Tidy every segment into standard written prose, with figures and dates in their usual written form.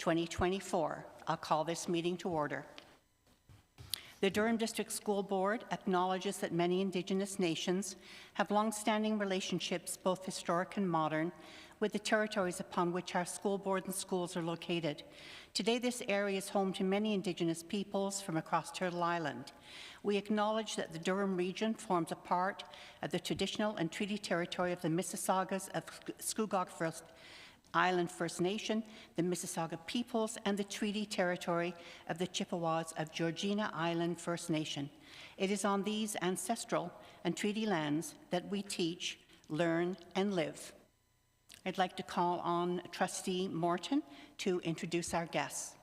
2024. I'll call this meeting to order. The Durham District School Board acknowledges that many Indigenous nations have long-standing relationships, both historic and modern, with the territories upon which our school board and schools are located. Today, this area is home to many Indigenous peoples from across Turtle Island. We acknowledge that the Durham region forms a part of the traditional and treaty territory of the Mississaugas of Scugog Island First Nation, the Mississauga peoples, and the treaty territory of the Chippewas of Georgina Island First Nation. It is on these ancestral and treaty lands that we teach, learn, and live. I'd like to call on Trustee Morton to introduce our guests.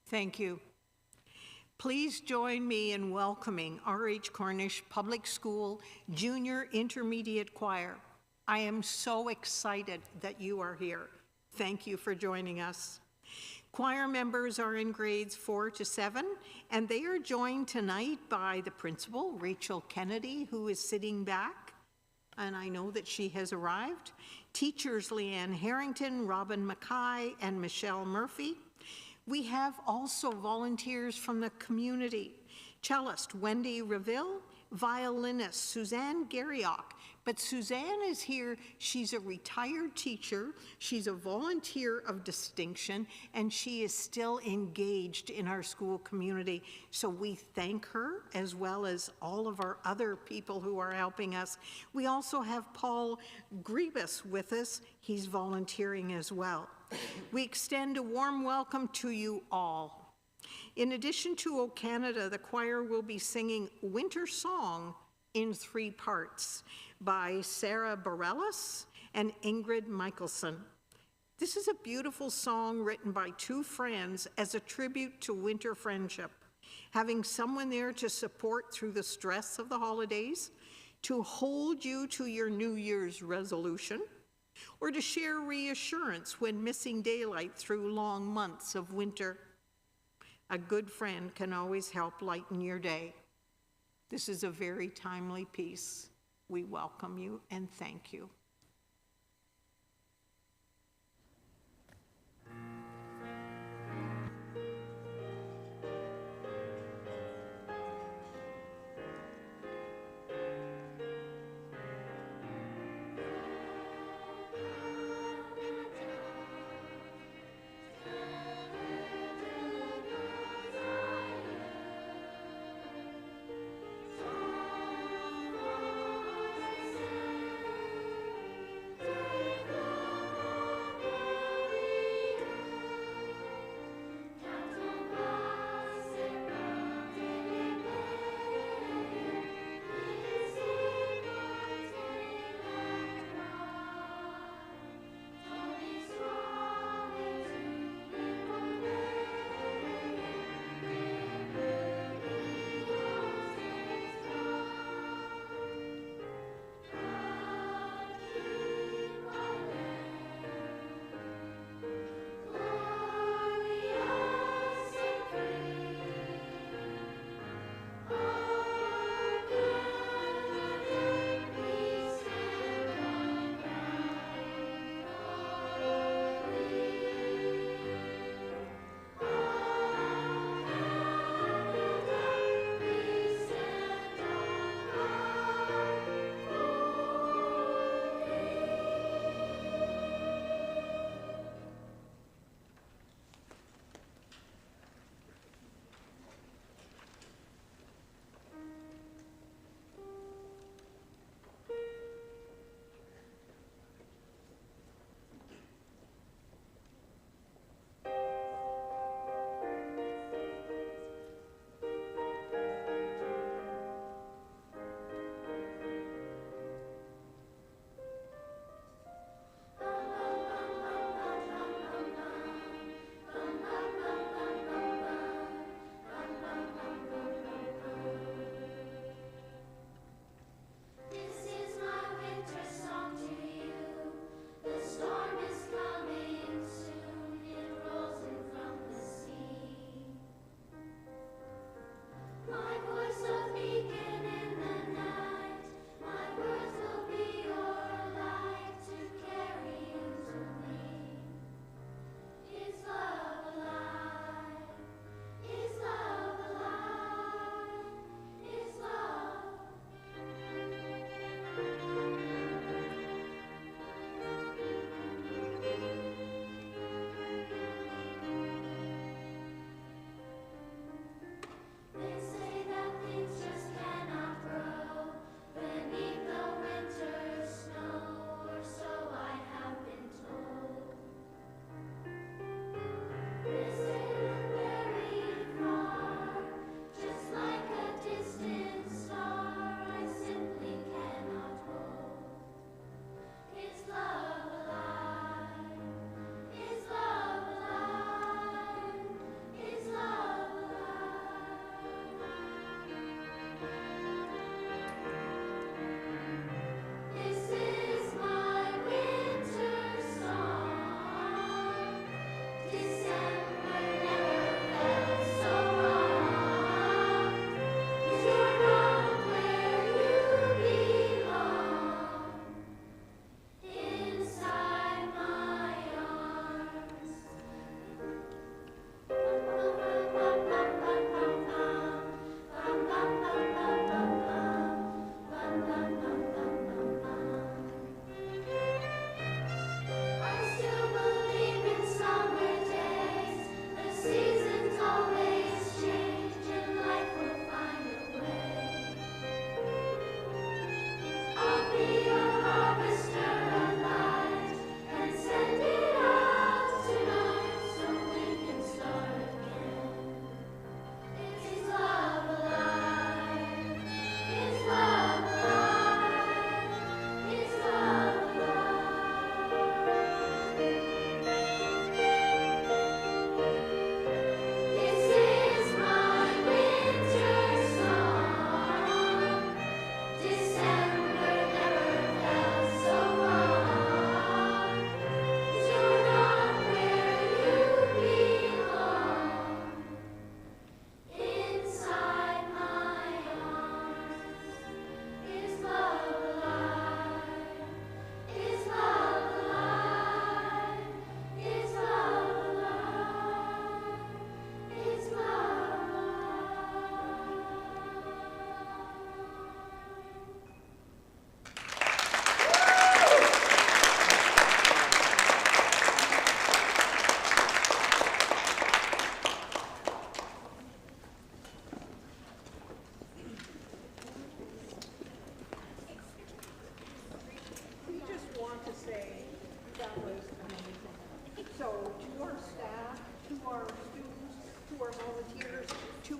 Thank you. Please join me in welcoming R.H. Cornish Public School Junior Intermediate Choir. I am so excited that you are here. Thank you for joining us. Choir members are in grades 4 to 7, and they are joined tonight by the principal, Rachel Kennedy, who is sitting back, and I know that she has arrived. Teachers Leanne Harrington, Robin Mackay, and Michelle Murphy. We have also volunteers from the community. Cellist Wendy Reville, violinist Suzanne Garriock. But Suzanne is here. She's a retired teacher. She's a volunteer of distinction, and she is still engaged in our school community. So we thank her, as well as all of our other people who are helping us. We also have Paul Grebus with us. He's volunteering as well. We extend a warm welcome to you all. In addition to O Canada, the choir will be singing Winter Song in 3 parts by Sarah Bareilles and Ingrid Michelson. This is a beautiful song written by 2 friends as a tribute to winter friendship, having someone there to support through the stress of the holidays, to hold you to your New Year's resolution, or to share reassurance when missing daylight through long months of winter. A good friend can always help lighten your day. This is a very timely piece. We welcome you and thank you.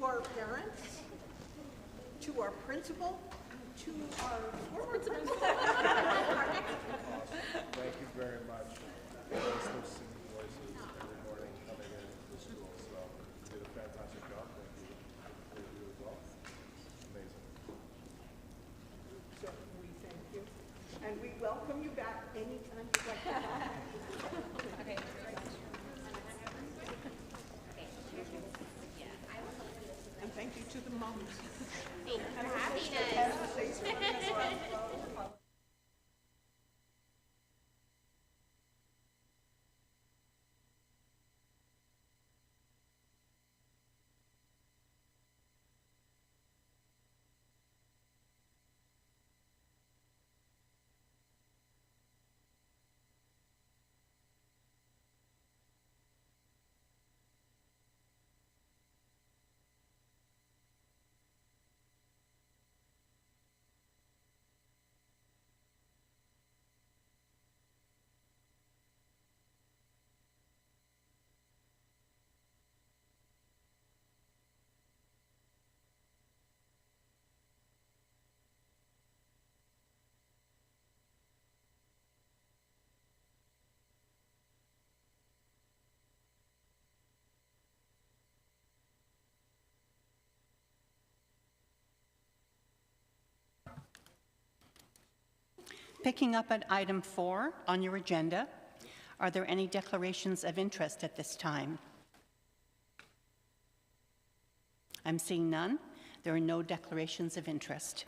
to our parents, to our principal, to our former principal. Thank you very much. Those singing voices every morning coming into the school, so you did a fantastic job. Thank you. You as well. Amazing. So we thank you, and we welcome you back anytime you'd like to come. And thank you to the moms. Picking up at item 4 on your agenda, are there any declarations of interest at this time? I'm seeing none. There are no declarations of interest.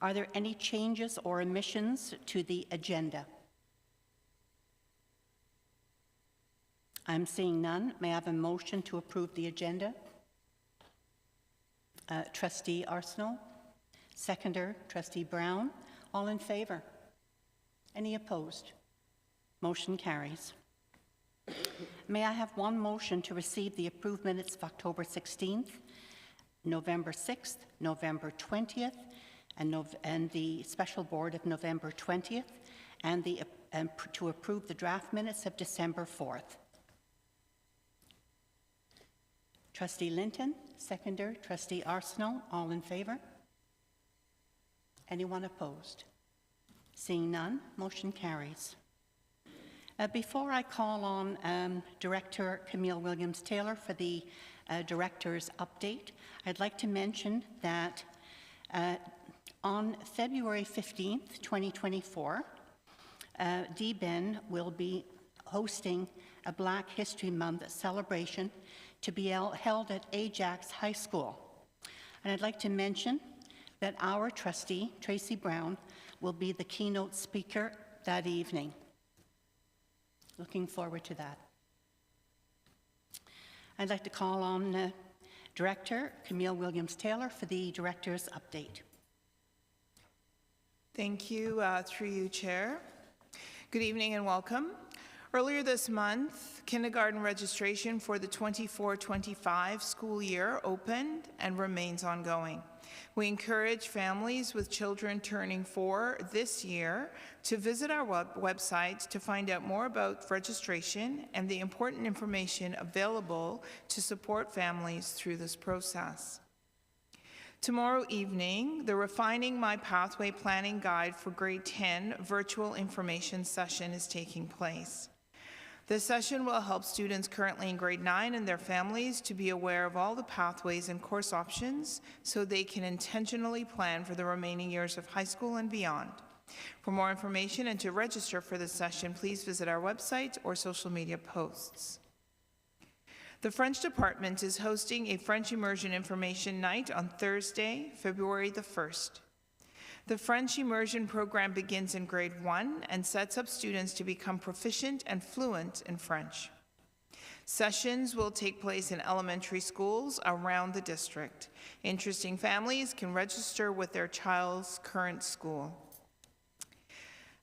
Are there any changes or omissions to the agenda? I'm seeing none. May I have a motion to approve the agenda? Trustee Arsenault. Seconder, Trustee Brown. All in favor? Any opposed? Motion carries. May I have one motion to receive the approved minutes of October 16th, November 6th, November 20th, and the special board of November 20th, and to approve the draft minutes of December 4th. Trustee Linton, seconder, Trustee Arsenault, all in favor? Anyone opposed? Seeing none, motion carries. Before I call on Director Camille Williams-Taylor for the director's update, I'd like to mention that on February 15th, 2024, DBEN will be hosting a Black History Month celebration to be held at Ajax High School. And I'd like to mention that our trustee, Tracy Brown, will be the keynote speaker that evening. Looking forward to that. I'd like to call on Director Camille Williams-Taylor for the director's update. Thank you, through you, Chair. Good evening and welcome. Earlier this month, kindergarten registration for the 24-25 school year opened and remains ongoing. We encourage families with children turning 4 this year to visit our website to find out more about registration and the important information available to support families through this process. Tomorrow evening, the Refining My Pathway Planning Guide for Grade 10 virtual information session is taking place. This session will help students currently in grade 9 and their families to be aware of all the pathways and course options so they can intentionally plan for the remaining years of high school and beyond. For more information and to register for this session, please visit our website or social media posts. The French Department is hosting a French Immersion Information Night on Thursday, February the 1st. The French Immersion program begins in grade 1 and sets up students to become proficient and fluent in French. Sessions will take place in elementary schools around the district. Interested families can register with their child's current school.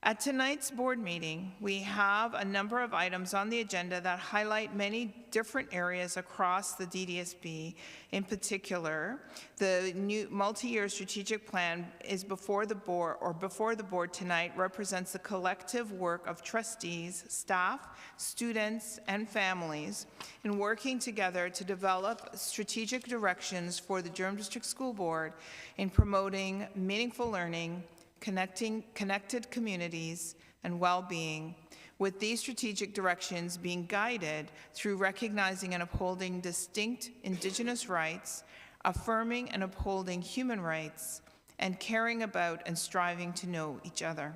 At tonight's board meeting, we have a number of items on the agenda that highlight many different areas across the DDSB. In particular, the new multi-year strategic plan is before the board tonight represents the collective work of trustees, staff, students, and families in working together to develop strategic directions for the Durham District School Board in promoting meaningful learning, connected communities, and well-being, with these strategic directions being guided through recognizing and upholding distinct Indigenous rights, affirming and upholding human rights, and caring about and striving to know each other.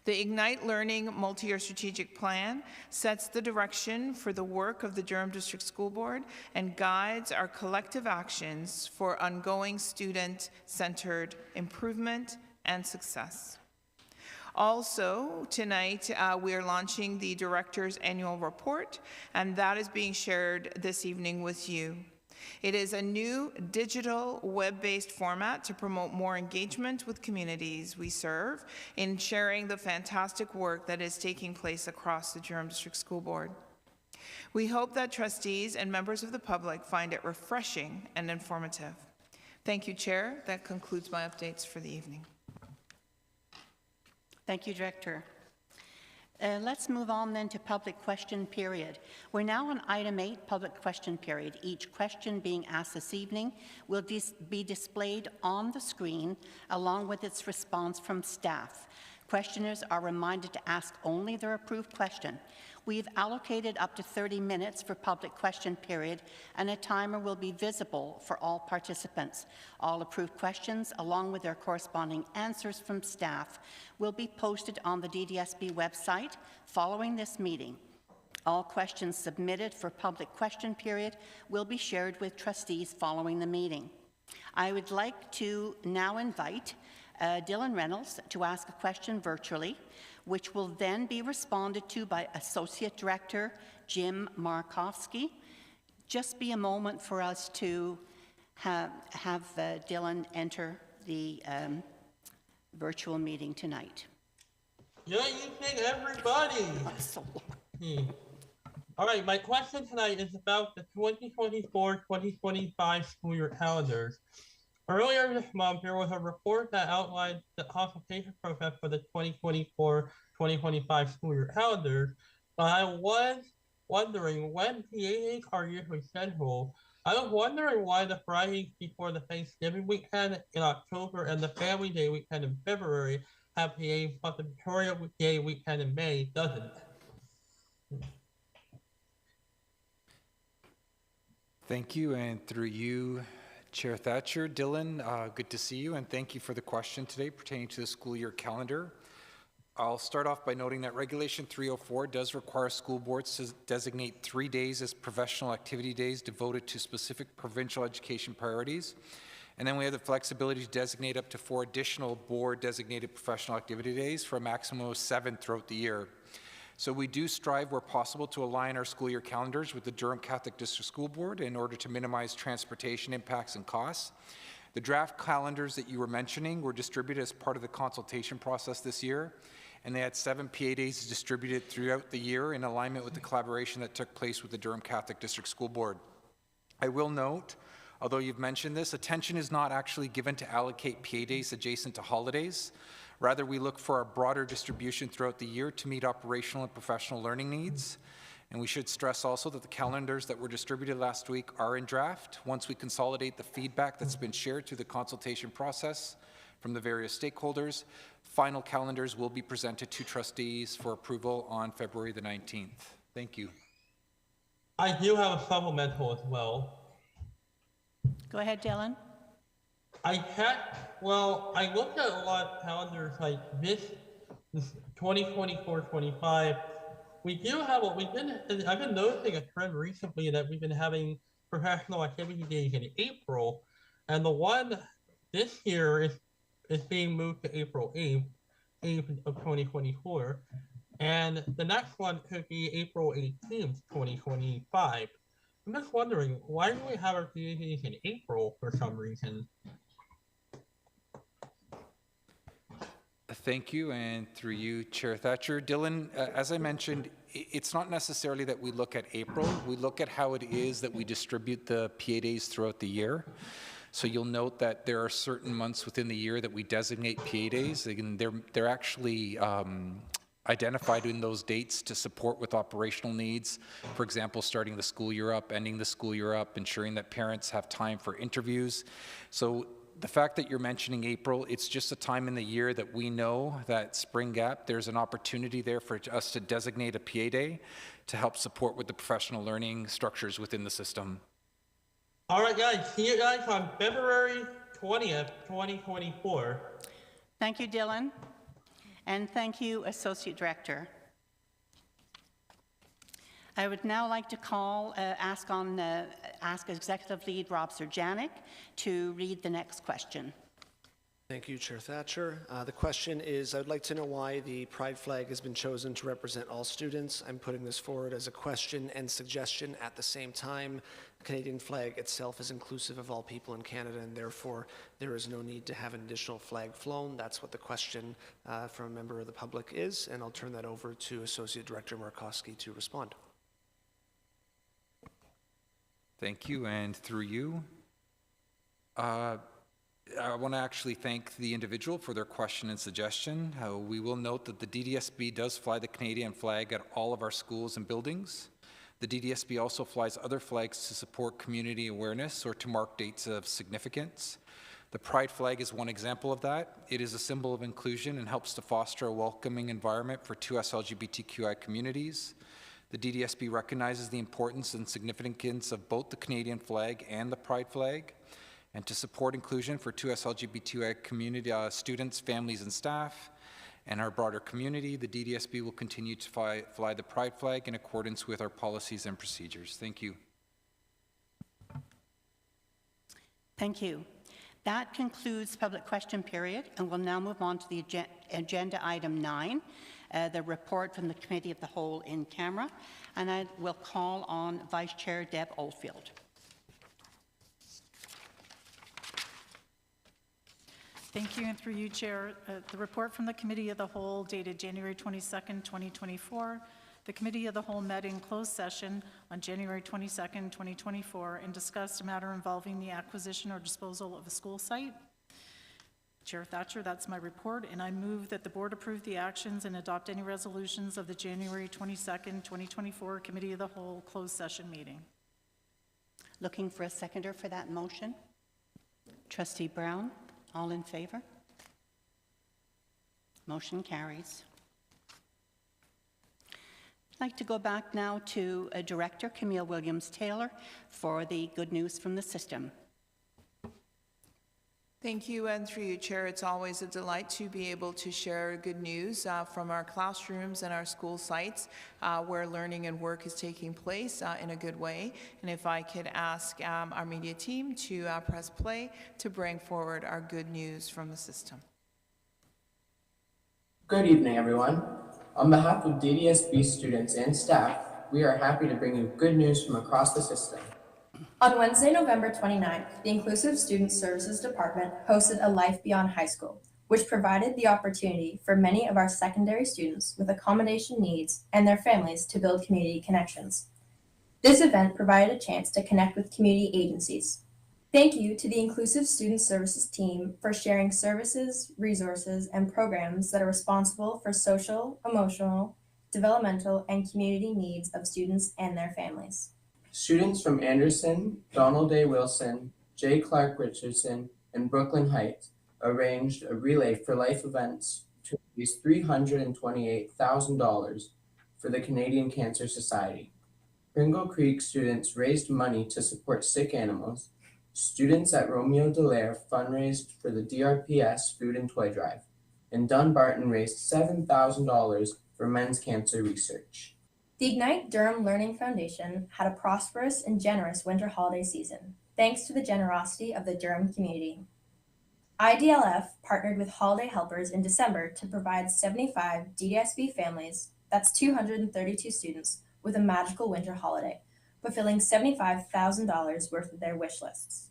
The Ignite Learning multi-year strategic plan sets the direction for the work of the Durham District School Board and guides our collective actions for ongoing student-centered improvement and success. Also, tonight we are launching the Director's Annual Report, and that is being shared this evening with you. It is a new digital web-based format to promote more engagement with communities we serve in sharing the fantastic work that is taking place across the Durham District School Board. We hope that trustees and members of the public find it refreshing and informative. Thank you, Chair. That concludes my updates for the evening. Thank you, Director. Let's move on then to public question period. We're now on item 8, public question period. Each question being asked this evening will be displayed on the screen along with its response from staff. Questioners are reminded to ask only their approved question. We've allocated up to 30 minutes for public question period, and a timer will be visible for all participants. All approved questions, along with their corresponding answers from staff, will be posted on the DDSB website following this meeting. All questions submitted for public question period will be shared with trustees following the meeting. I would like to now invite Dylan Reynolds to ask a question virtually, which will then be responded to by Associate Director Jim Markowski. Just be a moment for us to have Dylan enter the virtual meeting tonight. Good evening, everybody. All right, my question tonight is about the 2024-2025 school year calendars. Earlier this month, there was a report that outlined the consultation process for the 2024-2025 school year calendars, but I was wondering when PAs are usually scheduled. I was wondering why the Fridays before the Thanksgiving weekend in October and the Family Day weekend in February have PAs, but the Victoria Day weekend in May doesn't. Thank you, and through you, Chair Thatcher. Dylan, good to see you, and thank you for the question today pertaining to the school year calendar. I'll start off by noting that Regulation 304 does require school boards to designate 3 days as professional activity days devoted to specific provincial education priorities. And then we have the flexibility to designate up to 4 additional board-designated professional activity days for a maximum of 7 throughout the year. So we do strive where possible to align our school year calendars with the Durham Catholic District School Board in order to minimize transportation impacts and costs. The draft calendars that you were mentioning were distributed as part of the consultation process this year, and they had 7 PA days distributed throughout the year in alignment with the collaboration that took place with the Durham Catholic District School Board. I will note, although you've mentioned this, attention is not actually given to allocate PA days adjacent to holidays. Rather, we look for a broader distribution throughout the year to meet operational and professional learning needs. And we should stress also that the calendars that were distributed last week are in draft. Once we consolidate the feedback that's been shared through the consultation process from the various stakeholders, final calendars will be presented to trustees for approval on February the 19th. Thank you. I do have a supplemental as well. Go ahead, Dylan. I looked at a lot of calendars like this 2024-25. We do have I've been noticing a trend recently that we've been having professional activity days in April, and the one this year is being moved to April 8th of 2024, and the next one could be April 18th, 2025. I'm just wondering, why do we have our PA days in April for some reason? Thank you, and through you, Chair Thatcher. Dylan, as I mentioned, it's not necessarily that we look at April. We look at how it is that we distribute the PA days throughout the year. So you'll note that there are certain months within the year that we designate PA days, and they're actually identified in those dates to support with operational needs. For example, starting the school year up, ending the school year up, ensuring that parents have time for interviews. So the fact that you're mentioning April, it's just a time in the year that we know that spring gap, there's an opportunity there for us to designate a PA day to help support with the professional learning structures within the system. All right, guys. See you guys on February 20th, 2024. Thank you, Dylan. And thank you, Associate Director. I would now like to ask Executive Lead Rob Serjanik to read the next question. Thank you, Chair Thatcher. The question is, I would like to know why the pride flag has been chosen to represent all students. I'm putting this forward as a question and suggestion at the same time. The Canadian flag itself is inclusive of all people in Canada, and therefore there is no need to have an additional flag flown. That's what the question from a member of the public is, and I'll turn that over to Associate Director Markowski to respond. Thank you, and through you, I want to actually thank the individual for their question and suggestion. We will note that the DDSB does fly the Canadian flag at all of our schools and buildings. The DDSB also flies other flags to support community awareness or to mark dates of significance. The pride flag is one example of that. It is a symbol of inclusion and helps to foster a welcoming environment for 2S LGBTQI communities. The DDSB recognizes the importance and significance of both the Canadian flag and the pride flag. And to support inclusion for 2S LGBTQI community students, families, and staff, and our broader community, the DDSB will continue to fly the pride flag in accordance with our policies and procedures. Thank you. Thank you. That concludes public question period, and we'll now move on to the agenda item 9, the report from the Committee of the Whole in camera, and I will call on Vice Chair Deb Oldfield. Thank you, and through you, Chair. The report from the Committee of the Whole dated January 22nd, 2024. The Committee of the Whole met in closed session on January 22nd, 2024, and discussed a matter involving the acquisition or disposal of a school site. Chair Thatcher, that's my report, and I move that the Board approve the actions and adopt any resolutions of the January 22nd, 2024 Committee of the Whole closed session meeting. Looking for a seconder for that motion. Trustee Brown, all in favor? Motion carries. I'd like to go back now to Director Camille Williams-Taylor for the good news from the system. Thank you, and through you, Chair, it's always a delight to be able to share good news from our classrooms and our school sites where learning and work is taking place in a good way. And if I could ask our media team to press play to bring forward our good news from the system. Good evening, everyone. On behalf of DDSB students and staff, we are happy to bring you good news from across the system. On Wednesday, November 29th, the Inclusive Student Services Department hosted a Life Beyond High School, which provided the opportunity for many of our secondary students with accommodation needs and their families to build community connections. This event provided a chance to connect with community agencies. Thank you to the Inclusive Student Services team for sharing services, resources, and programs that are responsible for social, emotional, developmental, and community needs of students and their families. Students from Anderson, Donald A. Wilson, J. Clark Richardson, and Brooklyn Heights arranged a Relay for Life events to raise $328,000 for the Canadian Cancer Society. Pringle Creek students raised money to support sick animals. Students at Romeo Dallaire fundraised for the DRPS Food and Toy Drive, and Dunbarton raised $7,000 for men's cancer research. The Ignite Durham Learning Foundation had a prosperous and generous winter holiday season, thanks to the generosity of the Durham community. IDLF partnered with Holiday Helpers in December to provide 75 DDSB families, that's 232 students, with a magical winter holiday, fulfilling $75,000 worth of their wish lists.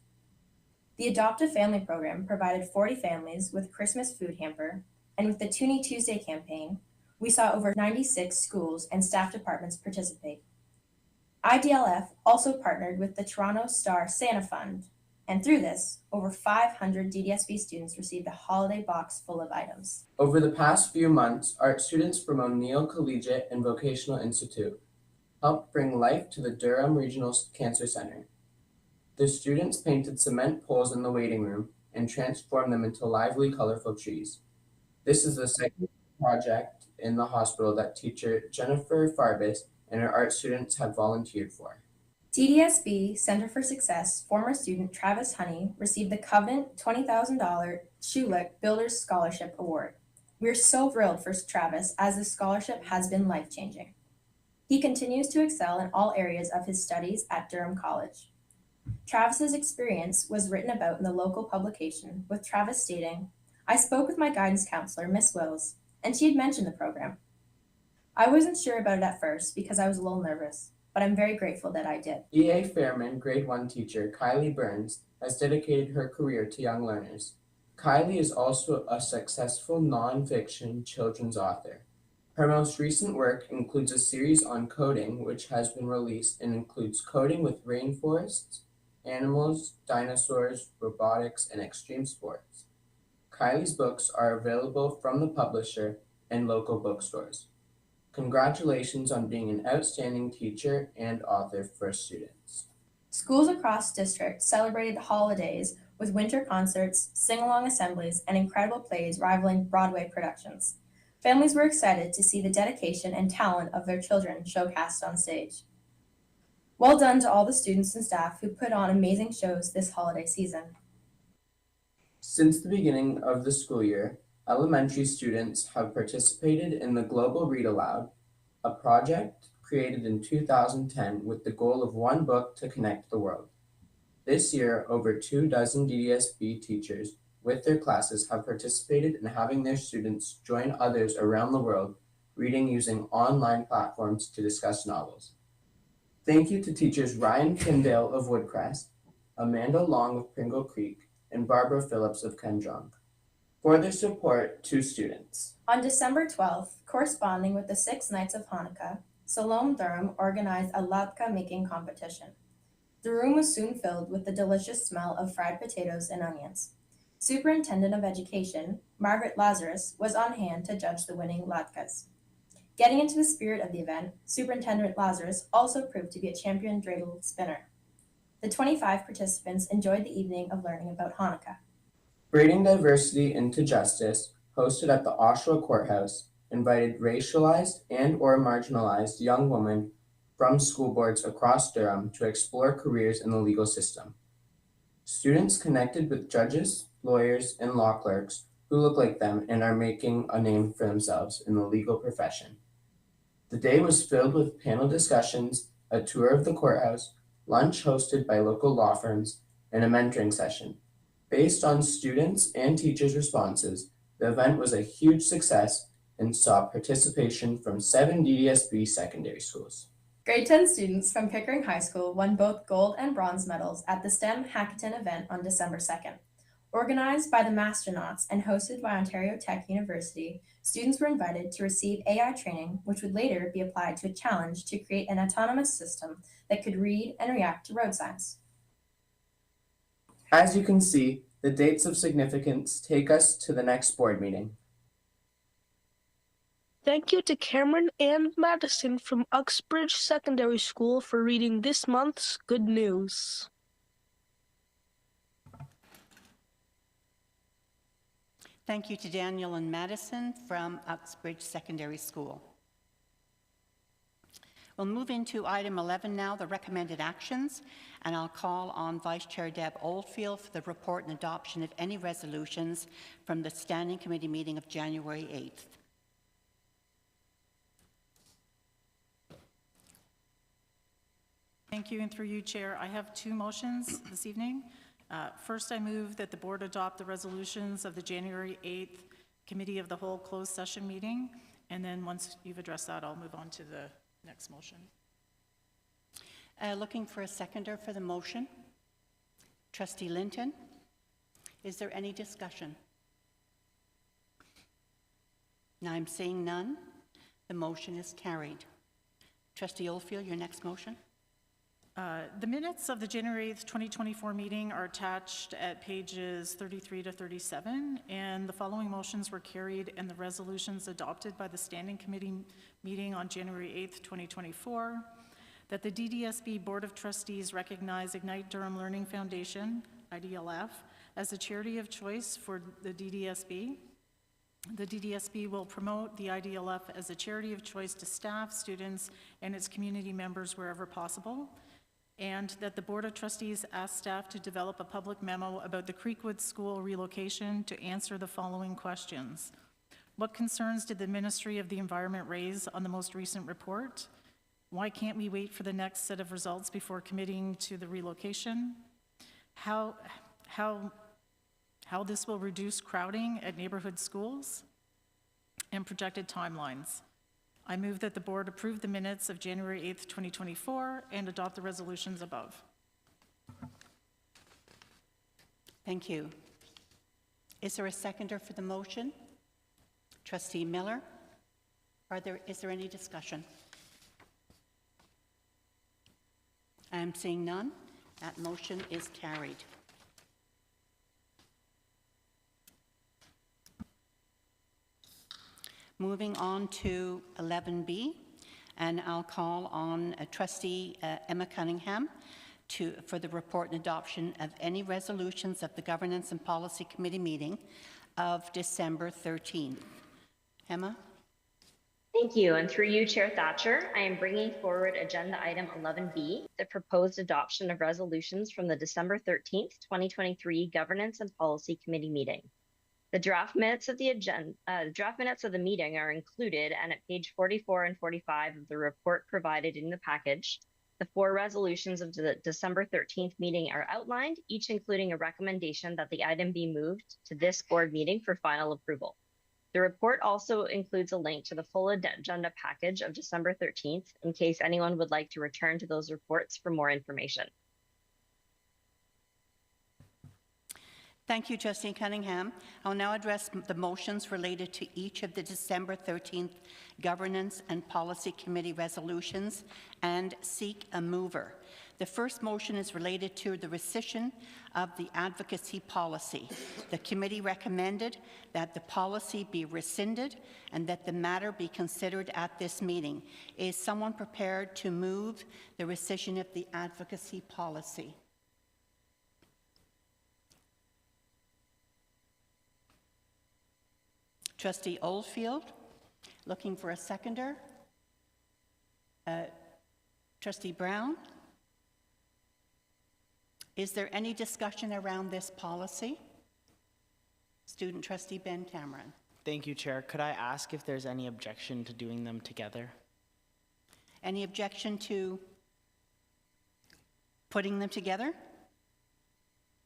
The Adopt a Family program provided 40 families with Christmas food hamper, and with the Toonie Tuesday campaign, we saw over 96 schools and staff departments participate. IDLF also partnered with the Toronto Star Santa Fund, and through this, over 500 DDSB students received a holiday box full of items. Over the past few months, art students from O'Neill Collegiate and Vocational Institute helped bring life to the Durham Regional Cancer Center. The students painted cement poles in the waiting room and transformed them into lively, colorful trees. This is the second project in the hospital that teacher Jennifer Farbis and her art students have volunteered for. DDSB Center for Success former student Travis Honey received the Covenant $20,000 Schulich Builders Scholarship Award. We're so thrilled for Travis as this scholarship has been life-changing. He continues to excel in all areas of his studies at Durham College. Travis's experience was written about in the local publication, with Travis stating, "I spoke with my guidance counselor, Miss Wills, and she had mentioned the program. I wasn't sure about it at first because I was a little nervous, but I'm very grateful that I did." E.A. Fairman Grade 1 teacher Kylie Burns has dedicated her career to young learners. Kylie is also a successful nonfiction children's author. Her most recent work includes a series on coding, which has been released and includes coding with rainforests, animals, dinosaurs, robotics, and extreme sports. Kylie's books are available from the publisher and local bookstores. Congratulations on being an outstanding teacher and author for students. Schools across districts celebrated holidays with winter concerts, sing-along assemblies, and incredible plays rivaling Broadway productions. Families were excited to see the dedication and talent of their children showcased on stage. Well done to all the students and staff who put on amazing shows this holiday season. Since the beginning of the school year, elementary students have participated in the Global Read Aloud, a project created in 2010 with the goal of one book to connect the world. This year, over 24 DDSB teachers with their classes have participated in having their students join others around the world reading using online platforms to discuss novels. Thank you to teachers Ryan Kindale of Woodcrest, Amanda Long of Pringle Creek, and Barbara Phillips of Kendronk for their support to students. On December 12th, corresponding with the 6 Nights of Hanukkah, Salome Durham organized a latkes making competition. The room was soon filled with the delicious smell of fried potatoes and onions. Superintendent of Education, Margaret Lazarus, was on hand to judge the winning latkes. Getting into the spirit of the event, Superintendent Lazarus also proved to be a champion dreidel spinner. The 25 participants enjoyed the evening of learning about Hanukkah. Braiding Diversity into Justice, hosted at the Oshawa Courthouse, invited racialized and/or marginalized young women from school boards across Durham to explore careers in the legal system. Students connected with judges, lawyers, and law clerks who look like them and are making a name for themselves in the legal profession. The day was filled with panel discussions, a tour of the courthouse, lunch hosted by local law firms, and a mentoring session. Based on students and teachers' responses, the event was a huge success and saw participation from 7 DDSB secondary schools. Grade 10 students from Pickering High School won both gold and bronze medals at the STEM Hackathon event on December 2nd. Organized by the Masternauts and hosted by Ontario Tech University, students were invited to receive AI training, which would later be applied to a challenge to create an autonomous system that could read and react to road signs. As you can see, the dates of significance take us to the next board meeting. Thank you to Cameron and Madison from Uxbridge Secondary School for reading this month's Good News. Thank you to Daniel and Madison from Uxbridge Secondary School. We'll move into item 11 now, the recommended actions, and I'll call on Vice Chair Deb Oldfield for the report and adoption of any resolutions from the Standing Committee meeting of January 8th. Thank you, and through you, Chair, I have 2 motions this evening. First, I move that the board adopt the resolutions of the January 8th Committee of the Whole closed session meeting, and then once you've addressed that, I'll move on to the next motion. Looking for a seconder for the motion. Trustee Linton, is there any discussion? Now I'm seeing none. The motion is carried. Trustee Oldfield, your next motion. The minutes of the January 8th, 2024 meeting are attached at pages 33 to 37, and the following motions were carried and the resolutions adopted by the Standing Committee meeting on January 8th, 2024, that the DDSB Board of Trustees recognize Ignite Durham Learning Foundation, IDLF, as a charity of choice for the DDSB. The DDSB will promote the IDLF as a charity of choice to staff, students, and its community members wherever possible, and that the Board of Trustees ask staff to develop a public memo about the Creekwood School relocation to answer the following questions. What concerns did the Ministry of the Environment raise on the most recent report? Why can't we wait for the next set of results before committing to the relocation? How this will reduce crowding at neighborhood schools, and projected timelines. I move that the board approve the minutes of January 8th, 2024, and adopt the resolutions above. Thank you. Is there a seconder for the motion? Trustee Miller, is there any discussion? I am seeing none. That motion is carried. Moving on to 11B, and I'll call on Trustee Emma Cunningham for the report and adoption of any resolutions of the Governance and Policy Committee meeting of December 13th. Emma? Thank you, and through you, Chair Thatcher, I am bringing forward agenda item 11B, the proposed adoption of resolutions from the December 13th, 2023 Governance and Policy Committee meeting. The draft minutes of the meeting are included, and at page 44 and 45 of the report provided in the package, the 4 resolutions of the December 13th meeting are outlined, each including a recommendation that the item be moved to this board meeting for final approval. The report also includes a link to the full agenda package of December 13th in case anyone would like to return to those reports for more information. Thank you, Trustee Cunningham. I'll now address the motions related to each of the December 13th Governance and Policy Committee resolutions and seek a mover. The first motion is related to the rescission of the advocacy policy. The committee recommended that the policy be rescinded and that the matter be considered at this meeting. Is someone prepared to move the rescission of the advocacy policy? Trustee Oldfield, looking for a seconder. Trustee Brown, is there any discussion around this policy? Student Trustee Ben Cameron. Thank you, Chair. Could I ask if there's any objection to doing them together? Any objection to putting them together?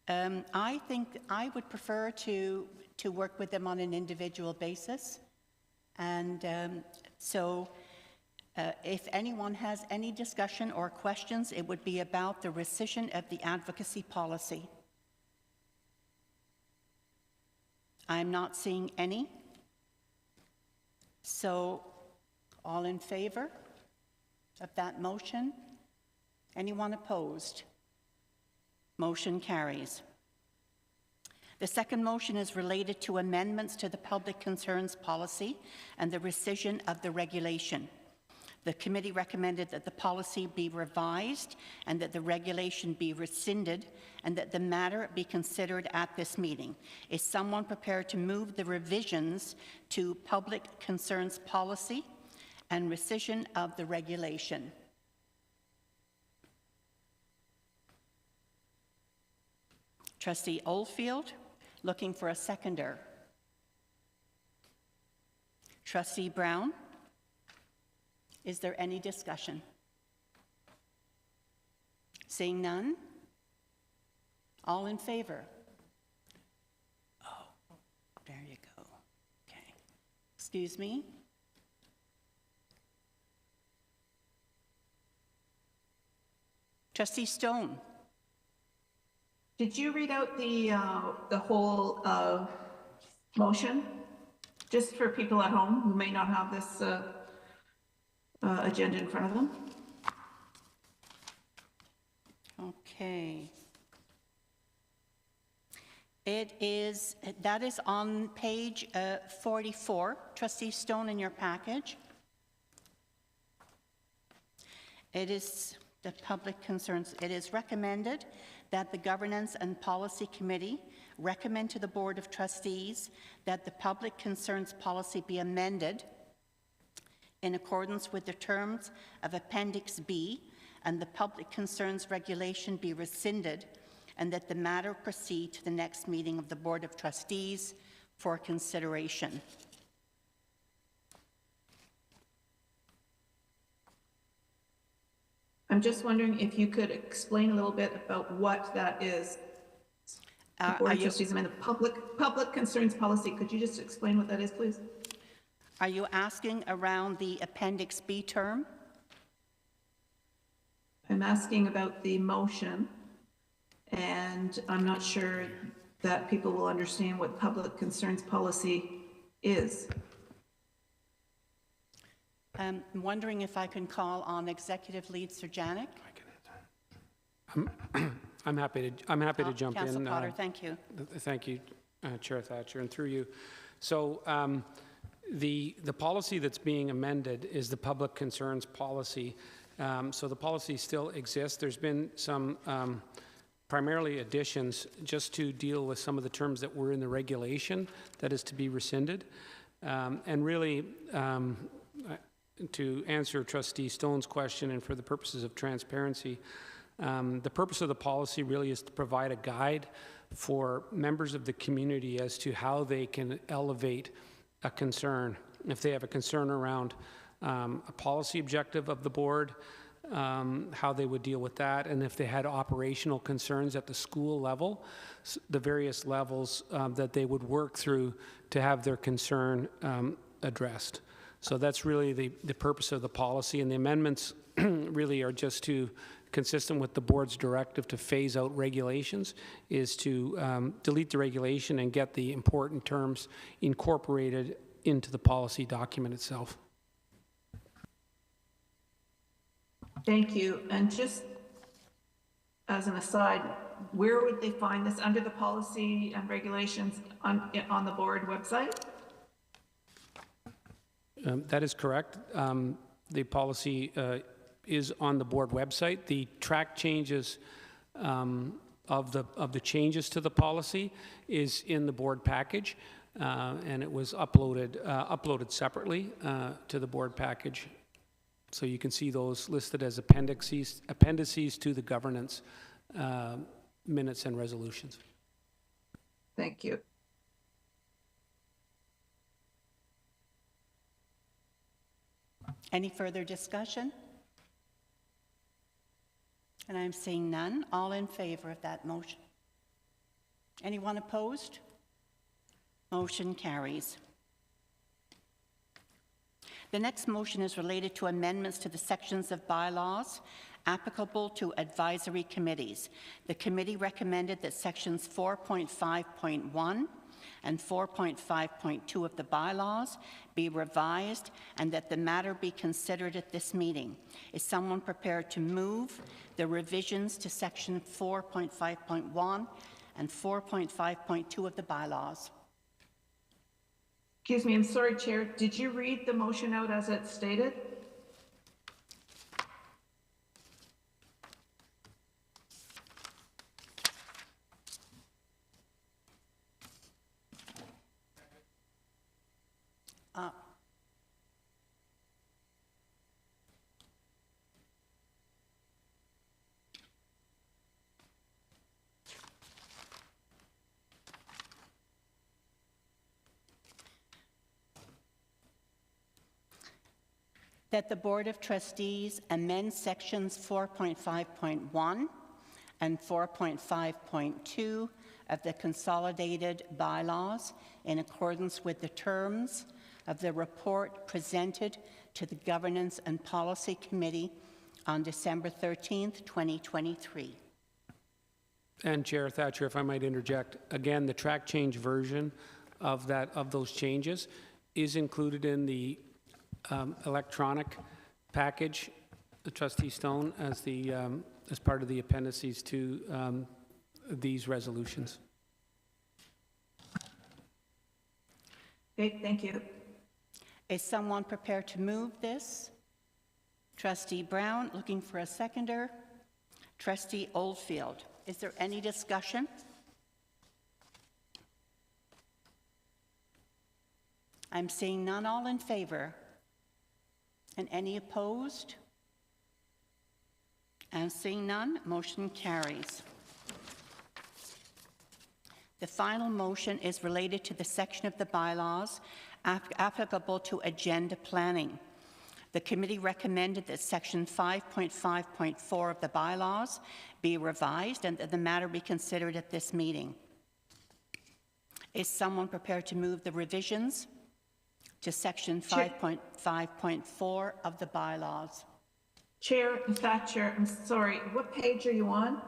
I think I would prefer to work with them on an individual basis. And if anyone has any discussion or questions, it would be about the rescission of the advocacy policy. I'm not seeing any. So, all in favor of that motion? Anyone opposed? Motion carries. The second motion is related to amendments to the public concerns policy and the rescission of the regulation. The committee recommended that the policy be revised and that the regulation be rescinded and that the matter be considered at this meeting. Is someone prepared to move the revisions to public concerns policy and rescission of the regulation? Trustee Oldfield, looking for a seconder. Trustee Brown, is there any discussion? Seeing none? All in favor? Oh, there you go. Okay. Excuse me. Trustee Stone. Did you read out the whole motion? just for people at home who may not have this agenda in front of them. Okay. That is on page 44, Trustee Stone, in your package. It is the public concerns. It is recommended that the Governance and Policy Committee recommend to the Board of Trustees that the public concerns policy be amended in accordance with the terms of Appendix B, and the public concerns regulation be rescinded, and that the matter proceed to the next meeting of the Board of Trustees for consideration. I'm just wondering if you could explain a little bit about what that is. The Board of Trustees amendment, public concerns policy. Could you just explain what that is, please? Are you asking around the Appendix B term? I'm asking about the motion, and I'm not sure that people will understand what public concerns policy is. I'm wondering if I can call on Executive Lead Sir Janik. I'm happy to jump Councillor in. Potter, thank you. Thank you, Chair Thatcher, and through you. So the policy that's being amended is the public concerns policy. So the policy still exists. There's been some primarily additions just to deal with some of the terms that were in the regulation that is to be rescinded. And really, to answer Trustee Stone's question, and for the purposes of transparency, the purpose of the policy really is to provide a guide for members of the community as to how they can elevate a concern. If they have a concern around a policy objective of the board, how they would deal with that, and if they had operational concerns at the school level, the various levels that they would work through to have their concern addressed. So that's really the purpose of the policy, and the amendments really are just to, consistent with the board's directive to phase out regulations, is to delete the regulation and get the important terms incorporated into the policy document itself. Thank you. And just as an aside, where would they find this? Under the policy and regulations on the board website? That is correct. The policy is on the board website. The track changes of the changes to the policy is in the board package, and it was uploaded separately to the board package. So you can see those listed as appendices to the governance minutes and resolutions. Thank you. Any further discussion? And I'm seeing none. All in favor of that motion? Anyone opposed? Motion carries. The next motion is related to amendments to the sections of bylaws applicable to advisory committees. The committee recommended that sections 4.5.1 and 4.5.2 of the bylaws be revised and that the matter be considered at this meeting. Is someone prepared to move the revisions to section 4.5.1 and 4.5.2 of the bylaws? Excuse me, I'm sorry, Chair. Did you read the motion out as it's stated? That the Board of Trustees amend sections 4.5.1 and 4.5.2 of the consolidated bylaws in accordance with the terms of the report presented to the Governance and Policy Committee on December 13th, 2023. And Chair Thatcher, if I might interject, again, the track change version of those changes is included in the electronic package, Trustee Stone, as part of the appendices to these resolutions. Okay, thank you. Is someone prepared to move this? Trustee Brown, looking for a seconder. Trustee Oldfield, is there any discussion? I'm seeing none. All in favor? And any opposed? And seeing none, motion carries. The final motion is related to the section of the bylaws applicable to agenda planning. The committee recommended that section 5.5.4 of the bylaws be revised and that the matter be considered at this meeting. Is someone prepared to move the revisions to section 5.5.4 of the bylaws? Chair Thatcher, I'm sorry, what page are you on?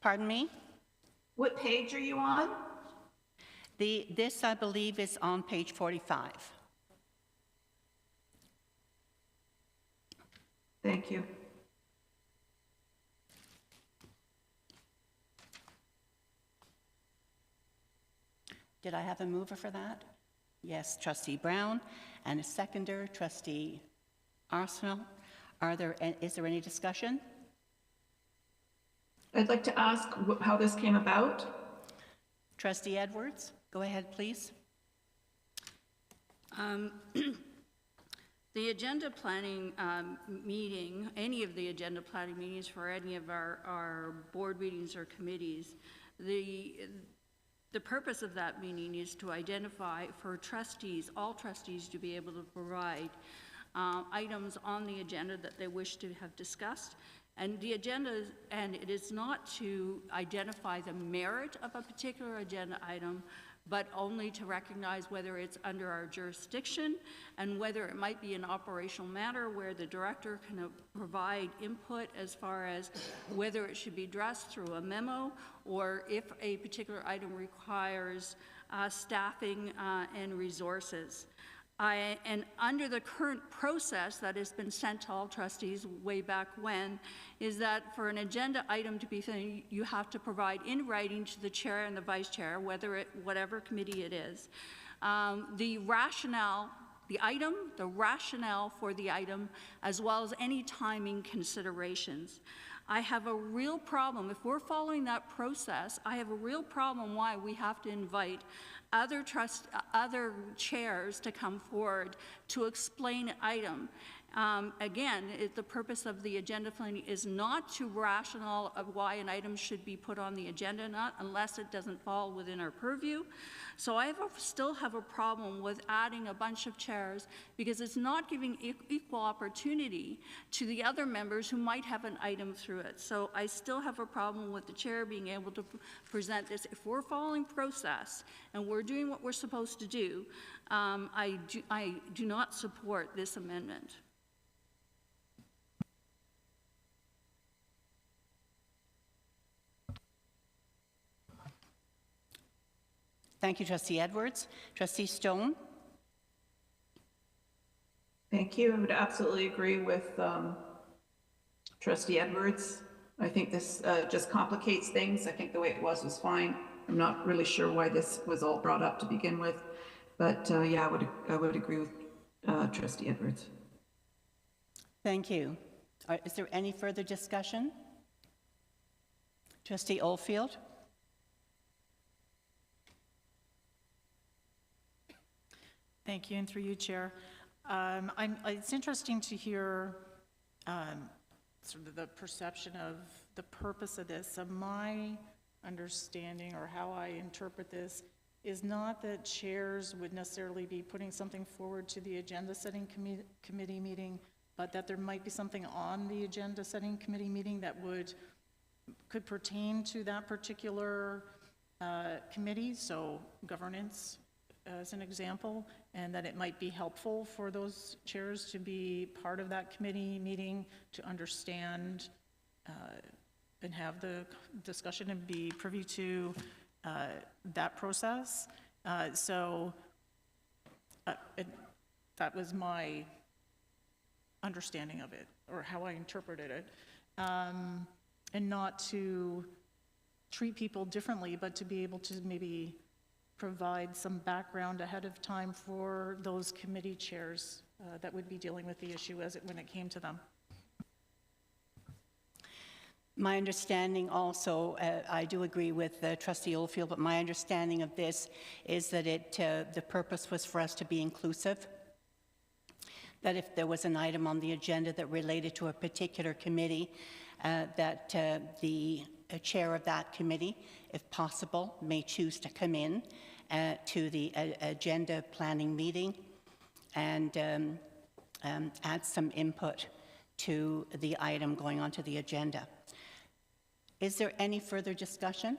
Pardon me? What page are you on? This, I believe, is on page 45. Thank you. Did I have a mover for that? Yes, Trustee Brown, and a seconder, Trustee Arsenault. Is there any discussion? I'd like to ask how this came about. Trustee Edwards, go ahead, please. The agenda planning meeting, any of the agenda planning meetings for any of our board meetings or committees, the purpose of that meeting is to identify for trustees, all trustees, to be able to provide items on the agenda that they wish to have discussed. And the agenda, and it is not to identify the merit of a particular agenda item, but only to recognize whether it's under our jurisdiction and whether it might be an operational matter where the director can provide input as far as whether it should be addressed through a memo or if a particular item requires staffing and resources. And under the current process that has been sent to all trustees way back when, is that for an agenda item to be thing, you have to provide in writing to the chair and the vice chair, whatever committee it is, the rationale, the rationale for the item, as well as any timing considerations. I have a real problem, if we're following that process, I have a real problem why we have to invite other chairs to come forward to explain an item. Again, the purpose of the agenda planning is not to rationale of why an item should be put on the agenda, not unless it doesn't fall within our purview. So I still have a problem with adding a bunch of chairs because it's not giving equal opportunity to the other members who might have an item through it. So I still have a problem with the chair being able to present this. If we're following process and we're doing what we're supposed to do, I do not support this amendment. Thank you, Trustee Edwards. Trustee Stone? Thank you. I would absolutely agree with Trustee Edwards. I think this just complicates things. I think the way it was fine. I'm not really sure why this was all brought up to begin with, but yeah, I would agree with Trustee Edwards. Thank you. Is there any further discussion? Trustee Oldfield? Thank you, and through you, Chair. It's interesting to hear sort of the perception of the purpose of this. So my understanding or how I interpret this is not that chairs would necessarily be putting something forward to the agenda setting committee meeting, but that there might be something on the agenda setting committee meeting that could pertain to that particular committee, so governance as an example, and that it might be helpful for those chairs to be part of that committee meeting to understand and have the discussion and be privy to that process. So that was my understanding of it, or how I interpreted it. And not to treat people differently, but to be able to maybe provide some background ahead of time for those committee chairs that would be dealing with the issue when it came to them. My understanding also, I do agree with Trustee Oldfield, but my understanding of this is that the purpose was for us to be inclusive, that if there was an item on the agenda that related to a particular committee, that the chair of that committee, if possible, may choose to come in to the agenda planning meeting and add some input to the item going onto the agenda. Is there any further discussion?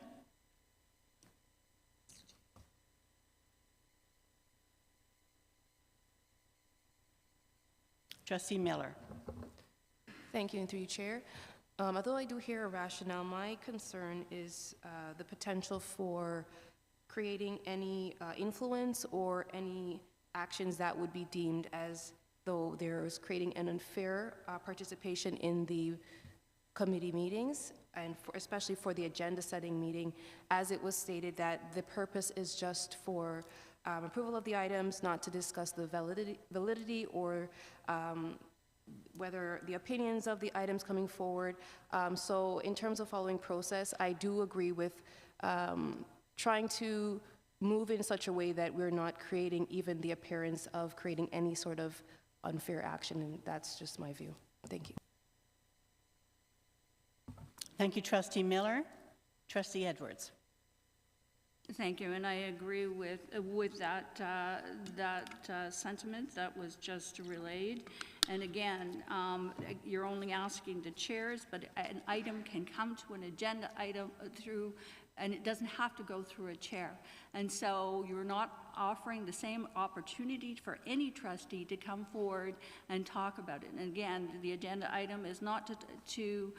Trustee Miller. Thank you, and through you, Chair. Although I do hear a rationale, my concern is the potential for creating any influence or any actions that would be deemed as though there is creating an unfair participation in the committee meetings, and especially for the agenda setting meeting, as it was stated that the purpose is just for approval of the items, not to discuss the validity or whether the opinions of the items coming forward. So in terms of following process, I do agree with trying to move in such a way that we're not creating even the appearance of creating any sort of unfair action, and that's just my view. Thank you. Thank you, Trustee Miller. Trustee Edwards. Thank you, and I agree with that sentiment that was just relayed. And again, you're only asking the chairs, but an item can come to an agenda item through, and it doesn't have to go through a chair. And so you're not offering the same opportunity for any trustee to come forward and talk about it. And again, the agenda item is not to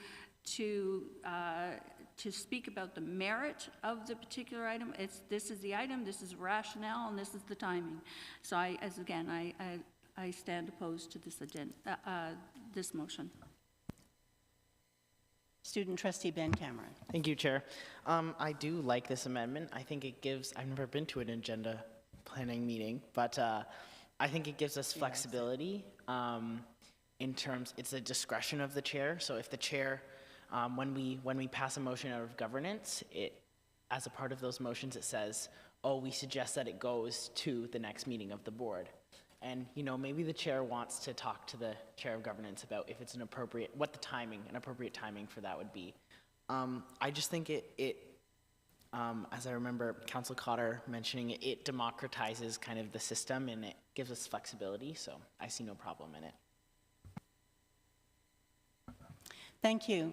speak about the merit of the particular item. This is the item, this is rationale, and this is the timing. So I stand opposed to this this motion. Student Trustee Ben Cameron. Thank you, Chair. I do like this amendment. I think it gives, I've never been to an agenda planning meeting, but I think it gives us flexibility in terms, it's a discretion of the chair. So if the chair, when we pass a motion out of governance, as a part of those motions, it says, oh, we suggest that it goes to the next meeting of the board. And, you know, maybe the chair wants to talk to the chair of governance about if it's an appropriate timing for that would be. I just think as I remember Councillor Cotter mentioning it, it democratizes kind of the system and it gives us flexibility, so I see no problem in it. Thank you.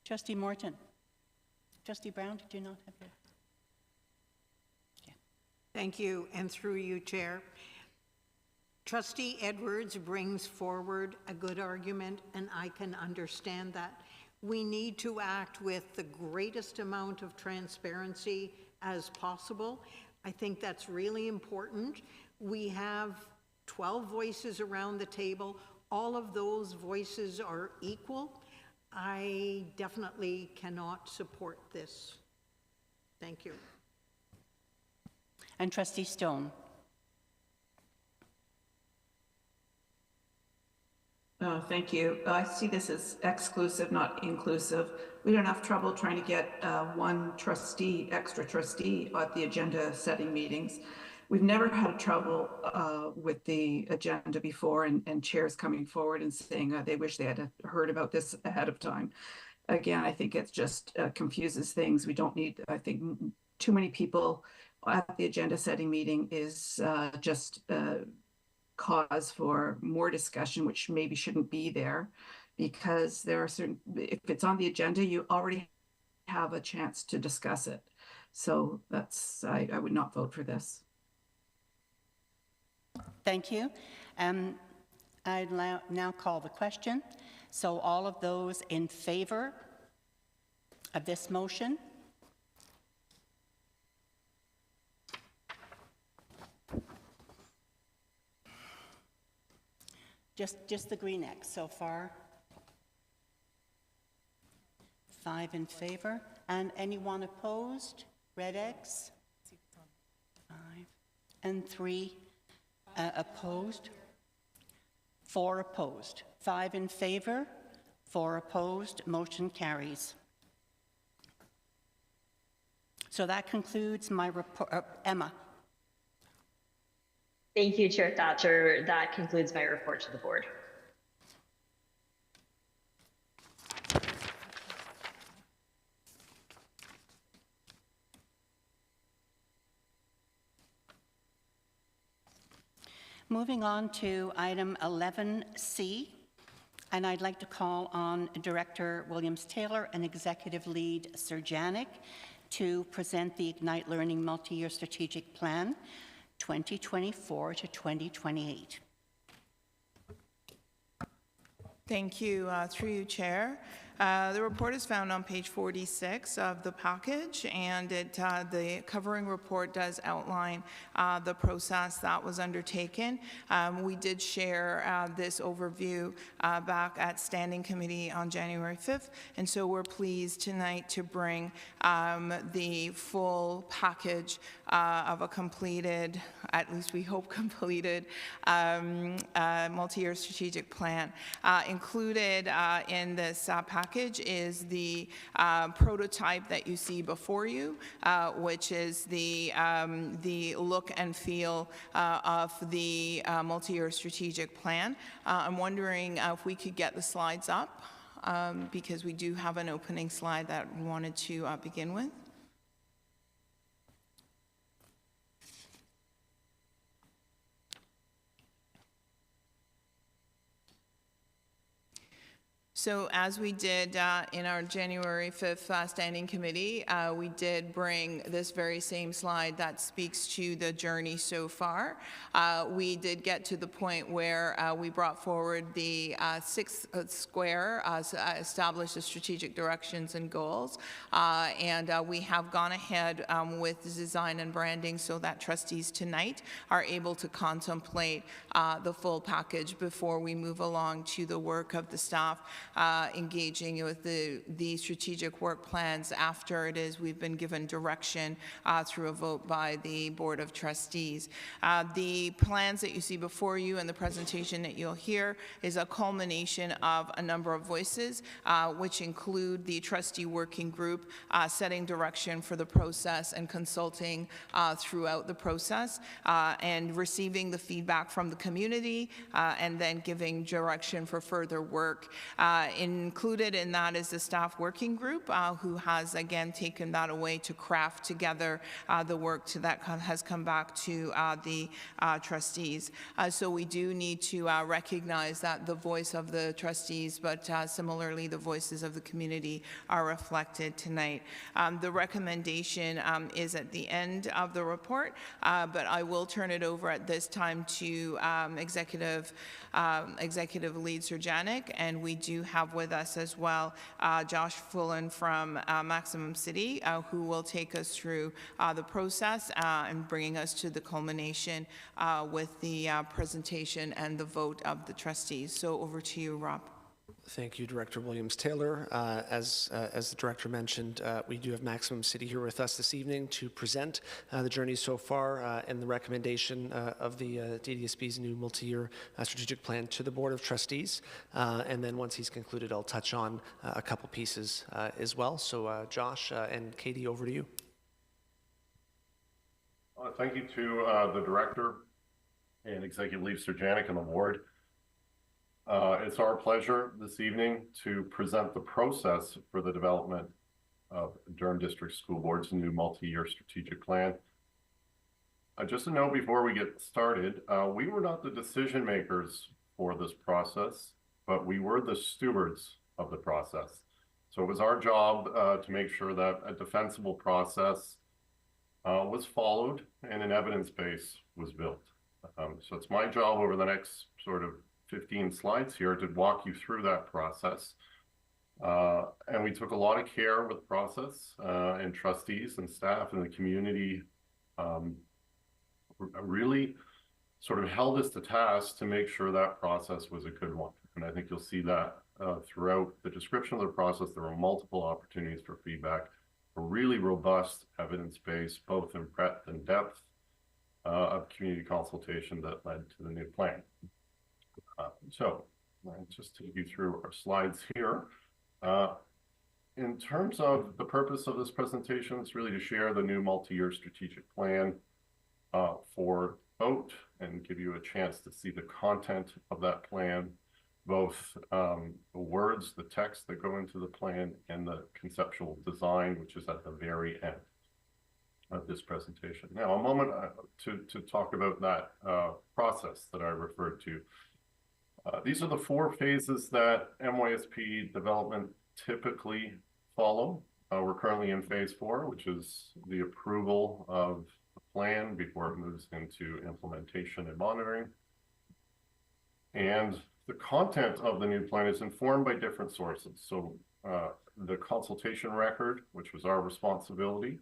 Trustee Morton. Trustee Brown, did you not have your? Thank you, and through you, Chair. Trustee Edwards brings forward a good argument, and I can understand that. We need to act with the greatest amount of transparency as possible. I think that's really important. We have 12 voices around the table. All of those voices are equal. I definitely cannot support this. Thank you. And Trustee Stone. Thank you. I see this as exclusive, not inclusive. We had enough trouble trying to get one trustee, extra trustee at the agenda setting meetings. We've never had trouble with the agenda before and chairs coming forward and saying they wish they had heard about this ahead of time. Again, I think it just confuses things. We don't need, I think, too many people at the agenda setting meeting is just cause for more discussion, which maybe shouldn't be there, because there are certain, if it's on the agenda, you already have a chance to discuss it. So that's, I would not vote for this. Thank you. I now call the question. So all of those in favor of this motion? Just the green X so far. 5 in favor. And anyone opposed? Red X. 5. And 3 opposed. 4 opposed. 5 in favor, 4 opposed. Motion carries. So that concludes my report. Emma. Thank you, Chair Thatcher. That concludes my report to the board. Moving on to item 11C, and I'd like to call on Director Williams-Taylor and Executive Lead Sir Janik to present the Ignite Learning Multi-Year Strategic Plan 2024 to 2028. Thank you. Through you, Chair. The report is found on page 46 of the package, and the covering report does outline the process that was undertaken. We did share this overview back at Standing Committee on January 5th, and so we're pleased tonight to bring the full package of a completed, at least we hope completed, multi-year strategic plan. Included in this package is the prototype that you see before you, which is the look and feel of the multi-year strategic plan. I'm wondering if we could get the slides up, because we do have an opening slide that we wanted to begin with. So as we did in our January 5th Standing Committee, we did bring this very same slide that speaks to the journey so far. We did get to the point where we brought forward the 6th square, established the strategic directions and goals, and we have gone ahead with the design and branding so that trustees tonight are able to contemplate the full package before we move along to the work of the staff engaging with the strategic work plans after it is we've been given direction through a vote by the Board of Trustees. The plans that you see before you and the presentation that you'll hear is a culmination of a number of voices, which include the trustee working group setting direction for the process and consulting throughout the process, and receiving the feedback from the community, and then giving direction for further work. Included in that is the staff working group, who has again taken that away to craft together the work that has come back to the trustees. So we do need to recognize that the voice of the trustees, but similarly the voices of the community are reflected tonight. The recommendation is at the end of the report, but I will turn it over at this time to Executive Lead Sir Janik, and we do have with us as well Josh Fullen from Maximum City, who will take us through the process and bringing us to the culmination with the presentation and the vote of the trustees. So over to you, Rob. Thank you, Director Williams-Taylor. As the Director mentioned, we do have Maximum City here with us this evening to present the journey so far and the recommendation of the DDSB's new multi-year strategic plan to the Board of Trustees. And then once he's concluded, I'll touch on a couple pieces as well. So Josh and Katie, over to you. Thank you to the Director and Executive Lead Sir Janik and the Board. It's our pleasure this evening to present the process for the development of Durham District School Board's new multi-year strategic plan. Just a note before we get started, we were not the decision makers for this process, but we were the stewards of the process. So it was our job to make sure that a defensible process was followed and an evidence base was built. So it's my job over the next sort of 15 slides here to walk you through that process And we took a lot of care with the process, and trustees and staff and the community really sort of held us to task to make sure that process was a good one. And I think you'll see that throughout the description of the process. There were multiple opportunities for feedback, a really robust evidence base, both in breadth and depth of community consultation that led to the new plan. So I'll just take you through our slides here. In terms of the purpose of this presentation, it's really to share the new multi-year strategic plan for vote and give you a chance to see the content of that plan, both the words, the text that go into the plan, and the conceptual design, which is at the very end of this presentation. Now, a moment to talk about that process that I referred to. These are the 4 phases that MYSP development typically follow. We're currently in phase 4, which is the approval of the plan before it moves into implementation and monitoring. And the content of the new plan is informed by different sources. So the consultation record, which was our responsibility,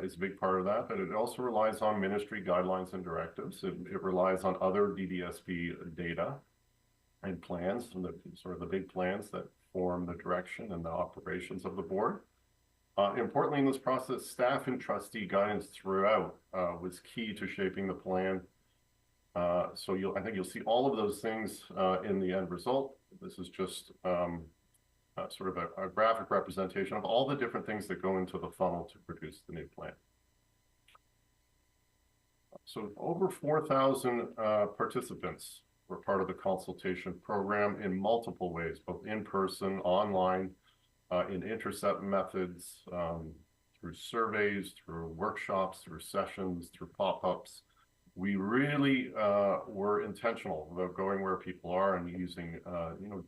is a big part of that, but it also relies on ministry guidelines and directives. It relies on other DDSB data and plans, and the sort of the big plans that form the direction and the operations of the board. Importantly, in this process, staff and trustee guidance throughout was key to shaping the plan. So I think you'll see all of those things in the end result. This is just sort of a graphic representation of all the different things that go into the funnel to produce the new plan. So over 4,000 participants were part of the consultation program in multiple ways, both in person, online, in intercept methods, through surveys, through workshops, through sessions, through pop-ups. We really were intentional about going where people are and using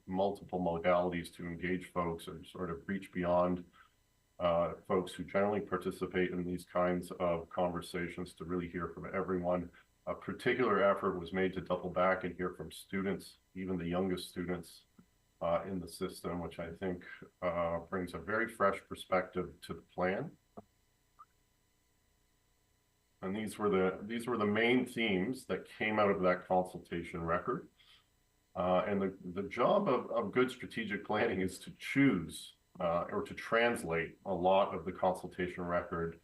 multiple modalities to engage folks and sort of reach beyond folks who generally participate in these kinds of conversations to really hear from everyone. A particular effort was made to double back and hear from students, even the youngest students in the system, which I think brings a very fresh perspective to the plan. And these were the main themes that came out of that consultation record. And the job of good strategic planning is to choose or to translate a lot of the consultation record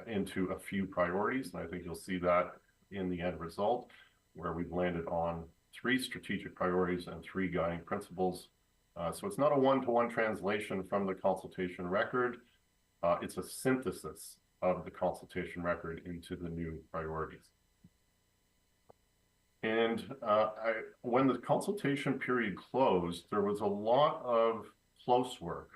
into a few priorities. And I think you'll see that in the end result, where we've landed on 3 strategic priorities and 3 guiding principles. So it's not a one-to-one translation from the consultation record. It's a synthesis of the consultation record into the new priorities. And when the consultation period closed, there was a lot of close work,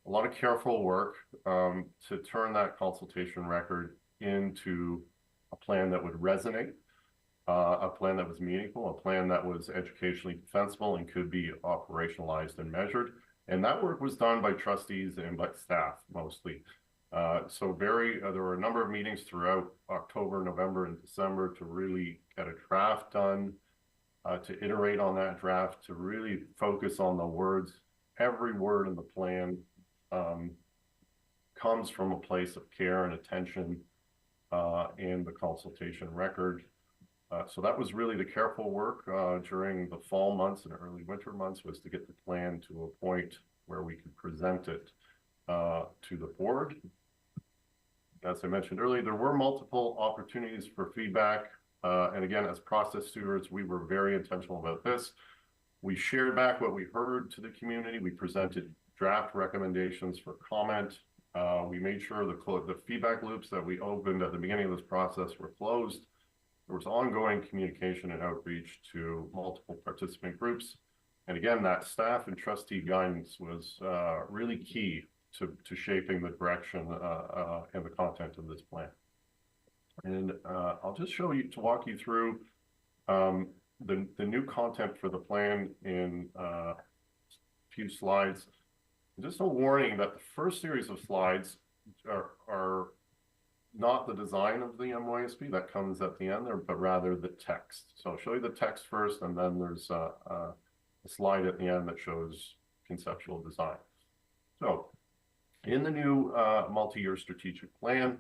a lot of careful work to turn that consultation record into a plan that would resonate, a plan that was meaningful, a plan that was educationally defensible and could be operationalized and measured. And that work was done by trustees and by staff mostly. So there were a number of meetings throughout October, November, and December to really get a draft done, to iterate on that draft, to really focus on the words. Every word in the plan comes from a place of care and attention in the consultation record. So that was really the careful work during the fall months and early winter months, was to get the plan to a point where we could present it to the board. As I mentioned earlier, there were multiple opportunities for feedback. And again, as process stewards, we were very intentional about this. We shared back what we heard to the community. We presented draft recommendations for comment. We made sure the feedback loops that we opened at the beginning of this process were closed. There was ongoing communication and outreach to multiple participant groups. And again, that staff and trustee guidance was really key to shaping the direction and the content of this plan. And I'll just walk you through the new content for the plan in a few slides. Just a warning that the first series of slides are not the design of the MYSP that comes at the end there, but rather the text. So I'll show you the text first, and then there's a slide at the end that shows conceptual design. So in the new multi-year strategic plan,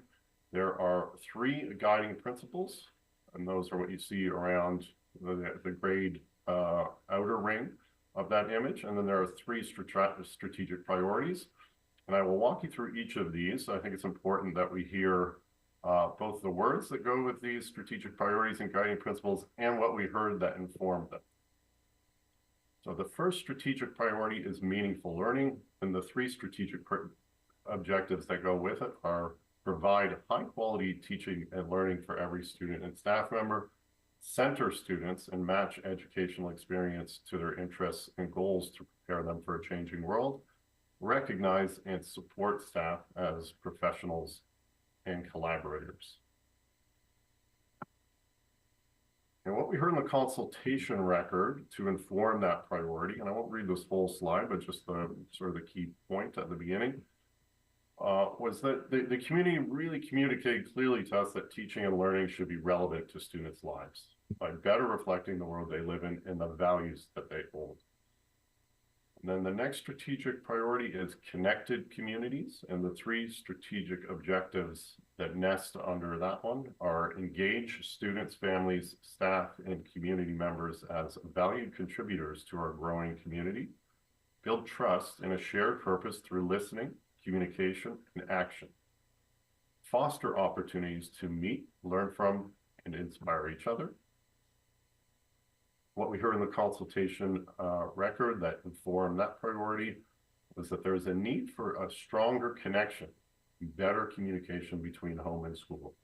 there are 3 guiding principles, and those are what you see around the grade outer ring of that image. And then there are 3 strategic priorities. And I will walk you through each of these. I think it's important that we hear both the words that go with these strategic priorities and guiding principles and what we heard that informed them. So the first strategic priority is meaningful learning, and the 3 strategic objectives that go with it are provide high-quality teaching and learning for every student and staff member, center students and match educational experience to their interests and goals to prepare them for a changing world, recognize and support staff as professionals and collaborators. And what we heard in the consultation record to inform that priority, and I won't read this whole slide, but just the sort of the key point at the beginning, was that the community really communicated clearly to us that teaching and learning should be relevant to students' lives by better reflecting the world they live in and the values that they hold. And then the next strategic priority is connected communities, and the 3 strategic objectives that nest under that one are engage students, families, staff, and community members as valued contributors to our growing community, build trust in a shared purpose through listening, communication, and action, foster opportunities to meet, learn from, and inspire each other. What we heard in the consultation record that informed that priority was that there's a need for a stronger connection, better communication between home and school.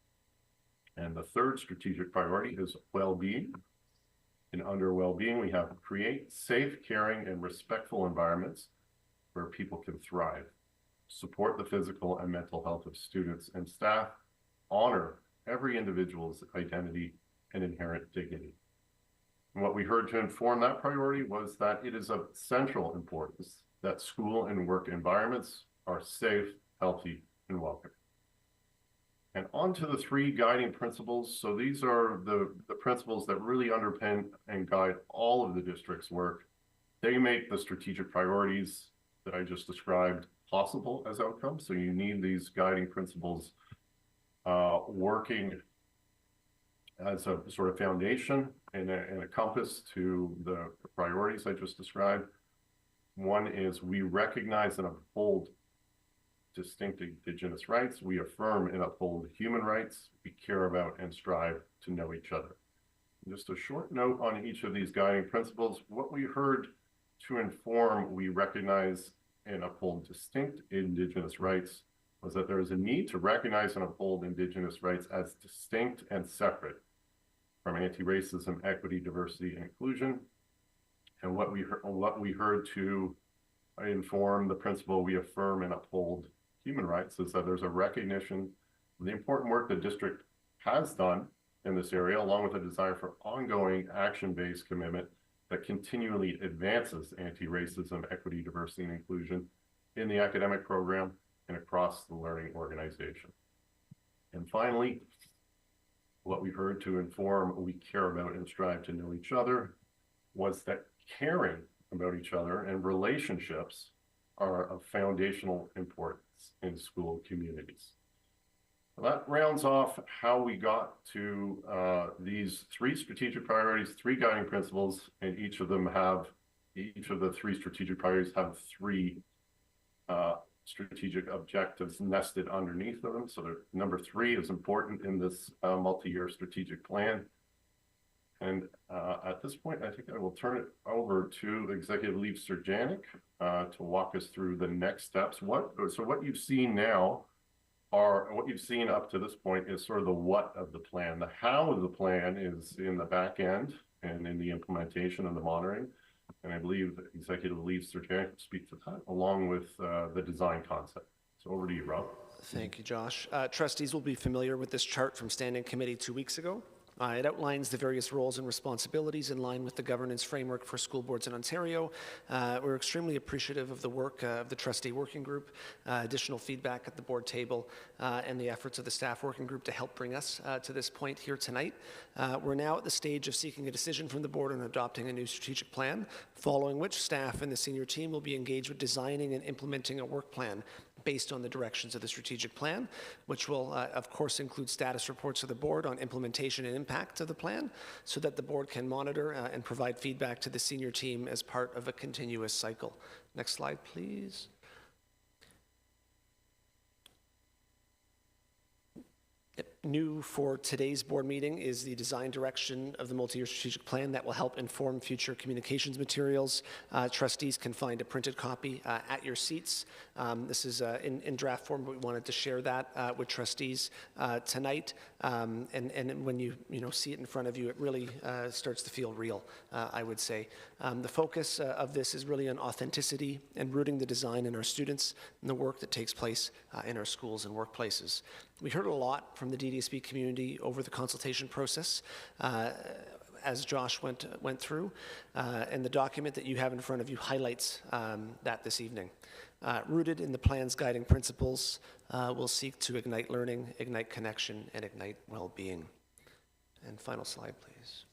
And the 3rd strategic priority is well-being. And under well-being, we have create safe, caring, and respectful environments where people can thrive, support the physical and mental health of students and staff, honor every individual's identity and inherent dignity. And what we heard to inform that priority was that it is of central importance that school and work environments are safe, healthy, and welcome. And on to the 3 guiding principles. So these are the principles that really underpin and guide all of the district's work. They make the strategic priorities that I just described possible as outcomes. So you need these guiding principles working as a sort of foundation and a compass to the priorities I just described. One is we recognize and uphold distinct Indigenous rights. We affirm and uphold human rights. We care about and strive to know each other. And just a short note on each of these guiding principles. What we heard to inform we recognize and uphold distinct Indigenous rights was that there is a need to recognize and uphold Indigenous rights as distinct and separate from anti-racism, equity, diversity, and inclusion. And what we heard to inform the principle we affirm and uphold human rights is that there's a recognition of the important work the district has done in this area, along with a desire for ongoing action-based commitment that continually advances anti-racism, equity, diversity, and inclusion in the academic program and across the learning organization. And finally, what we heard to inform we care about and strive to know each other was that caring about each other and relationships are of foundational importance in school communities. Well, that rounds off how we got to these 3 strategic priorities, 3 guiding principles, and each of the 3 strategic priorities have 3 strategic objectives nested underneath of them. So number 3 is important in this multi-year strategic plan. And at this point, I think I will turn it over to Executive Lead Surjanic to walk us through the next steps. So what you've seen now what you've seen up to this point is sort of the what of the plan. The how of the plan is in the back end and in the implementation and the monitoring. And I believe Executive Lead Surjanic will speak to that along with the design concept. So over to you, Rob. Thank you, Josh. Trustees will be familiar with this chart from Standing Committee 2 weeks ago. It outlines the various roles and responsibilities in line with the governance framework for school boards in Ontario. We're extremely appreciative of the work of the trustee working group, additional feedback at the board table, and the efforts of the staff working group to help bring us to this point here tonight. We're now at the stage of seeking a decision from the board on adopting a new strategic plan, following which staff and the senior team will be engaged with designing and implementing a work plan based on the directions of the strategic plan, which will, of course, include status reports of the board on implementation and impact of the plan, so that the board can monitor and provide feedback to the senior team as part of a continuous cycle. Next slide, please. New for today's board meeting is the design direction of the multi-year strategic plan that will help inform future communications materials. Trustees can find a printed copy at your seats. This is in draft form, but we wanted to share that with trustees tonight. And when you see it in front of you, it really starts to feel real, I would say. The focus of this is really on authenticity and rooting the design in our students and the work that takes place in our schools and workplaces. We heard a lot from the DDSB community over the consultation process as Josh went through, and the document that you have in front of you highlights that this evening. Rooted in the plan's guiding principles, we'll seek to ignite learning, ignite connection, and ignite well-being. And final slide, please.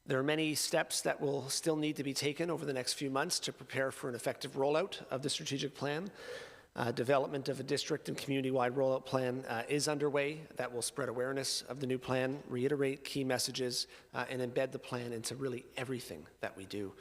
There are many steps that will still need to be taken over the next few months to prepare for an effective rollout of the strategic plan. Development of a district and community-wide rollout plan is underway that will spread awareness of the new plan, reiterate key messages, and embed the plan into really everything that we do.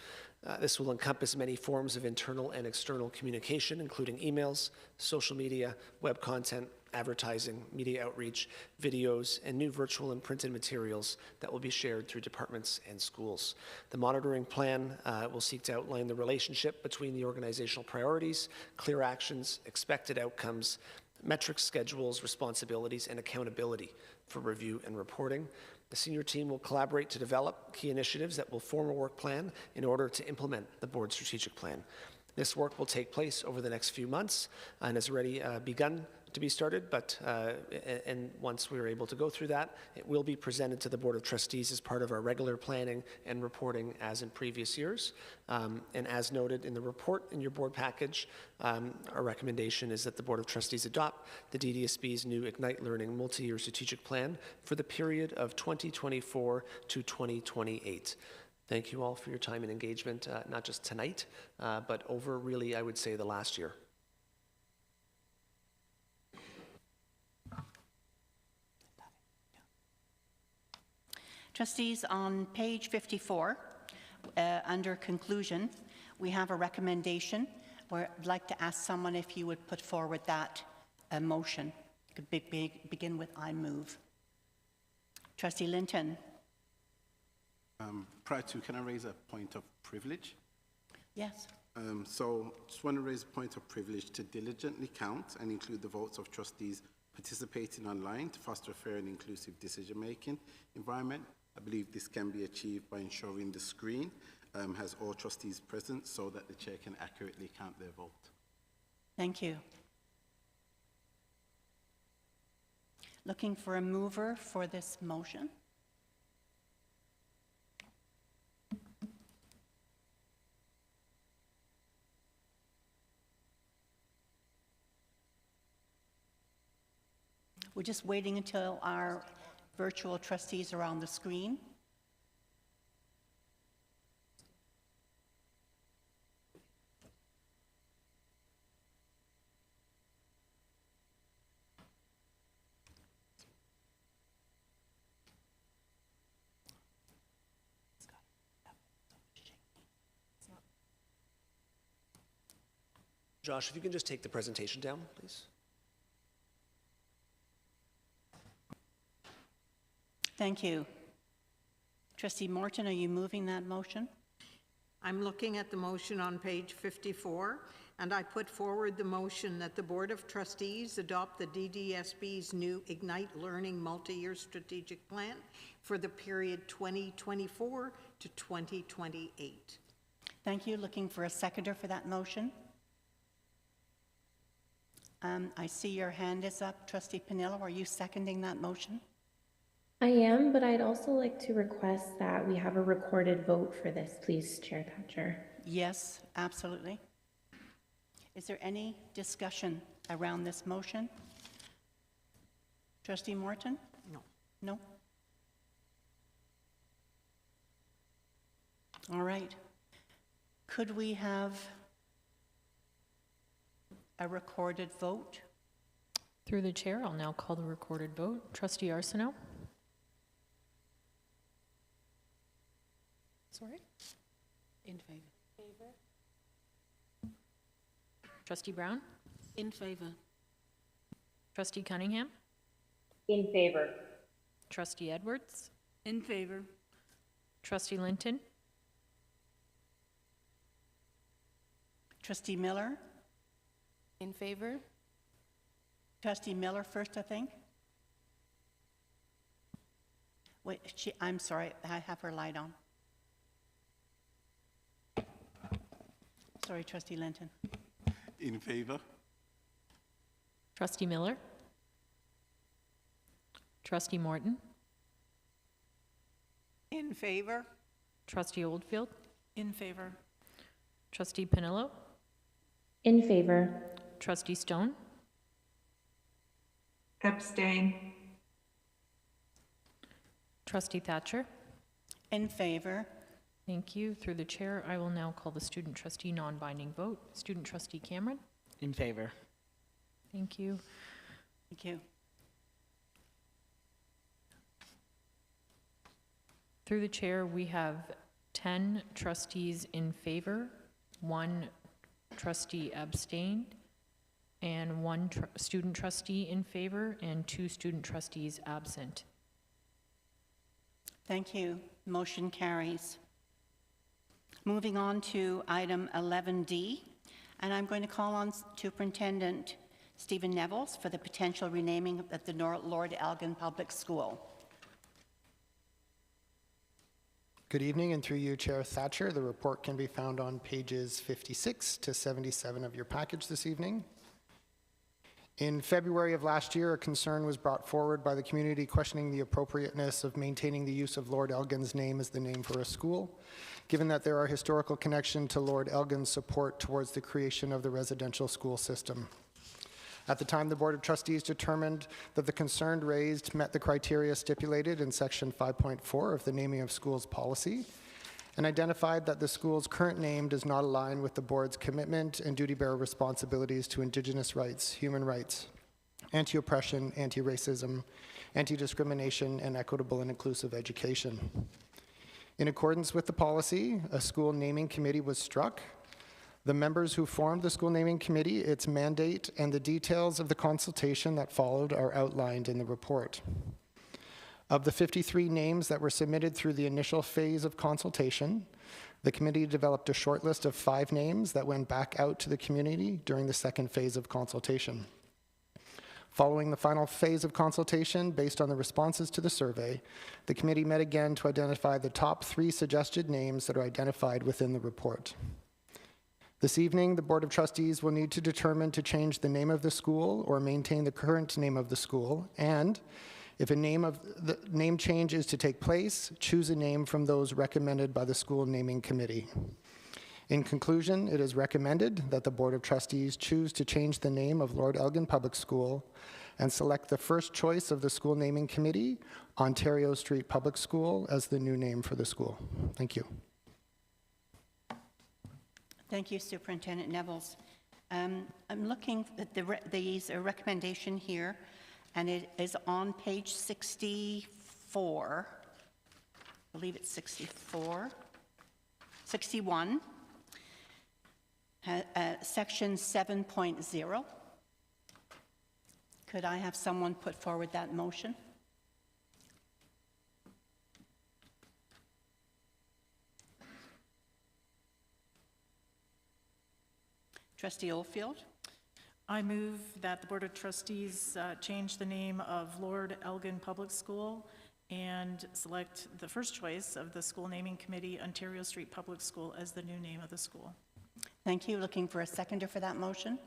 This will encompass many forms of internal and external communication, including emails, social media, web content, advertising, media outreach, videos, and new virtual and printed materials that will be shared through departments and schools. The monitoring plan will seek to outline the relationship between the organizational priorities, clear actions, expected outcomes, metrics, schedules, responsibilities, and accountability for review and reporting. The senior team will collaborate to develop key initiatives that will form a work plan in order to implement the board's strategic plan. This work will take place over the next few months and has already begun to be started, but and once we are able to go through that, it will be presented to the Board of Trustees as part of our regular planning and reporting as in previous years. And as noted in the report in your board package, our recommendation is that the Board of Trustees adopt the DDSB's new Ignite Learning multi-year strategic plan for the period of 2024 to 2028. Thank you all for your time and engagement, not just tonight, but over really, I would say, the last year. Trustees, on page 54, under conclusion, we have a recommendation where I'd like to ask someone if you would put forward that motion. Could begin with I move. Trustee Linton. Prior to, can I raise a point of privilege? Yes. So just want to raise a point of privilege to diligently count and include the votes of trustees participating online to foster a fair and inclusive decision-making environment. I believe this can be achieved by ensuring the screen has all trustees present so that the chair can accurately count their vote. Thank you. Looking for a mover for this motion. We're just waiting until our virtual trustees are on the screen. Josh, if you can just take the presentation down, please. Thank you. Trustee Morton, are you moving that motion? I'm looking at the motion on page 54, and I put forward the motion that the Board of Trustees adopt the DDSB's new Ignite Learning multi-year strategic plan for the period 2024 to 2028. Thank you. Looking for a seconder for that motion. I see your hand is up. Trustee Panillo, are you seconding that motion? I am, but I'd also like to request that we have a recorded vote for this, please, Chair Thatcher. Yes, absolutely. Is there any discussion around this motion? Trustee Morton? No. No? All right. Could we have a recorded vote? Through the chair, I'll now call the recorded vote. Trustee Arsenault? Sorry? In favor. Trustee Brown? In favor. Trustee Cunningham? In favor. Trustee Edwards? In favor. Trustee Linton? Trustee Miller? In favor? Trustee Miller first, I think. Wait, I'm sorry, I have her light on. Sorry, Trustee Linton. In favor. Trustee Miller? Trustee Morton? In favor? Trustee Oldfield? In favor. Trustee Pinillo? In favor. Trustee Stone? Abstain. Trustee Thatcher? In favor. Thank you. Through the chair, I will now call the student trustee non-binding vote. Student trustee Cameron? In favor. Thank you. Thank you. Through the chair, we have 10 trustees in favor, 1 trustee abstained, and 1 student trustee in favor, and 2 student trustees absent. Thank you. Motion carries. Moving on to item 11D, and I'm going to call on Superintendent Stephen Nevels for the potential renaming of the Lord Elgin Public School. Good evening, and through you, Chair Thatcher, the report can be found on pages 56 to 77 of your package this evening. In February of last year, a concern was brought forward by the community questioning the appropriateness of maintaining the use of Lord Elgin's name as the name for a school, given that there are historical connection to Lord Elgin's support towards the creation of the residential school system. At the time, the Board of Trustees determined that the concern raised met the criteria stipulated in Section 5.4 of the Naming of Schools policy, and identified that the school's current name does not align with the board's commitment and duty-bearer responsibilities to Indigenous rights, human rights, anti-oppression, anti-racism, anti-discrimination, and equitable and inclusive education. In accordance with the policy, a school naming committee was struck. The members who formed the school naming committee, its mandate, and the details of the consultation that followed are outlined in the report. Of the 53 names that were submitted through the initial phase of consultation, the committee developed a short list of 5 names that went back out to the community during the second phase of consultation. Following the final phase of consultation, based on the responses to the survey, the committee met again to identify the top 3 suggested names that are identified within the report. This evening, the Board of Trustees will need to determine to change the name of the school or maintain the current name of the school, and if a name change is to take place, choose a name from those recommended by the school naming committee. In conclusion, it is recommended that the Board of Trustees choose to change the name of Lord Elgin Public School and select the first choice of the school naming committee, Ontario Street Public School, as the new name for the school. Thank you. Thank you, Superintendent Nevels. I'm looking at these recommendation here, and it is on page 64. I believe it's 64. 61. Section 7.0. Could I have someone put forward that motion? Trustee Oldfield? I move that the Board of Trustees change the name of Lord Elgin Public School and select the first choice of the school naming committee, Ontario Street Public School, as the new name of the school. Thank you. Looking for a seconder for that motion?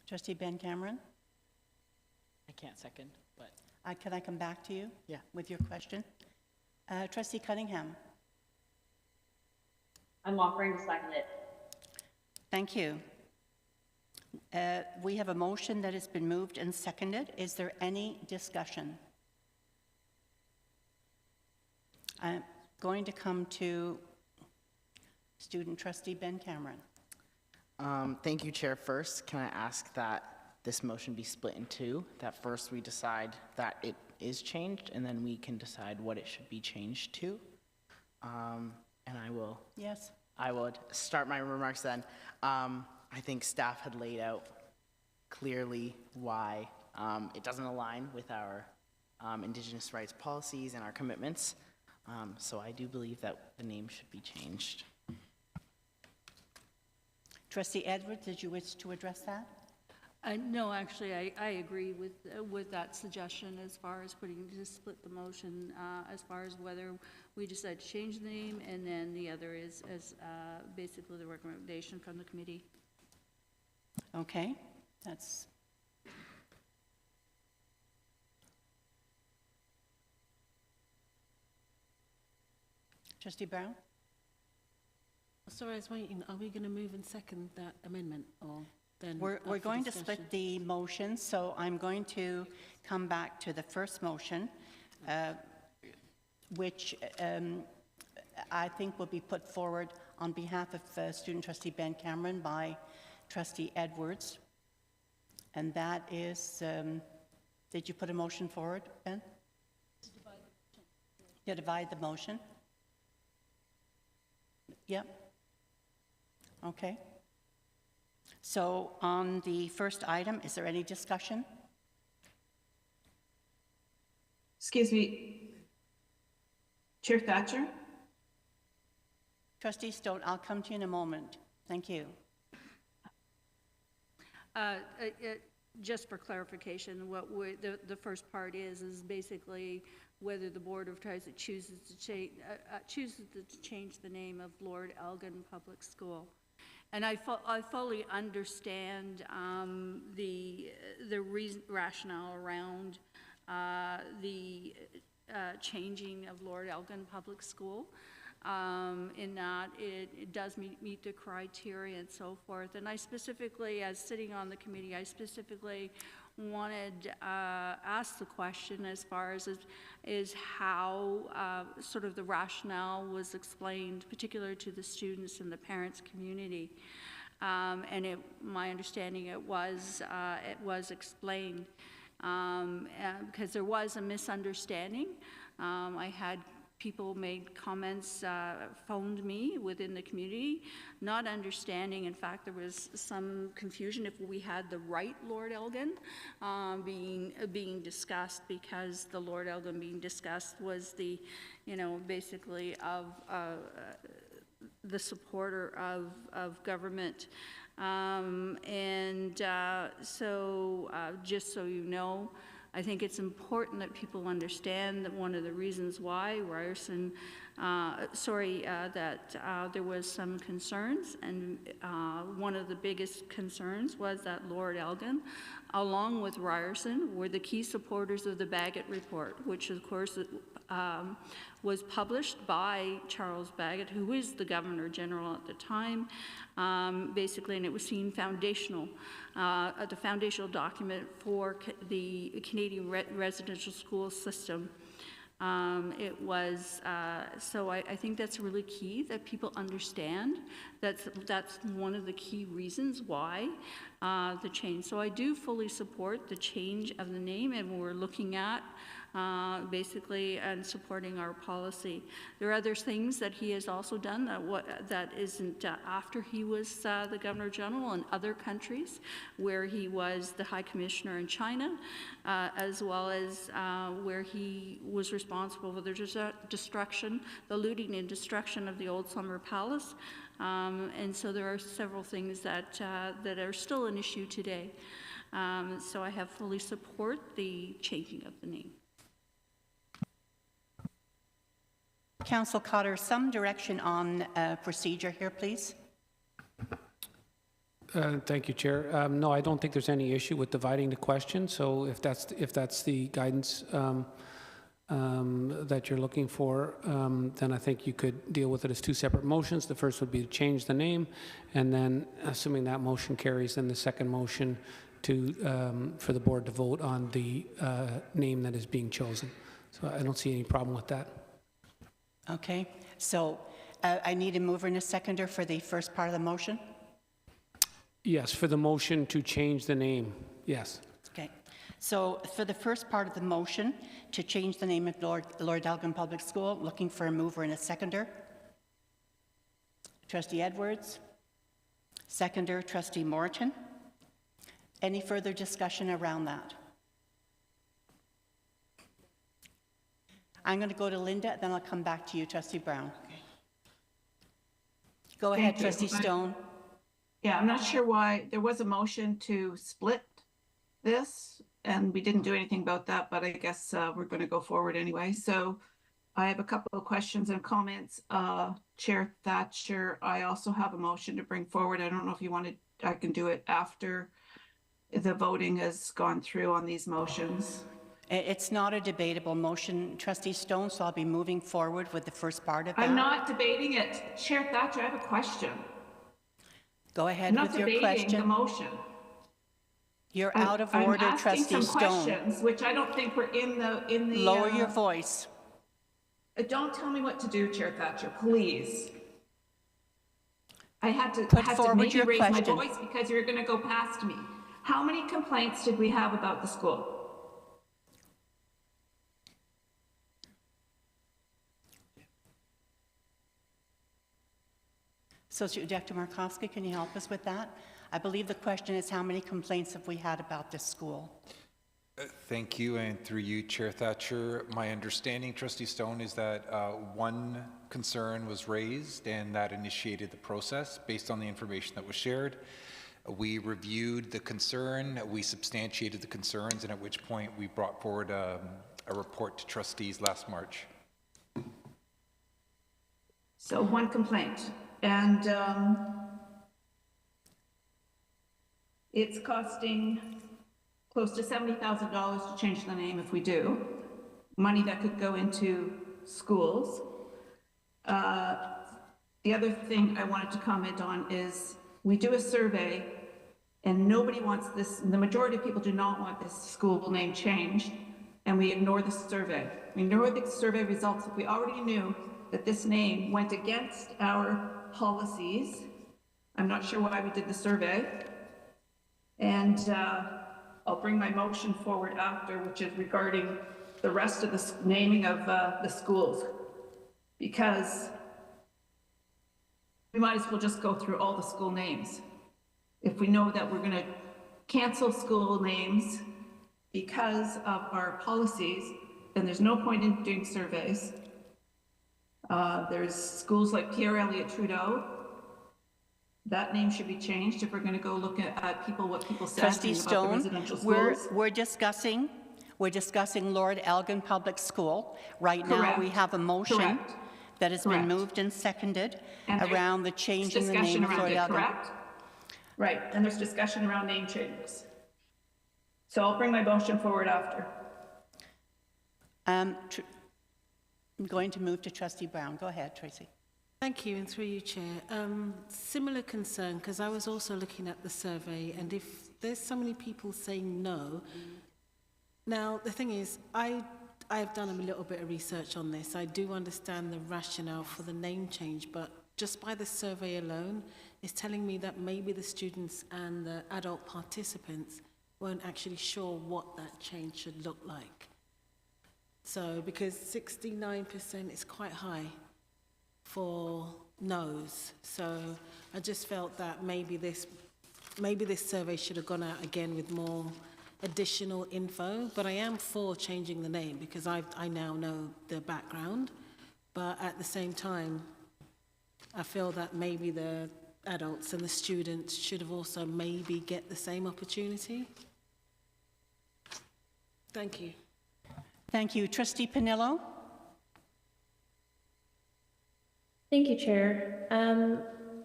Trustee Ben Cameron? I can't second, but Can I come back to you? Yeah. With your question? Trustee Cunningham? I'm offering to second it. Thank you. We have a motion that has been moved and seconded. Is there any discussion? I'm going to come to student trustee Ben Cameron. Thank you, Chair. First, can I ask that this motion be split in two? That first we decide that it is changed, and then we can decide what it should be changed to. And I will. Yes. I would start my remarks then. I think staff had laid out clearly why it doesn't align with our Indigenous rights policies and our commitments. So I do believe that the name should be changed. Trustee Edwards, did you wish to address that? No, actually, I agree with that suggestion as far as to split the motion, as far as whether we decide to change the name, and then the other is basically the recommendation from the committee. Okay, that's... Trustee Brown? Sorry, I was waiting. Are we going to move and second that amendment, or then? We're up for going to discussion? split the motion, so I'm going to come back to the first motion, which I think will be put forward on behalf of student trustee Ben Cameron by trustee Edwards. And that is, did you put a motion forward, Ben? To divide the motion? Yep. Okay. So on the first item, is there any discussion? Excuse me, Chair Thatcher? Trustee Stone, I'll come to you in a moment. Thank you. Just for clarification, what the first part is basically whether the Board of Trustees chooses to change the name of Lord Elgin Public School. And I fully understand the rationale around the changing of Lord Elgin Public School, in that it does meet the criteria and so forth. And I specifically, as sitting on the committee, I specifically wanted to ask the question as far as is how sort of the rationale was explained, particularly to the students and the parents community. And my understanding it was explained because there was a misunderstanding. I had people made comments, phoned me within the community, not understanding. In fact, there was some confusion if we had the right Lord Elgin being discussed, because the Lord Elgin being discussed was the, basically of the supporter of government. So just so you know, I think it's important that people understand that one of the reasons why Ryerson, that there was some concerns, and one of the biggest concerns was that Lord Elgin, along with Ryerson, were the key supporters of the Bagot Report, which of course was published by Charles Bagot, who is the Governor General at the time, basically, and it was seen foundational, the foundational document for the Canadian residential school system. It was, so I think that's really key, that people understand that's one of the key reasons why the change. So I do fully support the change of the name, and we're looking at basically and supporting our policy. There are other things that he has also done that isn't after he was the Governor General in other countries, where he was the High Commissioner in China, as well as where he was responsible for the destruction, the looting and destruction of the Old Summer Palace. And so there are several things that are still an issue today. So I have fully support the changing of the name. Councillor Cotter, some direction on procedure here, please. Thank you, Chair. No, I don't think there's any issue with dividing the question. So if that's the guidance that you're looking for, then I think you could deal with it as two separate motions. The first would be to change the name, and then, assuming that motion carries, then the second motion for the board to vote on the name that is being chosen. So I don't see any problem with that. Okay, so I need a mover and a seconder for the first part of the motion. Yes, for the motion to change the name, yes. Okay, so for the first part of the motion to change the name of Lord Elgin Public School, looking for a mover and a seconder. Trustee Edwards. Seconder, Trustee Moreton. Any further discussion around that? I'm going to go to Linda, then I'll come back to you, Trustee Brown. Go ahead, Trustee Stone. Yeah, I'm not sure why there was a motion to split this, and we didn't do anything about that, but I guess we're going to go forward anyway. So I have a couple of questions and comments. Chair Thatcher, I also have a motion to bring forward. I don't know if you wanted, I can do it after the voting has gone through on these motions. It's not a debatable motion, Trustee Stone, so I'll be moving forward with the first part of that. I'm not debating it. Chair Thatcher, I have a question. Go ahead with your question. I'm not debating the motion. You're out of order, Trustee Stone. I'm asking some questions, which I don't think were in the. Lower your voice. Don't tell me what to do, Chair Thatcher, please. I had to maybe raise my voice because you're going to go past me. How many complaints did we have about the school? Associate Director Markowski, can you help us with that? I believe the question is how many complaints have we had about this school? Thank you, and through you, Chair Thatcher. My understanding, Trustee Stone, is that one concern was raised and that initiated the process based on the information that was shared. We reviewed the concern, we substantiated the concerns, and at which point we brought forward a report to trustees last March. So one complaint. And it's costing close to $70,000 to change the name if we do. Money that could go into schools. The other thing I wanted to comment on is we do a survey and nobody wants this, the majority of people do not want this school name changed, and we ignore the survey. We ignore the survey results. If we already knew that this name went against our policies, I'm not sure why we did the survey. And I'll bring my motion forward after, which is regarding the rest of the naming of the schools, because we might as well just go through all the school names. If we know that we're going to cancel school names because of our policies, then there's no point in doing surveys. There's schools like Pierre Elliott Trudeau. That name should be changed if we're going to go look at people, what people say about the residential schools. We're discussing Lord Elgin Public School. Right now, we have a motion that has been moved and seconded around the changing the name of Lord Elgin. Correct? Right, and there's discussion around name changes. So I'll bring my motion forward after. I'm going to move to Trustee Brown. Go ahead, Tracy. Thank you, and through you, Chair. Similar concern, because I was also looking at the survey, and if there's so many people saying no, now the thing is, I've done a little bit of research on this. I do understand the rationale for the name change, but just by the survey alone, it's telling me that maybe the students and the adult participants weren't actually sure what that change should look like. So, because 69% is quite high for no's, so I just felt that maybe this survey should have gone out again with more additional info. But I am for changing the name because I now know the background. But at the same time, I feel that maybe the adults and the students should have also maybe get the same opportunity. Thank you. Thank you. Trustee Panillo? Thank you, Chair.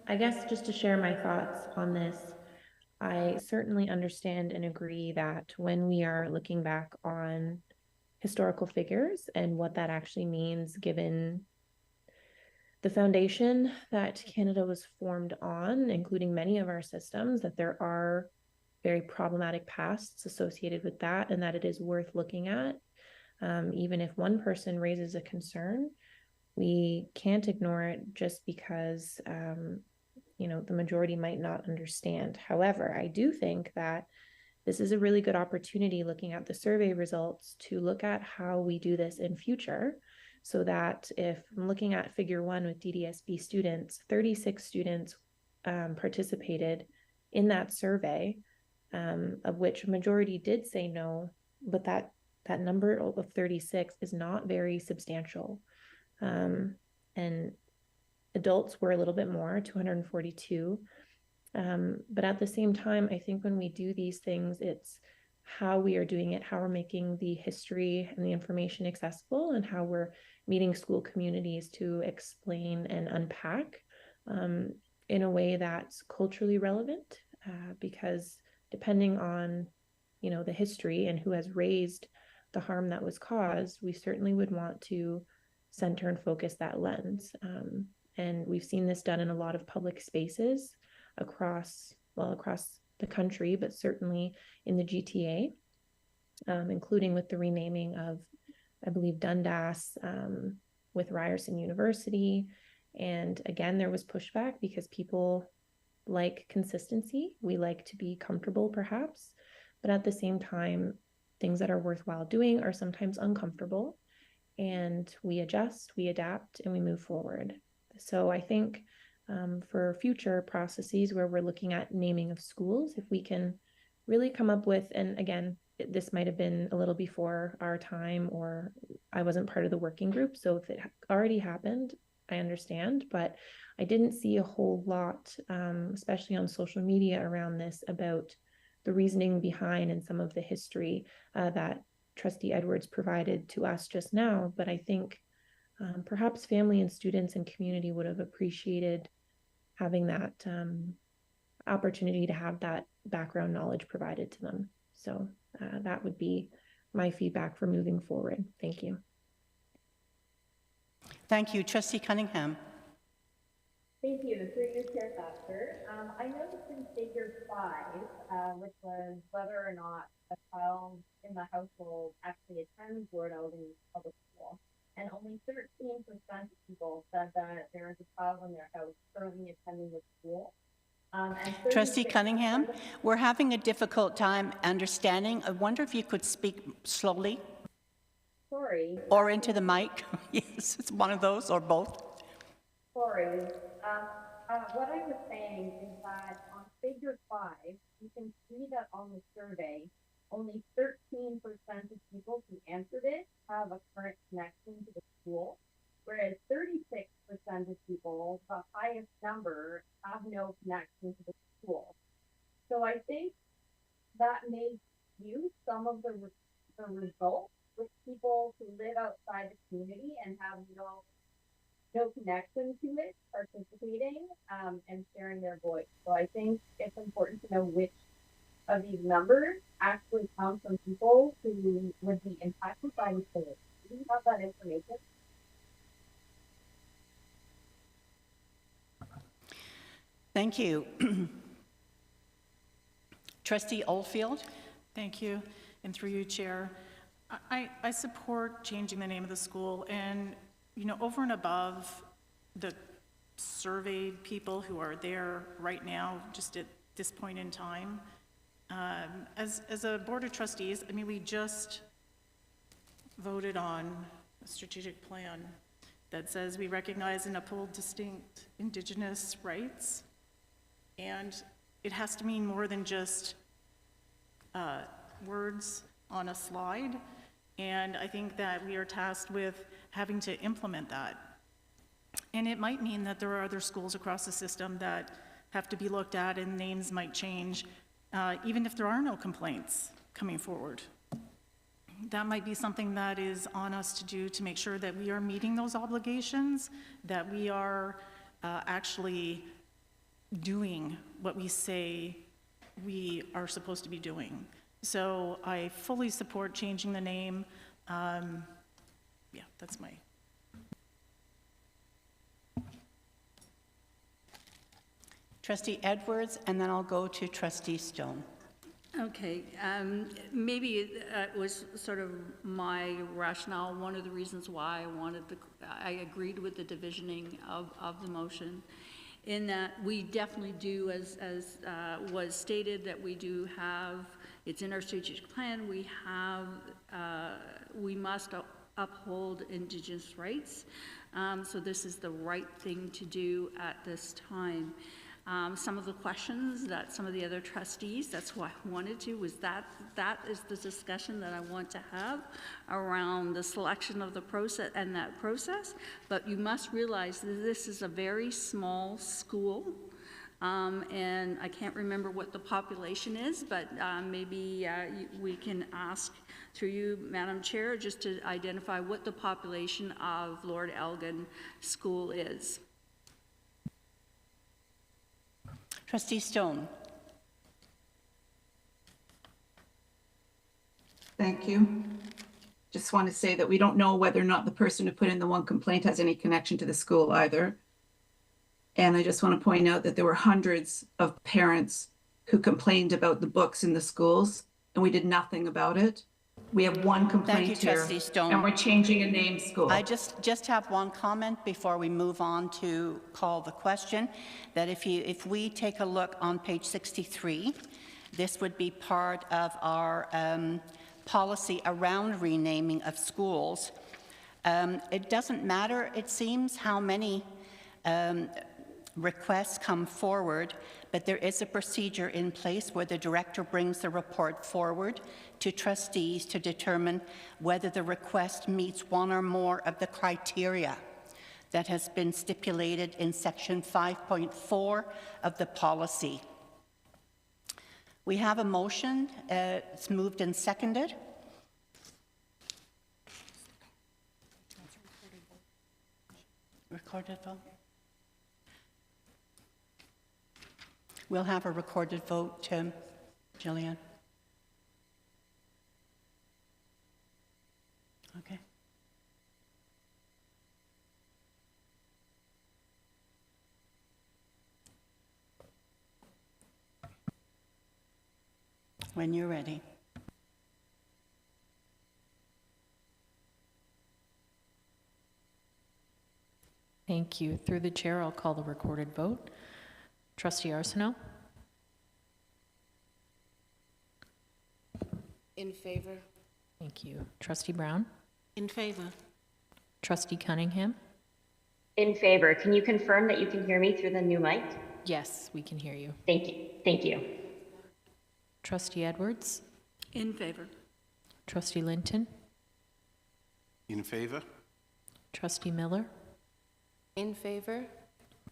I guess just to share my thoughts on this, I certainly understand and agree that when we are looking back on historical figures and what that actually means, given the foundation that Canada was formed on, including many of our systems, that there are very problematic pasts associated with that, and that it is worth looking at. Even if one person raises a concern, we can't ignore it just because the majority might not understand. However, I do think that this is a really good opportunity, looking at the survey results, to look at how we do this in future, so that if I'm looking at figure 1 with DDSB students, 36 students participated in that survey, of which a majority did say no, but that number of 36 is not very substantial. And adults were a little bit more, 242. But at the same time, I think when we do these things, it's how we are doing it, how we're making the history and the information accessible, and how we're meeting school communities to explain and unpack in a way that's culturally relevant, because depending on, the history and who has raised the harm that was caused, we certainly would want to center and focus that lens. And we've seen this done in a lot of public spaces across the country, but certainly in the GTA, including with the renaming of, I believe, Dundas with Ryerson University. And again, there was pushback because people like consistency. We like to be comfortable, perhaps, but at the same time, things that are worthwhile doing are sometimes uncomfortable, and we adjust, we adapt, and we move forward. So I think for future processes where we're looking at naming of schools, if we can really come up with, and again, this might have been a little before our time, or I wasn't part of the working group, so if it already happened, I understand, but I didn't see a whole lot, especially on social media around this, about the reasoning behind and some of the history that Trustee Edwards provided to us just now. But I think perhaps family and students and community would have appreciated having that opportunity to have that background knowledge provided to them. So that would be my feedback for moving forward. Thank you. Thank you. Trustee Cunningham. Thank you. Through you, Chair Thatcher. I noticed in figure 5, which was whether or not a child in the household actually attends Lord Elgin Public School, and only 13% of people said that there is a child in their house currently attending the school. Trustee Cunningham, we're having a difficult time understanding. I wonder if you could speak slowly. Sorry. Or into the mic. Yes, it's one of those, or both. Sorry. What I was saying is that on figure 5, you can see that on the survey, only 13% of people who answered it have a current connection to the school, whereas 36% of people, the highest number, have no connection to the school. So I think that may skew some of the results with people who live outside the community and have no connection to it, participating and sharing their voice. So I think it's important to know which of these numbers actually come from people who would be impacted by the change. Do you have that information? Thank you. Trustee Oldfield. Thank you. And through you, Chair, I support changing the name of the school, and over and above the surveyed people who are there right now, just at this point in time, as a Board of Trustees, we just voted on a strategic plan that says we recognize and uphold distinct Indigenous rights, and it has to mean more than just words on a slide. And I think that we are tasked with having to implement that. And it might mean that there are other schools across the system that have to be looked at, and names might change, even if there are no complaints coming forward. That might be something that is on us to do to make sure that we are meeting those obligations, that we are actually doing what we say we are supposed to be doing. So I fully support changing the name. Yeah, that's my. Trustee Edwards, and then I'll go to Trustee Stone. Okay, maybe it was sort of my rationale, one of the reasons why I agreed with the divisioning of the motion, in that we definitely do, as was stated, that we do have, it's in our strategic plan, we must uphold Indigenous rights. So this is the right thing to do at this time. Some of the questions that some of the other trustees, that's why I wanted to, was that is the discussion that I want to have around the selection of the process and that process. But you must realize that this is a very small school. And I can't remember what the population is, but maybe we can ask through you, Madam Chair, just to identify what the population of Lord Elgin School is. Trustee Stone. Thank you. Just want to say that we don't know whether or not the person who put in the one complaint has any connection to the school either. And I just want to point out that there were hundreds of parents who complained about the books in the schools, and we did nothing about it. We have one complaint Thank you, here, Trustee Stone. and we're changing a name school. I just have one comment before we move on to call the question, that if we take a look on page 63, this would be part of our policy around renaming of schools. It doesn't matter, it seems, how many requests come forward, but there is a procedure in place where the director brings the report forward to trustees to determine whether the request meets one or more of the criteria that has been stipulated in section 5.4 of the policy. We have a motion. It's moved and seconded. Recorded vote. We'll have a recorded vote, Jillian. Okay. When you're ready. Thank you. Through the chair, I'll call the recorded vote. Trustee Arsenault? In favor. Thank you. Trustee Brown? In favor. Trustee Cunningham? In favor. Can you confirm that you can hear me through the new mic? Yes, we can hear you. Thank you. Thank you. Trustee Edwards? In favor. Trustee Linton? In favor? Trustee Miller? In favor.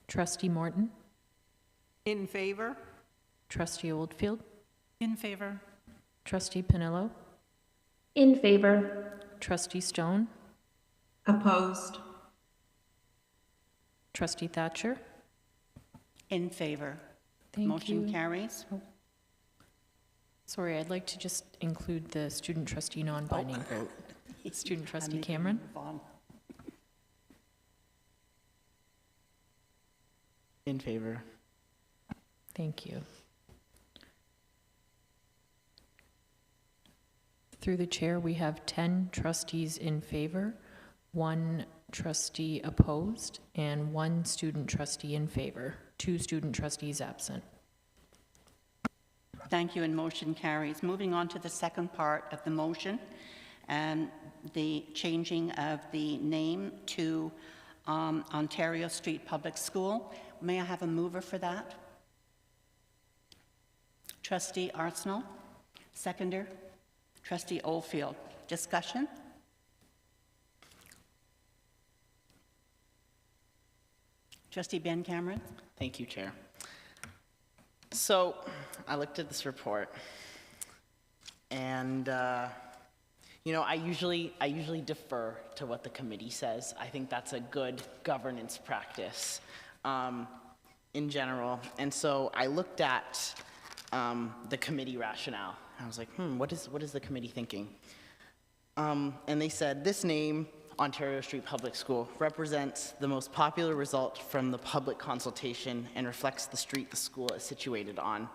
Trustee Morton? In favor? Trustee Oldfield? In favor. Trustee Panillo? In favor. Trustee Stone? Opposed. Trustee Thatcher? In favor. Thank Motion you. carries. Sorry, I'd like to just include the student trustee non-binding vote. Student trustee Cameron? In favor. Thank you. Through the chair, we have 10 trustees in favor, 1 trustee opposed, and 1 student trustee in favor, 2 student trustees absent. Thank you, and motion carries. Moving on to the second part of the motion, the changing of the name to Ontario Street Public School. May I have a mover for that? Trustee Arsenault. Seconder, Trustee Oldfield. Discussion? Trustee Ben Cameron. Thank you, Chair. So I looked at this report, and you know, I usually defer to what the committee says. I think that's a good governance practice in general. And so I looked at the committee rationale. I was like, what is the committee thinking? And they said, this name, Ontario Street Public School, represents the most popular result from the public consultation and reflects the street the school is situated on.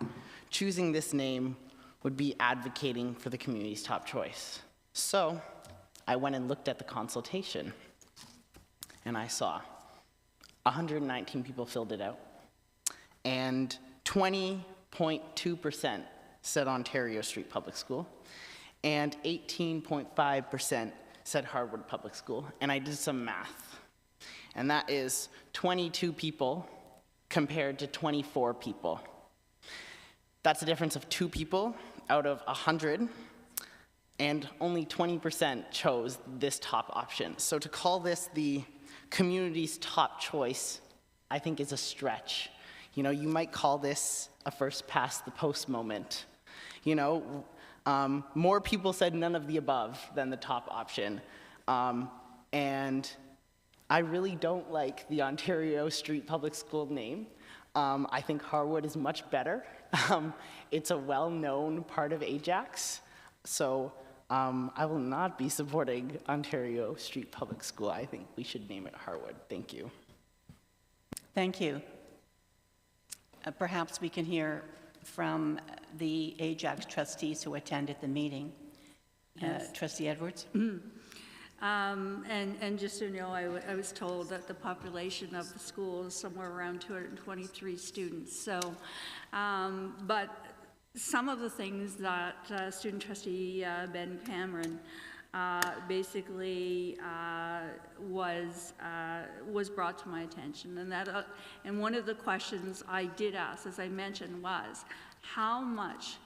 Choosing this name would be advocating for the community's top choice. So I went and looked at the consultation, and I saw 119 people filled it out, and 20.2% said Ontario Street Public School, and 18.5% said Harwood Public School. And I did some math, and that is 22 people compared to 24 people. That's a difference of 2 people out of 100, and only 20% chose this top option. So to call this the community's top choice, I think is a stretch. You know, you might call this a first past the post moment. You know, more people said none of the above than the top option. And I really don't like the Ontario Street Public School name. I think Harwood is much better. It's a well-known part of Ajax. So I will not be supporting Ontario Street Public School. I think we should name it Harwood. Thank you. Thank you. Perhaps we can hear from the Ajax trustees who attended the meeting. Yes. Trustee Edwards? And just so you know, I was told that the population of the school is somewhere around 223 students. So, but some of the things that student trustee Ben Cameron basically was brought to my attention, and that and one of the questions I did ask, as I mentioned, was how much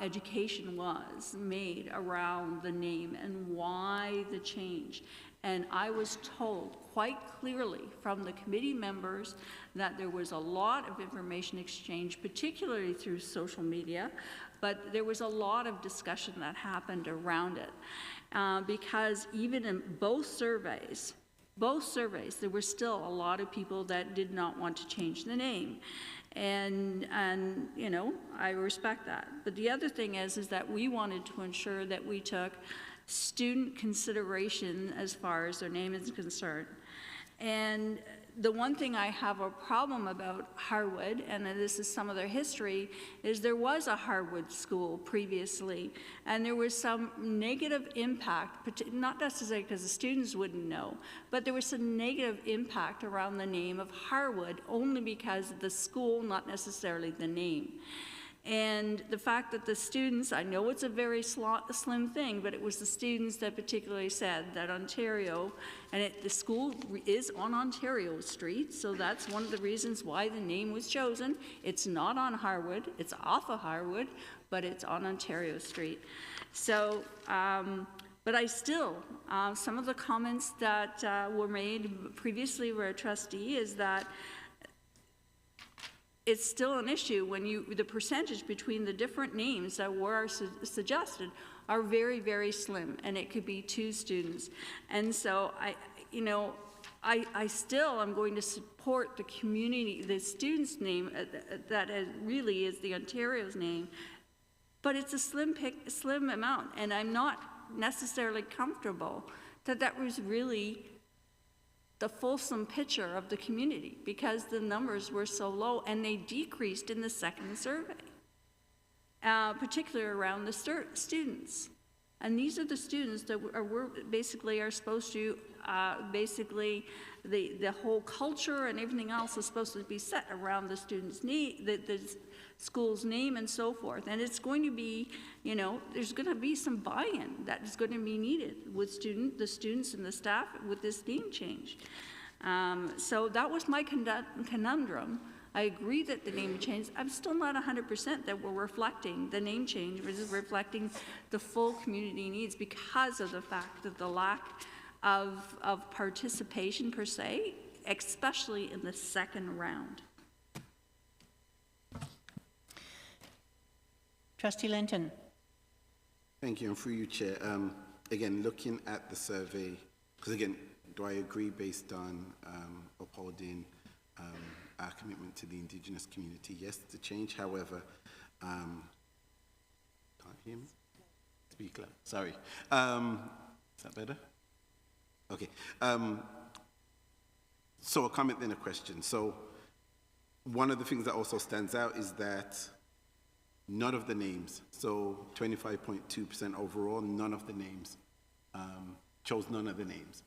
education was made around the name and why the change. And I was told quite clearly from the committee members that there was a lot of information exchange, particularly through social media, but there was a lot of discussion that happened around it. Because even in both surveys, there were still a lot of people that did not want to change the name. And you know, I respect that. But the other thing is that we wanted to ensure that we took student consideration as far as their name is concerned. And the one thing I have a problem about Harwood, and this is some of their history, is there was a Harwood school previously, and there was some negative impact, not necessarily because the students wouldn't know, but there was some negative impact around the name of Harwood, only because of the school, not necessarily the name. And the fact that the students, I know it's a very slim thing, but it was the students that particularly said that Ontario, and the school is on Ontario Street, so that's one of the reasons why the name was chosen. It's not on Harwood, it's off of Harwood, but it's on Ontario Street. So, but I still, some of the comments that were made previously by a trustee is that it's still an issue when the percentage between the different names that were suggested are very, very slim, and it could be 2 students. And so I still am going to support the community, the student's name that really is the Ontario's name, but it's a slim amount, and I'm not necessarily comfortable that was really the fulsome picture of the community, because the numbers were so low, and they decreased in the second survey, particularly around the students. And these are the students that are supposed to, the whole culture and everything else is supposed to be set around the student's need, the school's name and so forth. And it's going to be, you know, there's going to be some buy-in that is going to be needed with the students and the staff with this name change. So that was my conundrum. I agree that the name change. I'm still not 100% that we're reflecting the name change, we're just reflecting the full community needs because of the fact of the lack of participation per se, especially in the second round. Trustee Linton. Thank you, and through you, Chair. Again, looking at the survey, because again, do I agree based on upholding our commitment to the Indigenous community? Yes, to change. However, Can't hear me? Speak loud. Sorry. Is that better? Okay. So a comment then a question. So one of the things that also stands out is that none of the names, so 25.2% overall, none of the names, chose none of the names.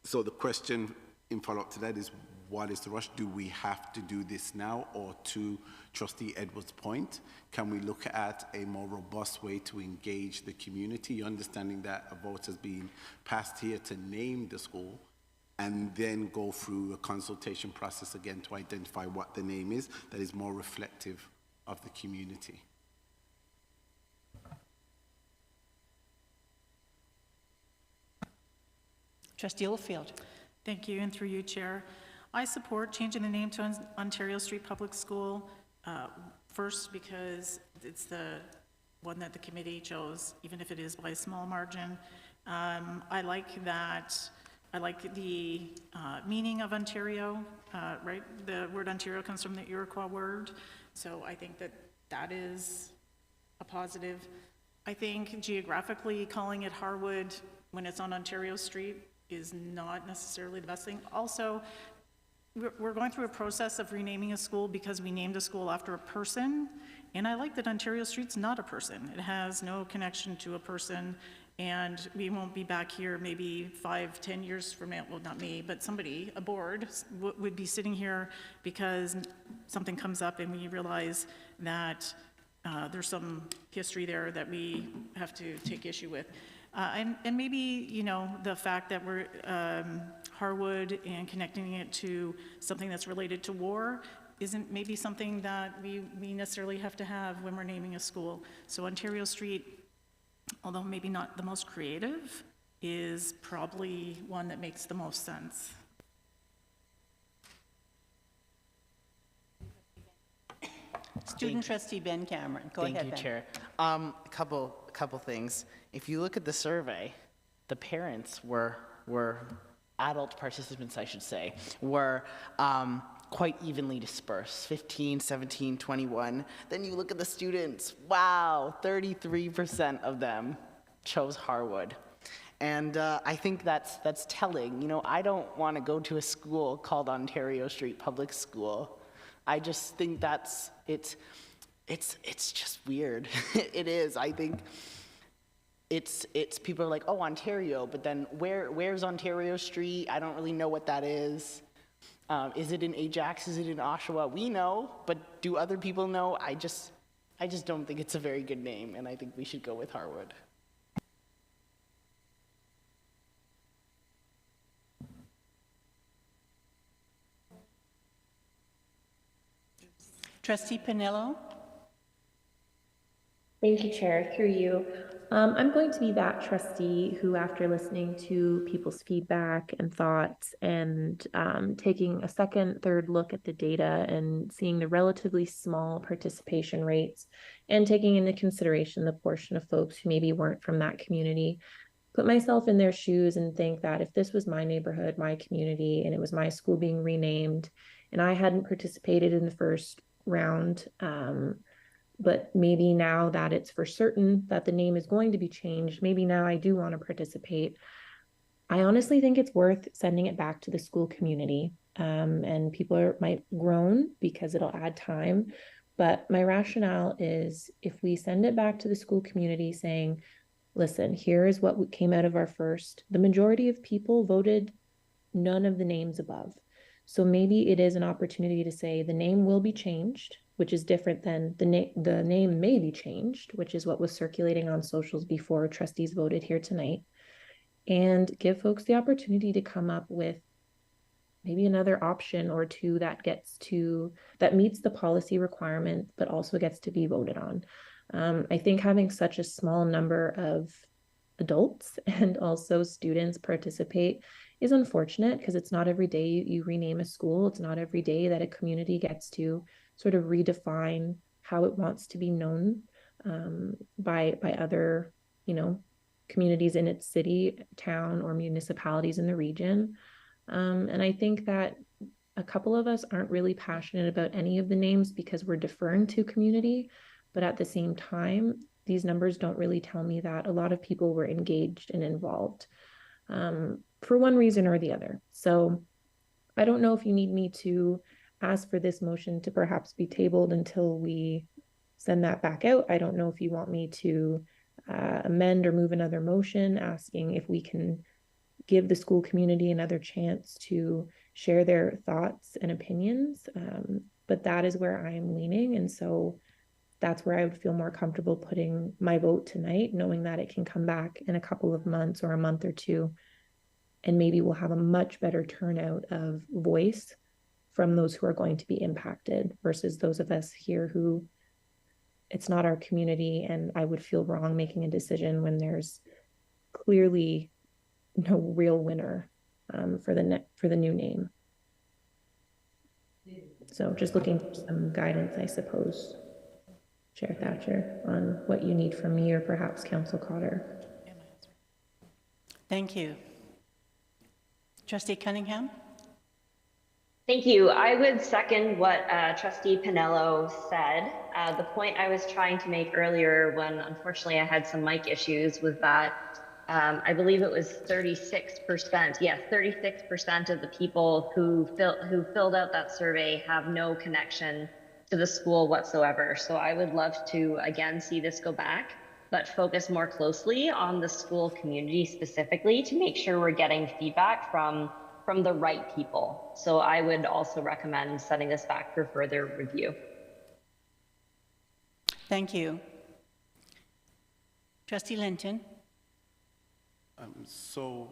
So the question in follow-up to that is, what is the rush? Do we have to do this now? Or to Trustee Edwards' point, can we look at a more robust way to engage the community, understanding that a vote has been passed here to name the school, and then go through a consultation process again to identify what the name is that is more reflective of the community? Trustee Littlefield. Thank you, and through you, Chair. I support changing the name to Ontario Street Public School, first because it's the one that the committee chose, even if it is by a small margin. I like that. I like the meaning of Ontario, right? The word Ontario comes from the Iroquois word, so I think that that is a positive. I think geographically calling it Harwood when it's on Ontario Street is not necessarily the best thing. Also, we're going through a process of renaming a school because we named a school after a person, and I like that Ontario Street's not a person. It has no connection to a person, and we won't be back here maybe 5-10 years from now, well, not me, but somebody, a board, would be sitting here because something comes up and we realize that there's some history there that we have to take issue with. And maybe, you know, the fact that we're Harwood and connecting it to something that's related to war isn't maybe something that we necessarily have to have when we're naming a school. So Ontario Street, although maybe not the most creative, is probably one that makes the most sense. Student Trustee Ben Cameron. Go ahead, Ben. Thank you, Chair. A couple things. If you look at the survey, the parents were adult participants, I should say, were quite evenly dispersed, 15, 17, 21. Then you look at the students, wow, 33% of them chose Harwood. And I think that's telling. You know, I don't want to go to a school called Ontario Street Public School. I just think it's just weird. It is. I think it's people are like, oh, Ontario, but then where's Ontario Street? I don't really know what that is. Is it in Ajax? Is it in Oshawa? We know, but do other people know? I just don't think it's a very good name, and I think we should go with Harwood. Trustee Pinello. Thank you, Chair. Through you. I'm going to be that trustee who, after listening to people's feedback and thoughts and taking a second, third look at the data and seeing the relatively small participation rates and taking into consideration the portion of folks who maybe weren't from that community, put myself in their shoes and think that if this was my neighborhood, my community, and it was my school being renamed, and I hadn't participated in the first round, but maybe now that it's for certain that the name is going to be changed, maybe now I do want to participate. I honestly think it's worth sending it back to the school community, and people might groan because it'll add time. But my rationale is if we send it back to the school community saying, listen, here is what came out of our first, the majority of people voted none of the names above. So maybe it is an opportunity to say the name will be changed, which is different than the name may be changed, which is what was circulating on socials before trustees voted here tonight, and give folks the opportunity to come up with maybe another option or two that meets the policy requirement, but also gets to be voted on. I think having such a small number of adults and also students participate is unfortunate because it's not every day you rename a school. It's not every day that a community gets to sort of redefine how it wants to be known by other, communities in its city, town, or municipalities in the region. And I think that a couple of us aren't really passionate about any of the names because we're deferring to community. But at the same time, these numbers don't really tell me that a lot of people were engaged and involved for one reason or the other. So I don't know if you need me to ask for this motion to perhaps be tabled until we send that back out. I don't know if you want me to amend or move another motion asking if we can give the school community another chance to share their thoughts and opinions. But that is where I am leaning. And so that's where I would feel more comfortable putting my vote tonight, knowing that it can come back in a couple of months or a month or two. And maybe we'll have a much better turnout of voice from those who are going to be impacted versus those of us here who it's not our community. And I would feel wrong making a decision when there's clearly no real winner for the new name. So just looking for some guidance, I suppose, Chair Thatcher, on what you need from me or perhaps Council Cotter. Thank you. Trustee Cunningham? Thank you. I would second what Trustee Pinello said. The point I was trying to make earlier when unfortunately I had some mic issues was that I believe it was 36%. Yes, 36% of the people who filled out that survey have no connection to the school whatsoever. So I would love to, again, see this go back, but focus more closely on the school community specifically to make sure we're getting feedback from the right people. So I would also recommend sending this back for further review. Thank you. Trustee Linton? So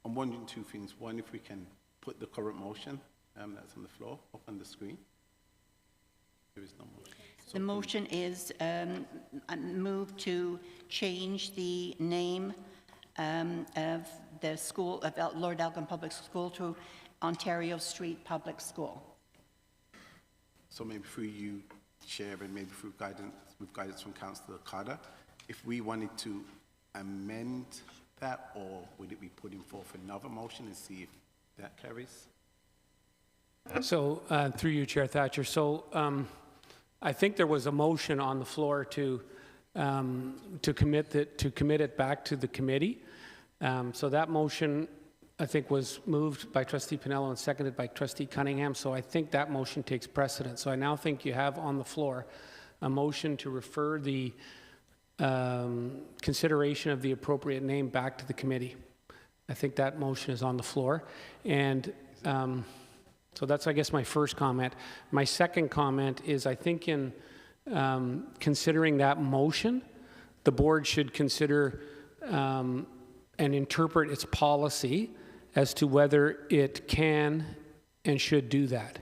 I'm wondering two things. One, if we can put the current motion that's on the floor up on the screen. There is no motion. So The motion is move to change the name of the school of Lord Elgin Public School to Ontario Street Public School. So maybe through you, Chair, and maybe through guidance from Councillor Carter, if we wanted to amend that, or would it be putting forth another motion and see if that carries? So through you, Chair Thatcher. So I think there was a motion on the floor to commit it back to the committee. So that motion, I think, was moved by Trustee Pinello and seconded by Trustee Cunningham. So I think that motion takes precedence. So I now think you have on the floor a motion to refer the consideration of the appropriate name back to the committee. I think that motion is on the floor. And so that's, I guess, my first comment. My second comment is I think in considering that motion, the board should consider and interpret its policy as to whether it can and should do that.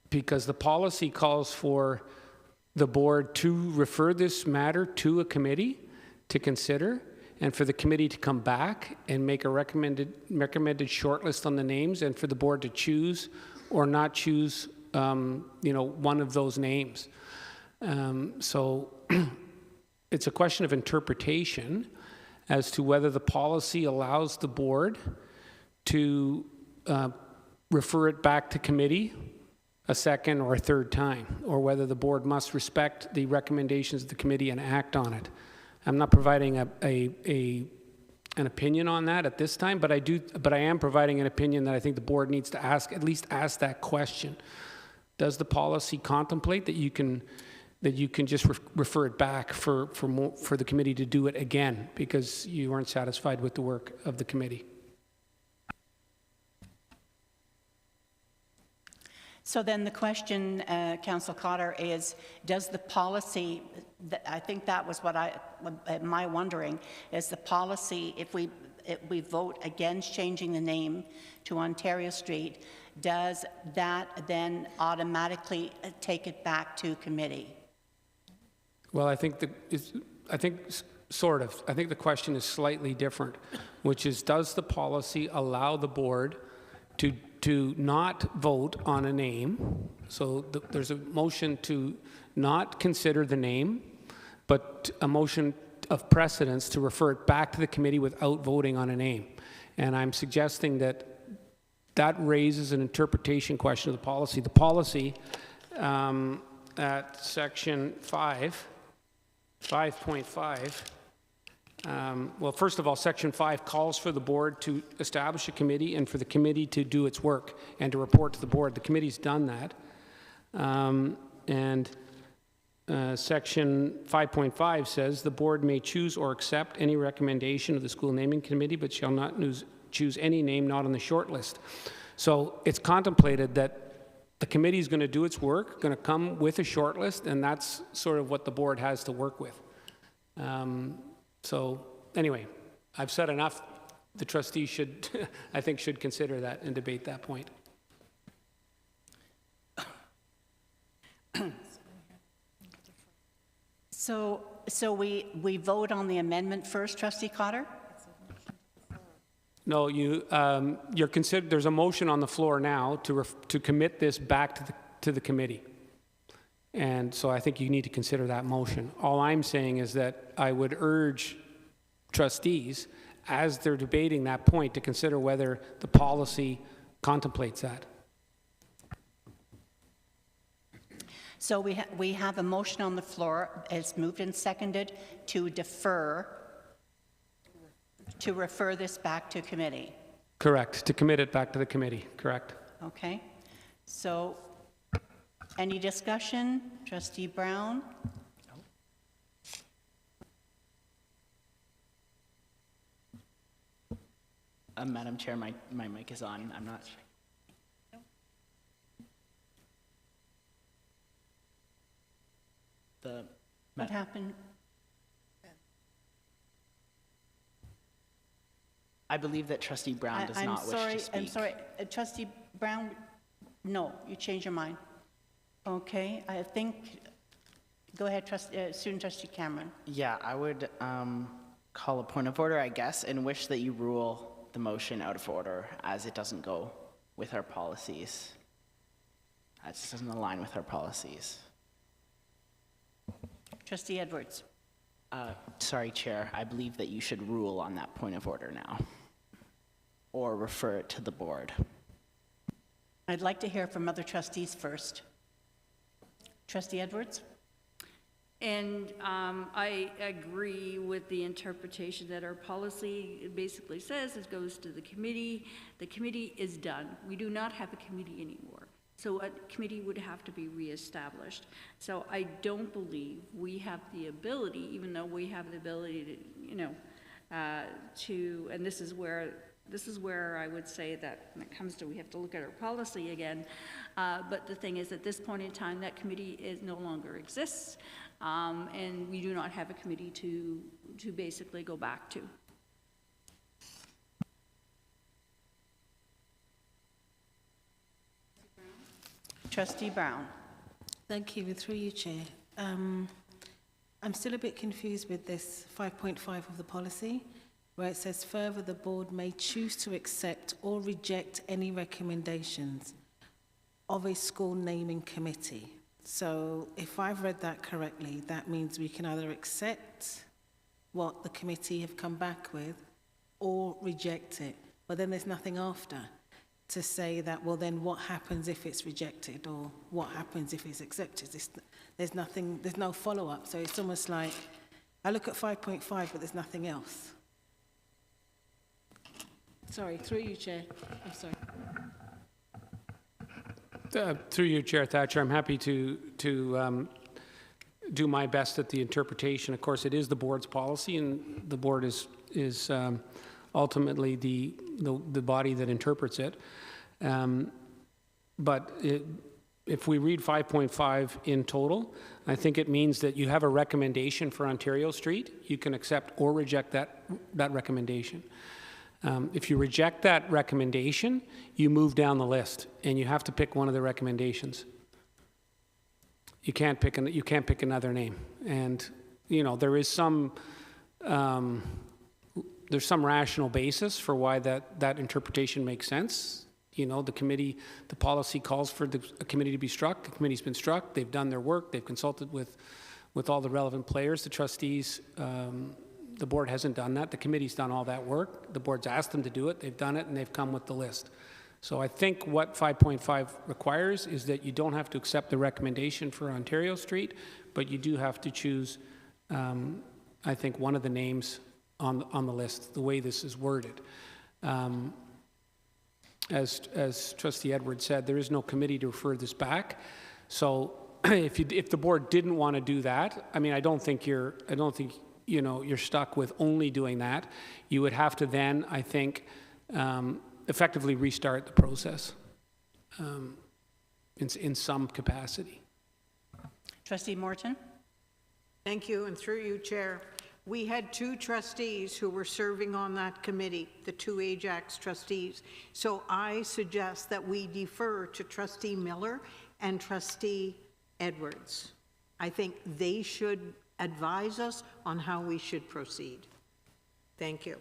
Because the policy calls for the board to refer this matter to a committee to consider, and for the committee to come back and make a recommended shortlist on the names, and for the board to choose or not choose, one of those names. So it's a question of interpretation as to whether the policy allows the board to refer it back to committee a second or a third time, or whether the board must respect the recommendations of the committee and act on it. I'm not providing an an opinion on that at this time, but I am providing an opinion that I think the board needs to at least ask that question. Does the policy contemplate that you can just refer it back for the committee to do it again because you weren't satisfied with the work of the committee? So then the question, Councillor Cotter, is does the policy, I think that was what my wondering, is the policy, if we vote against changing the name to Ontario Street, does that then automatically take it back to committee? Well, I think sort of. I think the question is slightly different, which is, does the policy allow the board to not vote on a name? So there's a motion to not consider the name, but a motion of precedence to refer it back to the committee without voting on a name. And I'm suggesting that raises an interpretation question of the policy. The policy at section 5.5. Well, first of all, section 5 calls for the board to establish a committee and for the committee to do its work and to report to the board. The committee's done that. Section 5.5 says the board may choose or accept any recommendation of the school naming committee, but shall not choose any name not on the short list. So it's contemplated that the committee is going to do its work, going to come with a short list, and that's sort of what the board has to work with. So anyway, I've said enough. The trustees should, I think, should consider that and debate that point. So we vote on the amendment first, Trustee Cotter? No, you're considered. There's a motion on the floor now to commit this back to the committee, and so I think you need to consider that motion. All I'm saying is that I would urge trustees, as they're debating that point, to consider whether the policy contemplates that. So we have a motion on the floor. It's moved and seconded to defer, to refer this back to committee. Correct. To commit it back to the committee. Correct. Okay. So any discussion? Trustee Brown? Madam Chair, my mic is on. I'm not sure. What happened? I believe that Trustee Brown does not wish to speak. I'm sorry. Trustee Brown, no, you changed your mind. Okay, I think, go ahead, Student Trustee Cameron. Yeah, I would call a point of order, I guess, and wish that you rule the motion out of order as it doesn't go with our policies. It just doesn't align with our policies. Trustee Edwards. Sorry, Chair. I believe that you should rule on that point of order now, or refer it to the board. I'd like to hear from other trustees first. Trustee Edwards? And I agree with the interpretation that our policy basically says it goes to the committee. The committee is done. We do not have a committee anymore. So a committee would have to be reestablished. So I don't believe we have the ability, even though we have the ability to, and this is where I would say that when it comes to, we have to look at our policy again. But the thing is, at this point in time, that committee no longer exists, and we do not have a committee to basically go back to. Trustee Brown. Thank you. Through you, Chair. I'm still a bit confused with this 5.5 of the policy, where it says, further, the board may choose to accept or reject any recommendations of a school naming committee. So if I've read that correctly, that means we can either accept what the committee have come back with or reject it. But then there's nothing after to say that, well, then what happens if it's rejected, or what happens if it's accepted? There's nothing, there's no follow-up. So it's almost like, I look at 5.5, but there's nothing else. Sorry, through you, Chair. I'm sorry. Through you, Chair Thatcher, I'm happy to do my best at the interpretation. Of course, it is the board's policy, and the board is ultimately the body that interprets it. But if we read 5.5 in total, I think it means that you have a recommendation for Ontario Street. You can accept or reject that recommendation. If you reject that recommendation, you move down the list, and you have to pick one of the recommendations. You can't pick another name, and there is some there's some rational basis for why that interpretation makes sense. The policy calls for a committee to be struck. The committee's been struck. They've done their work. They've consulted with all the relevant players, the trustees. The board hasn't done that. The committee's done all that work. The board's asked them to do it. They've done it, and they've come with the list. So I think what 5.5 requires is that you don't have to accept the recommendation for Ontario Street, but you do have to choose, I think, one of the names on the list, the way this is worded. As Trustee Edwards said, there is no committee to refer this back. So if the board didn't want to do that, I mean, I don't think you're stuck with only doing that. You would have to then, I think, effectively restart the process in some capacity. Trustee Morton? Thank you, and through you, Chair. We had 2 trustees who were serving on that committee, the 2 Ajax trustees. So I suggest that we defer to Trustee Miller and Trustee Edwards. I think they should advise us on how we should proceed. Thank you.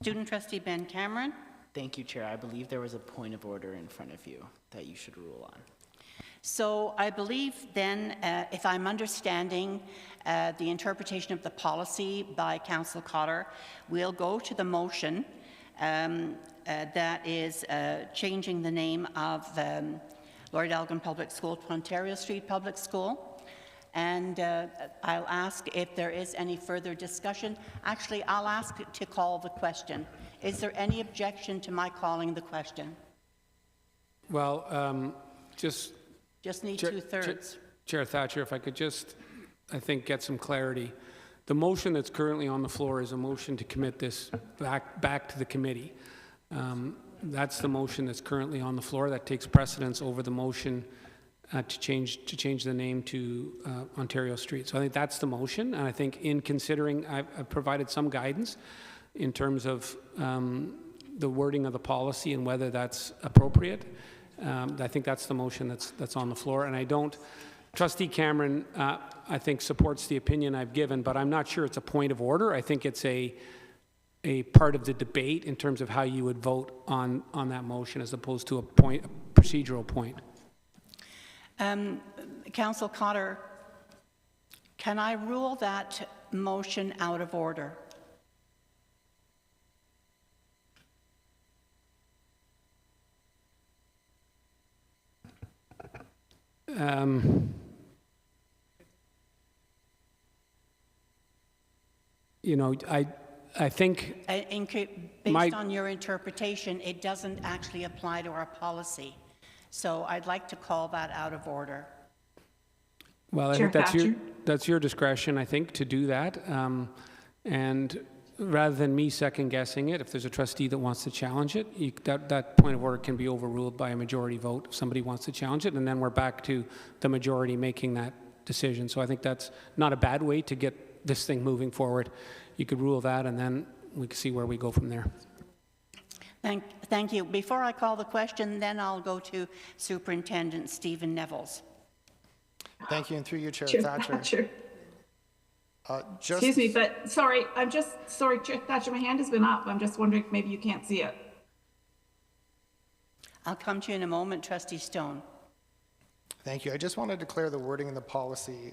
Student Trustee Ben Cameron? Thank you, Chair. I believe there was a point of order in front of you that you should rule on. So I believe then, if I'm understanding the interpretation of the policy by Councillor Cotter, we'll go to the motion that is changing the name of Lord Elgin Public School to Ontario Street Public School. And I'll ask if there is any further discussion. Actually, I'll ask to call the question. Is there any objection to my calling the question? Well, just need 2/3. Chair Thatcher, if I could just, I think, get some clarity. The motion that's currently on the floor is a motion to commit this back to the committee. That's the motion that's currently on the floor. That takes precedence over the motion to change the name to Ontario Street. So I think that's the motion, and I think in considering, I've provided some guidance in terms of the wording of the policy and whether that's appropriate. I think that's the motion that's on the floor, and I don't. Trustee Cameron, I think, supports the opinion I've given, but I'm not sure it's a point of order. I think it's a part of the debate in terms of how you would vote on that motion as opposed to a procedural point. Councillor Cotter, can I rule that motion out of order? I think based on your interpretation, it doesn't actually apply to our policy. So I'd like to call that out of order. Well, I think that's your discretion, I think, to do that. And rather than me second guessing it, if there's a trustee that wants to challenge it, that point of order can be overruled by a majority vote if somebody wants to challenge it, and then we're back to the majority making that decision. So I think that's not a bad way to get this thing moving forward. You could rule that, and then we can see where we go from there. Thank you. Before I call the question, then I'll go to Superintendent Stephen Nevels. Thank you, and through you, Chair Thatcher. Excuse me, but sorry, Chair Thatcher, my hand has been up. I'm just wondering if maybe you can't see it. I'll come to you in a moment, Trustee Stone. Thank you. I just want to declare the wording in the policy.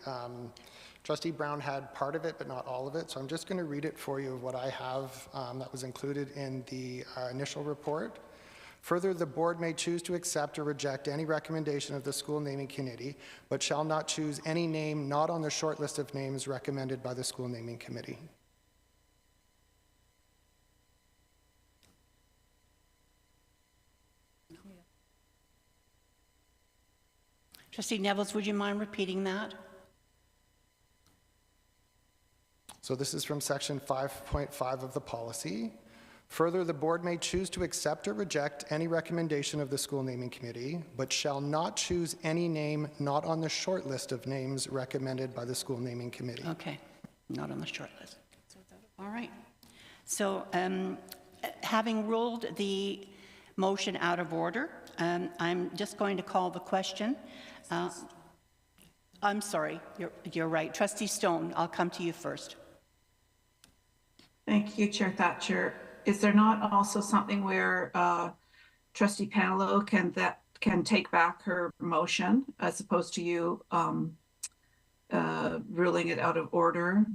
Trustee Brown had part of it, but not all of it. So I'm just going to read it for you of what I have that was included in the initial report. Further, the board may choose to accept or reject any recommendation of the school naming committee, but shall not choose any name not on the short list of names recommended by the school naming committee. Trustee Nevels, would you mind repeating that? So this is from section 5.5 of the policy. Further, the board may choose to accept or reject any recommendation of the school naming committee, but shall not choose any name not on the short list of names recommended by the school naming committee. Okay, not on the short list. All right. So having ruled the motion out of order, I'm just going to call the question. I'm sorry, you're right. Trustee Stone, I'll come to you first. Thank you, Chair Thatcher. Is there not also something where Trustee Panelo can take back her motion as opposed to you ruling it out of order?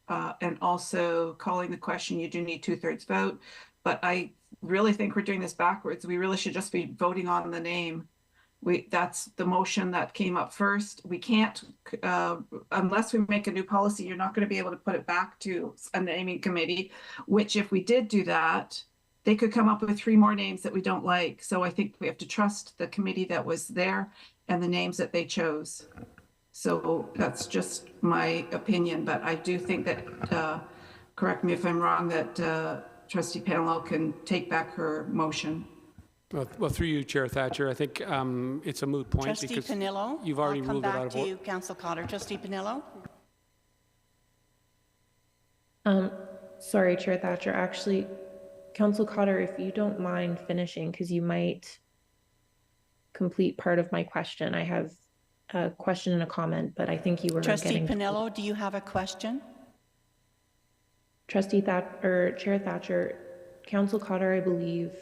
and also calling the question, you do need 2/3 vote. But I really think we're doing this backwards. We really should just be voting on the name. That's the motion that came up first. We can't, unless we make a new policy, you're not going to be able to put it back to a naming committee, which if we did do that, they could come up with 3 more names that we don't like. So I think we have to trust the committee that was there and the names that they chose. So that's just my opinion, but I do think that, correct me if I'm wrong, that Trustee Penelo can take back her motion. Well, through you, Chair Thatcher, I think it's a moot point Trustee because Penelo, you've already I'll come ruled it out back of to order. you, Council Cotter. Trustee Penelo? Sorry, Chair Thatcher. Actually, Council Cotter, if you don't mind finishing, because you might complete part of my question. I have a question and a comment, but I think you were Trustee getting... Penelo, do you have a question? Chair Thatcher, Council Cotter, I believe,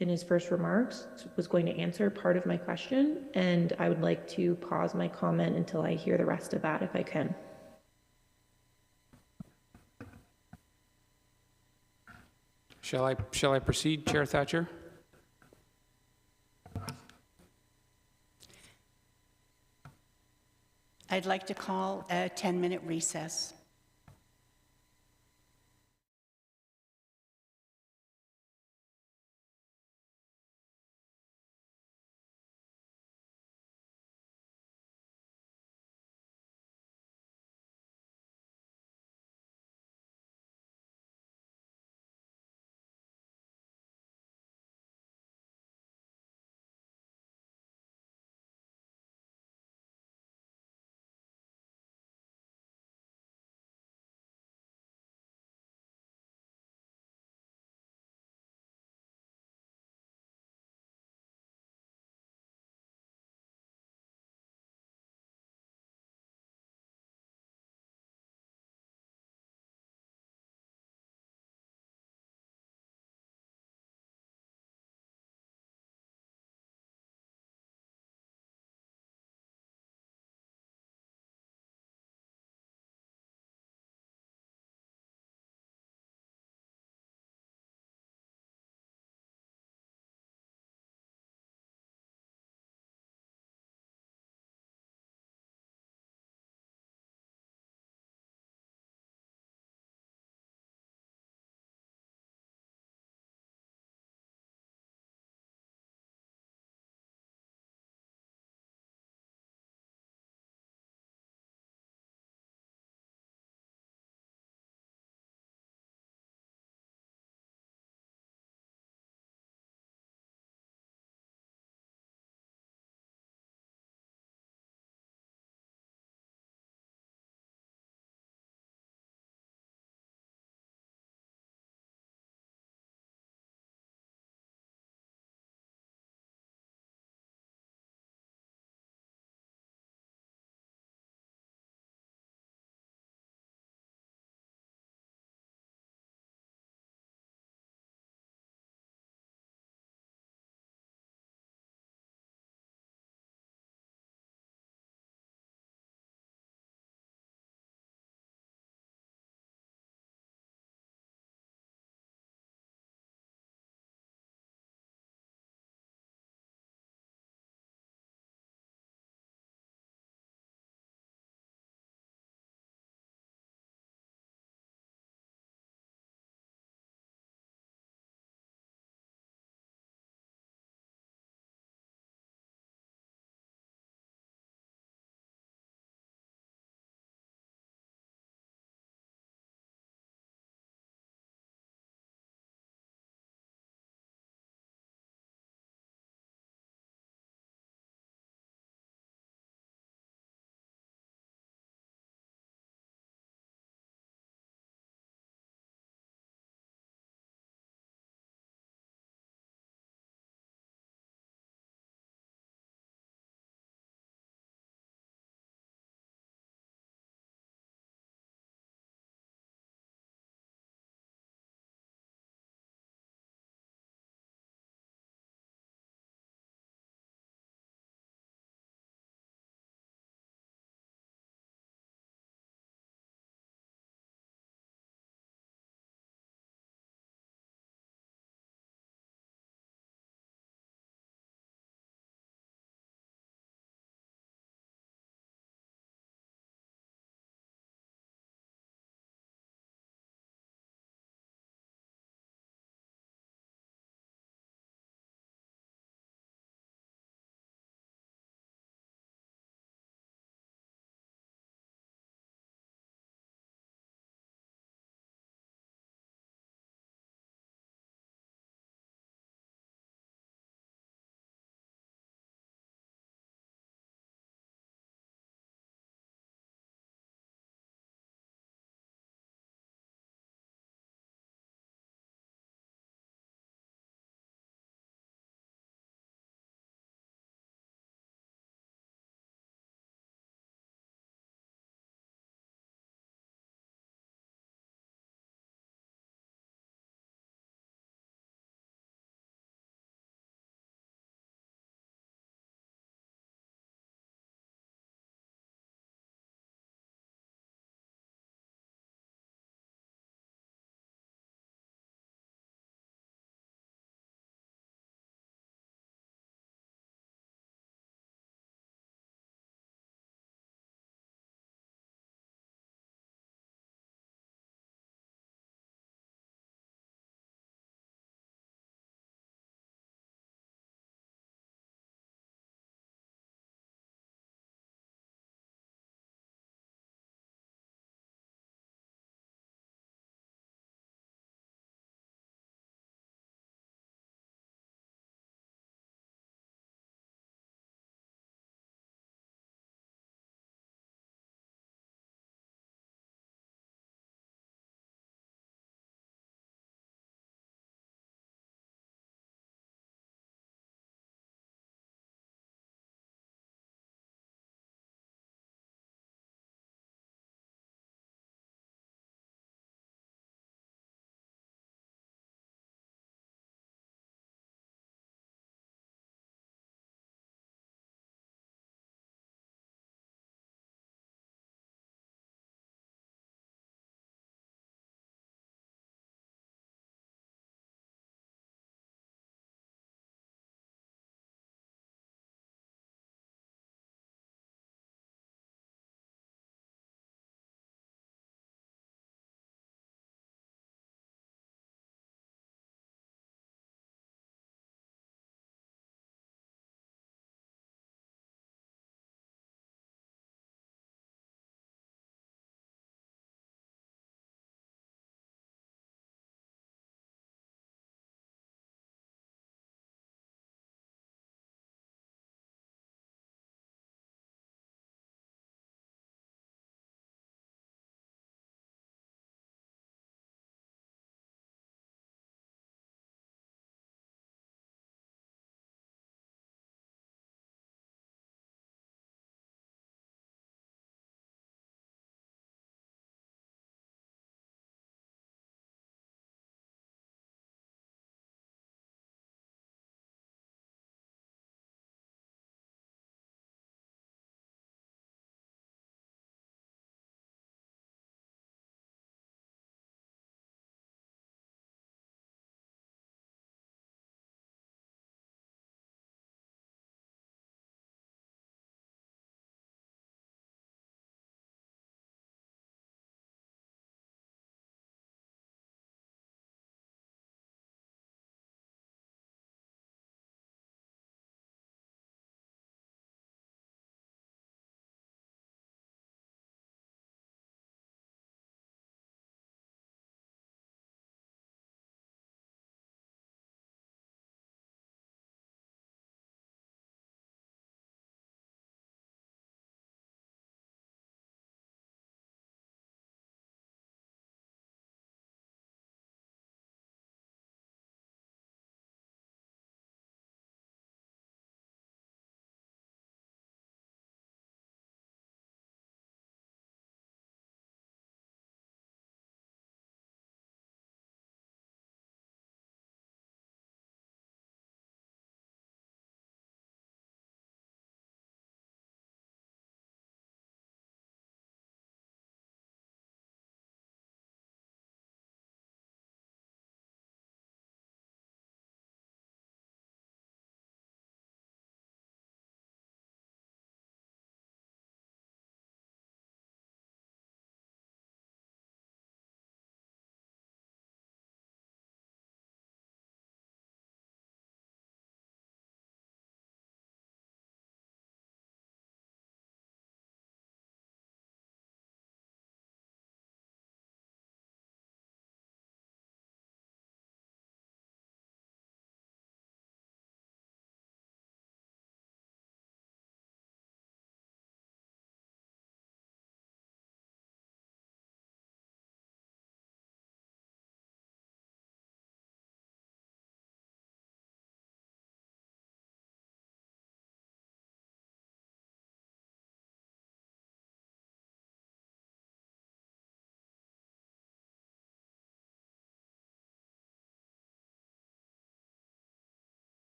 in his first remarks, was going to answer part of my question, and I would like to pause my comment until I hear the rest of that, if I can. Shall I proceed, Chair Thatcher? I'd like to call a 10-minute recess.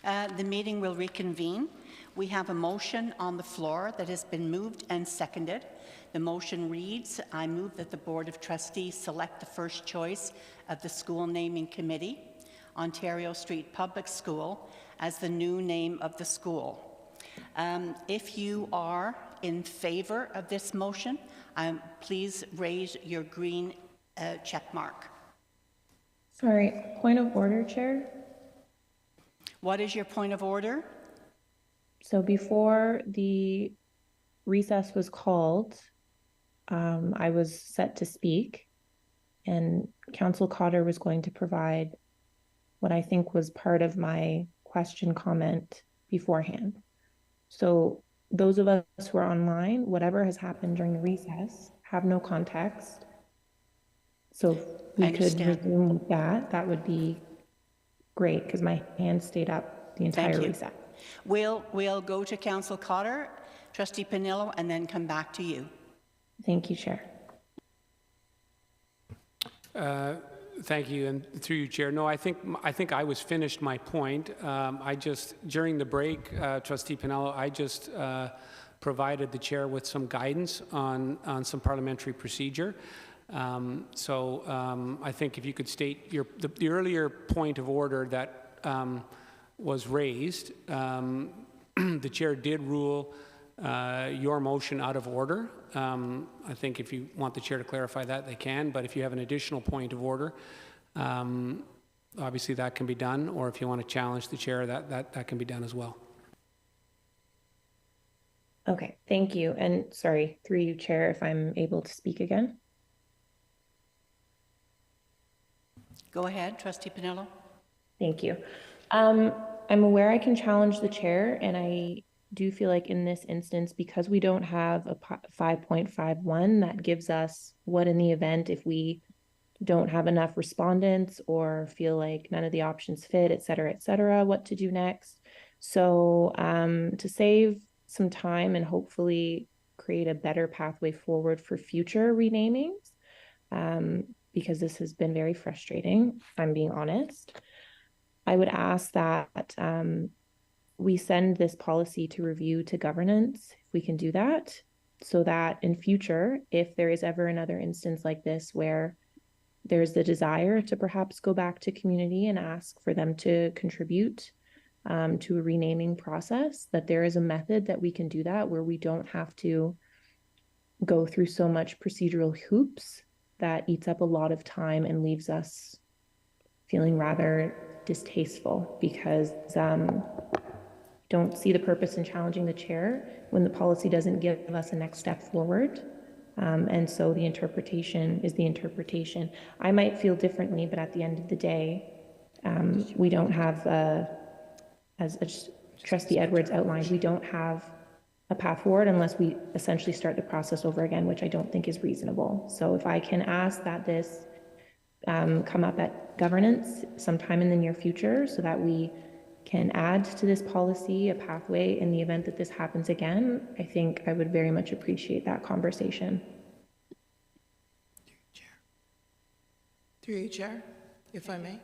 The meeting will reconvene. We have a motion on the floor that has been moved and seconded. The motion reads, I move that the Board of Trustees select the first choice of the School Naming Committee, Ontario Street Public School, as the new name of the school. If you are in favor of this motion, please raise your green check mark. Sorry, point of order, Chair. What is your point of order? So before the recess was called, I was set to speak, and Councillor Cotter was going to provide what I think was part of my question comment beforehand. So those of us who are online, whatever has happened during the recess, have no context. So if we could resume with that, that would be great, because my hand stayed up the entire recess. We'll go to Councillor Cotter, Trustee Panillo, and then come back to you. Thank you, Chair. Thank you, and through you, Chair. No, I think I was finished my point. During the break, Trustee Panello, I just provided the Chair with some guidance on some parliamentary procedure. I think if you could state the earlier point of order that was raised, the Chair did rule your motion out of order. I think if you want the Chair to clarify that, they can, but if you have an additional point of order, obviously that can be done, or if you want to challenge the Chair, that can be done as well. Okay, thank you. And sorry, through you, Chair, if I'm able to speak again. Go ahead, Trustee Panillo. Thank you. I'm aware I can challenge the Chair, and I do feel like in this instance, because we don't have a 5.51 that gives us what in the event if we don't have enough respondents or feel like none of the options fit, et cetera, what to do next. So to save some time and hopefully create a better pathway forward for future renamings, because this has been very frustrating, if I'm being honest, I would ask that we send this policy to review to governance, if we can do that, so that in future, if there is ever another instance like this where there's the desire to perhaps go back to community and ask for them to contribute to a renaming process, that there is a method that we can do that where we don't have to go through so much procedural hoops that eats up a lot of time and leaves us feeling rather distasteful, because don't see the purpose in challenging the Chair when the policy doesn't give us a next step forward. And so the interpretation is the interpretation. I might feel differently, but at the end of the day, we don't have, as Trustee Edwards outlined, we don't have a path forward unless we essentially start the process over again, which I don't think is reasonable. So if I can ask that this come up at governance sometime in the near future so that we can add to this policy a pathway in the event that this happens again, I think I would very much appreciate that conversation. Through you, Chair, if I may.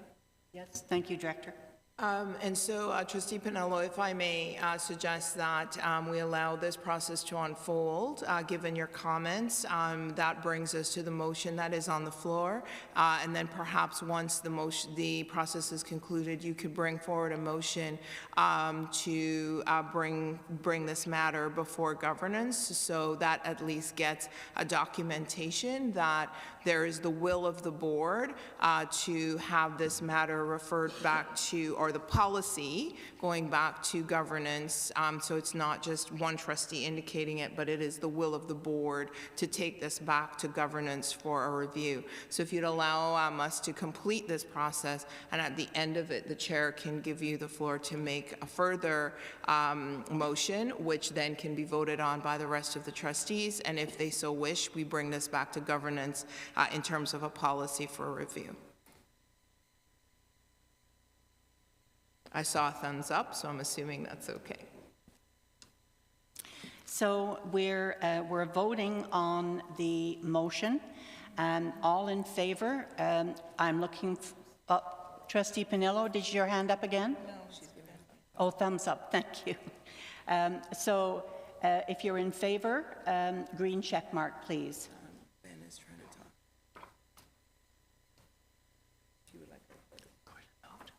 Yes, thank you, Director. And so, Trustee Panello, if I may suggest that we allow this process to unfold, given your comments. That brings us to the motion that is on the floor. And then perhaps once the process is concluded, you could bring forward a motion to bring this matter before governance, so that at least gets a documentation that there is the will of the board to have this matter referred back to, or the policy going back to governance. So it's not just one trustee indicating it, but it is the will of the board to take this back to governance for a review. So if you'd allow us to complete this process, and at the end of it, the Chair can give you the floor to make a further motion, which then can be voted on by the rest of the trustees. And if they so wish, we bring this back to governance in terms of a policy for a review. I saw a thumbs up, so I'm assuming that's okay. So we're voting on the motion. All in favor? I'm looking. Trustee Panillo, did your hand up again? No, she's given. Oh, thumbs up, thank you. So if you're in favor, green check mark, please. Ben is trying to talk. If you would like a recorded vote.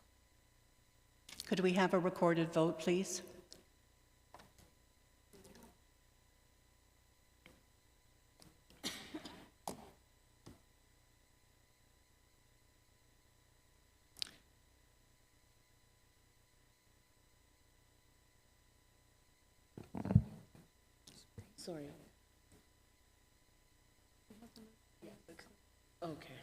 Could we have a recorded vote, please? Sorry. Okay.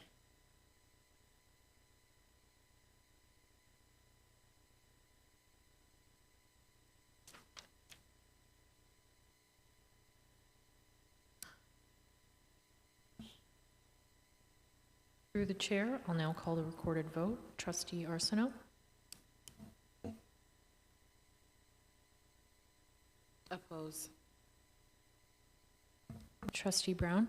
Through the chair, I'll now call the recorded vote. Trustee Arsenault. Oppose. Trustee Brown.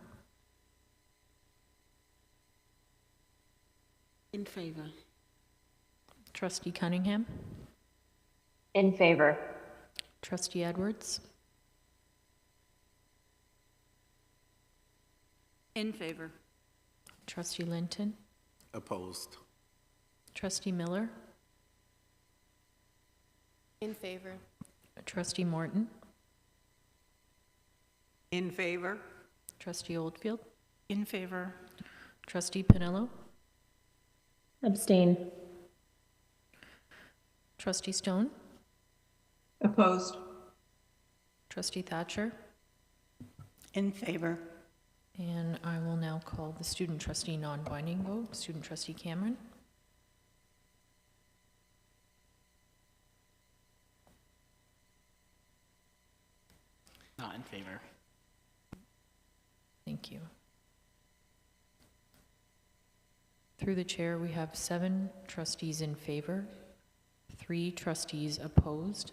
In favor. Trustee Cunningham. In favor. Trustee Edwards. In favor. Trustee Linton. Opposed. Trustee Miller. In favor. Trustee Morton. In favor? Trustee Oldfield. In favor. Trustee Pinello. Abstain. Trustee Stone. Opposed. Trustee Thatcher. In favor. And I will now call the student trustee non-binding vote. Student trustee Cameron. Not in favor. Thank you. Through the chair, we have 7 trustees in favor, 3 trustees opposed,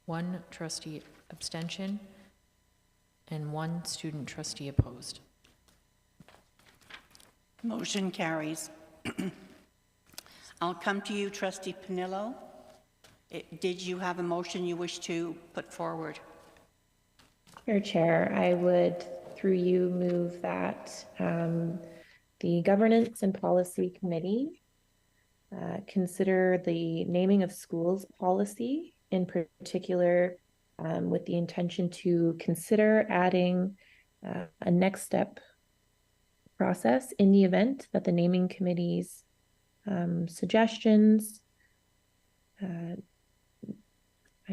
1 trustee abstention, and 1 student trustee opposed. Motion carries. I'll come to you, Trustee Pinillo. Did you have a motion you wish to put forward? Your Chair, I would, through you, move that the Governance and Policy Committee consider the naming of schools policy, in particular, with the intention to consider adding a next step process in the event that the naming committee's suggestions, I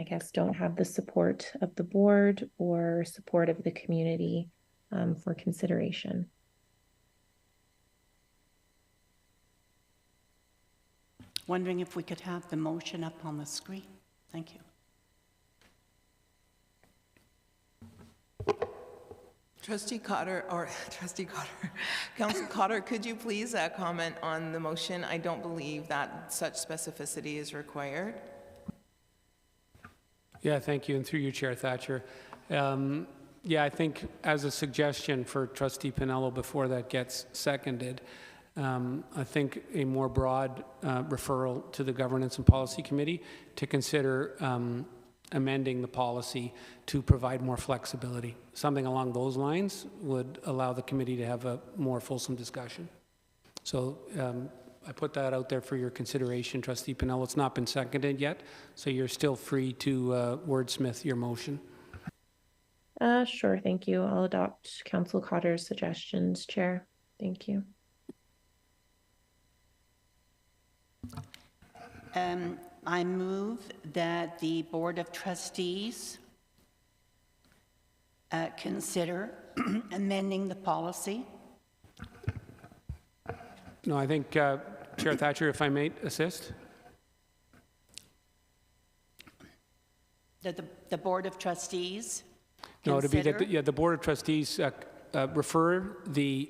guess, don't have the support of the board or support of the community for consideration. Wondering if we could have the motion up on the screen. Thank you. Trustee Cotter, or Trustee Cotter, Council Cotter, could you please comment on the motion? I don't believe that such specificity is required. Yeah, thank you, and through you, Chair Thatcher. Yeah, I think as a suggestion for Trustee Pinello before that gets seconded, I think a more broad referral to the Governance and Policy Committee to consider amending the policy to provide more flexibility. Something along those lines would allow the committee to have a more fulsome discussion. So I put that out there for your consideration, Trustee Pinello. It's not been seconded yet, so you're still free to wordsmith your motion. Sure, thank you. I'll adopt Council Cotter's suggestions, Chair. Thank you. I move that the Board of Trustees consider amending the policy. No, I think, Chair Thatcher, if I may assist. That the Board of Trustees No, to be consider. that, yeah, the Board of Trustees refer the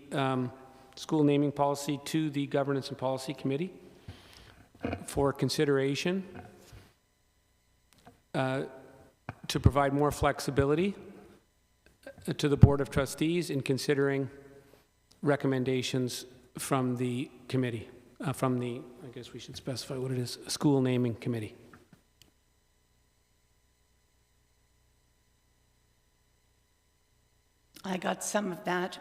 school naming policy to the Governance and Policy Committee for consideration to provide more flexibility to the Board of Trustees in considering recommendations from the committee, from the, I guess we should specify what it is, School Naming Committee. I got some of that.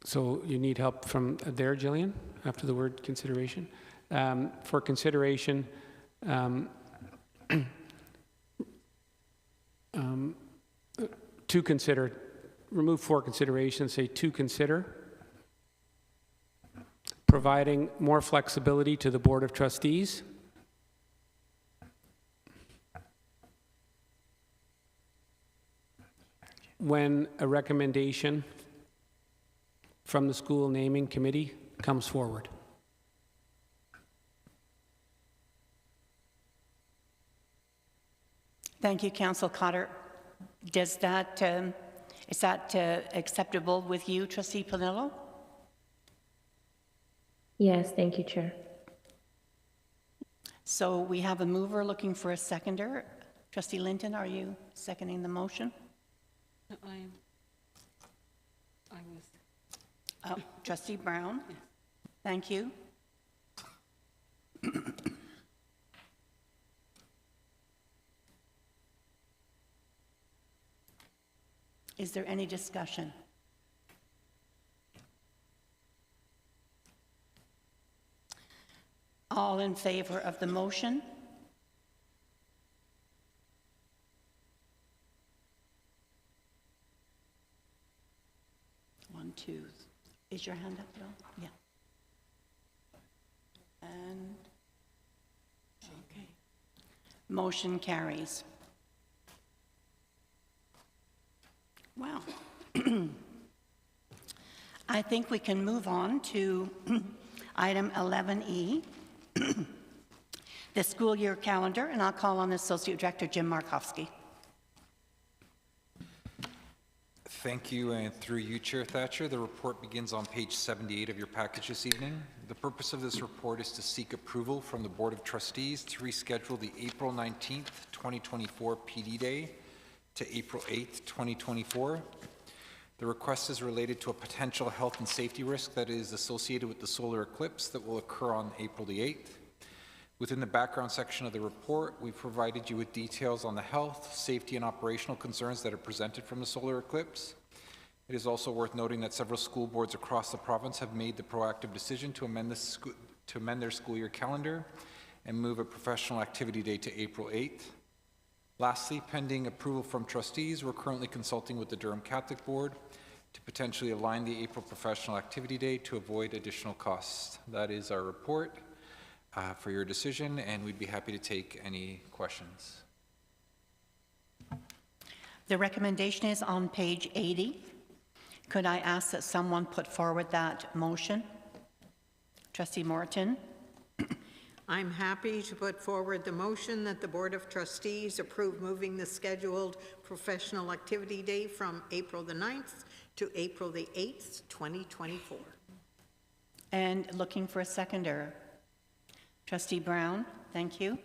So you need help from there, Jillian, after the word consideration? For consideration, to consider, remove for consideration, say to consider, providing more flexibility to the Board of Trustees. When a recommendation from the school naming committee comes forward. Thank you, Councillor Cotter. Does that, is that acceptable with you, Trustee Panillo? Yes, thank you, Chair. So we have a mover looking for a seconder. Trustee Linton, are you seconding the motion? I was. Trustee Brown? Yes. Thank you. Is there any discussion? All in favor of the motion? One, two. Is your hand up, Bill? Yeah. And, okay. Motion carries. Wow. I think we can move on to item 11E, the school year calendar, and I'll call on Associate Director Jim Markowski. Thank you, and through you, Chair Thatcher, the report begins on page 78 of your package this evening. The purpose of this report is to seek approval from the Board of Trustees to reschedule the April 19th, 2024 PD Day to April 8th, 2024. The request is related to a potential health and safety risk that is associated with the solar eclipse that will occur on April the 8th. Within the background section of the report, we've provided you with details on the health, safety, and operational concerns that are presented from the solar eclipse. It is also worth noting that several school boards across the province have made the proactive decision to amend their school year calendar and move a professional activity day to April 8th. Lastly, pending approval from trustees, we're currently consulting with the Durham Catholic Board to potentially align the April professional activity day to avoid additional costs. That is our report for your decision, and we'd be happy to take any questions. The recommendation is on page 80. Could I ask that someone put forward that motion? Trustee Morton. I'm happy to put forward the motion that the Board of Trustees approve moving the scheduled professional activity day from April the 9th to April the 8th, 2024. And looking for a seconder. Trustee Brown, thank you.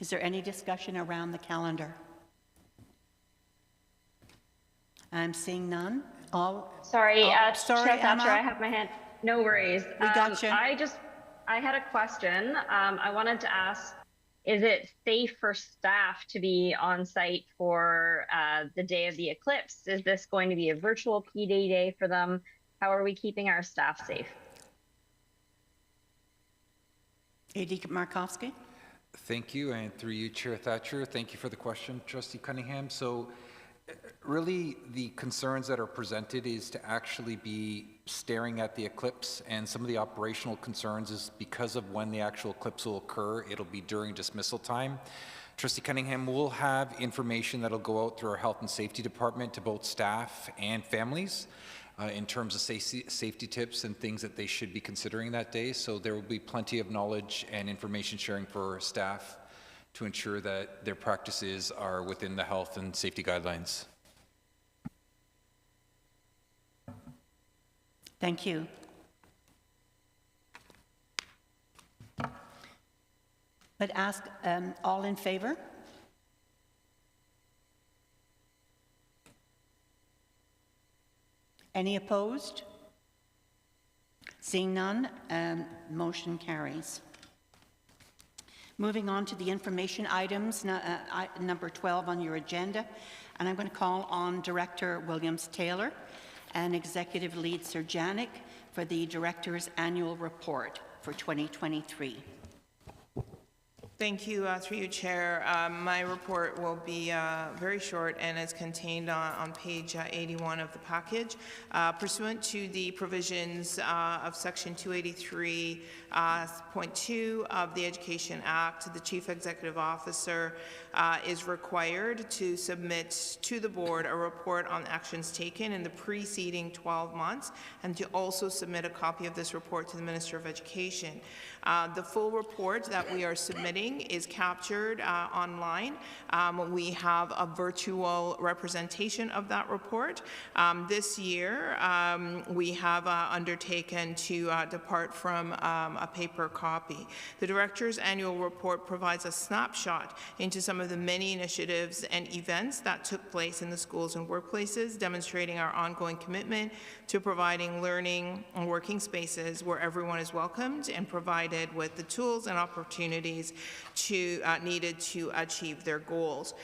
Is there any discussion around the calendar? I'm seeing none. Sorry, Chair Chair Thatcher, Emma? I have my hand. No worries. We got you. I had a question. I wanted to ask, is it safe for staff to be on site for the day of the eclipse? Is this going to be a virtual PD day for them? How are we keeping our staff safe? A.D. Markowski. Thank you, and through you, Chair Thatcher, thank you for the question, Trustee Cunningham. So really, the concerns that are presented is to actually be staring at the eclipse, and some of the operational concerns is because of when the actual eclipse will occur, it'll be during dismissal time. Trustee Cunningham will have information that'll go out through our Health and Safety Department to both staff and families in terms of safety tips and things that they should be considering that day. So there will be plenty of knowledge and information sharing for staff to ensure that their practices are within the health and safety guidelines. Thank you. But ask all in favor? Any opposed? Seeing none, motion carries. Moving on to the information items, number 12 on your agenda, and I'm going to call on Director Williams-Taylor and Executive Lead Sir Janik for the Director's Annual Report for 2023. Thank you, through you, Chair. My report will be very short and is contained on page 81 of the package. Pursuant to the provisions of Section 283.2 of the Education Act, the Chief Executive Officer is required to submit to the Board a report on actions taken in the preceding 12 months and to also submit a copy of this report to the Minister of Education. The full report that we are submitting is captured online. We have a virtual representation of that report. This year, we have undertaken to depart from a paper copy. The Director's Annual Report provides a snapshot into some of the many initiatives and events that took place in the schools and workplaces, demonstrating our ongoing commitment to providing learning and working spaces where everyone is welcomed and provided with the tools and opportunities needed to achieve their goals.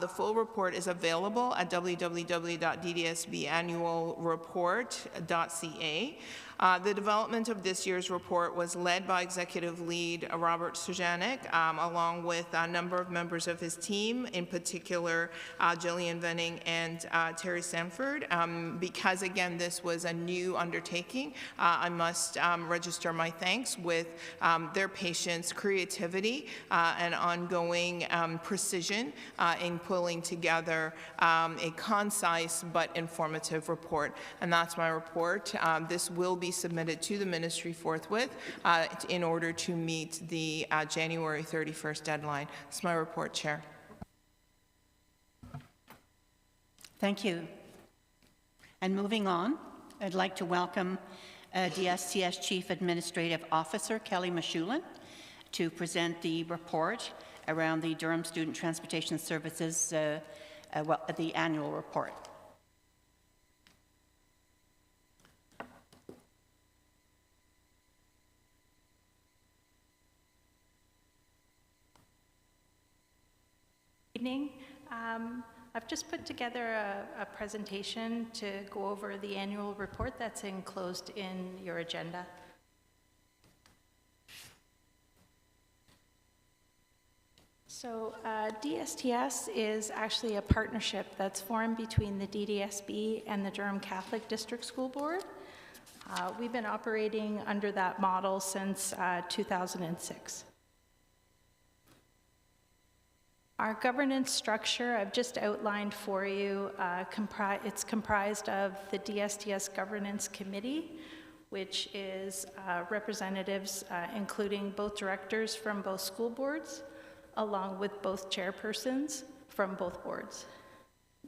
The full report is available at www.ddsbannualreport.ca. The development of this year's report was led by Executive Lead Robert Sujanik, along with a number of members of his team, in particular Jillian Venning and Terry Sanford. Because, again, this was a new undertaking, I must register my thanks with their patience, creativity, and ongoing precision in pulling together a concise but informative report. And that's my report. This will be submitted to the ministry forthwith in order to meet the January 31st deadline. That's my report, Chair. Thank you. And moving on, I'd like to welcome DSTS Chief Administrative Officer Kelly Mashulin to present the report around the Durham Student Transportation Services, the annual report. Evening. I've just put together a presentation to go over the annual report that's enclosed in your agenda. So DSTS is actually a partnership that's formed between the DDSB and the Durham Catholic District School Board. We've been operating under that model since 2006. Our governance structure, I've just outlined for you, it's comprised of the DSTS Governance Committee, which is representatives including both directors from both school boards, along with both chairpersons from both boards.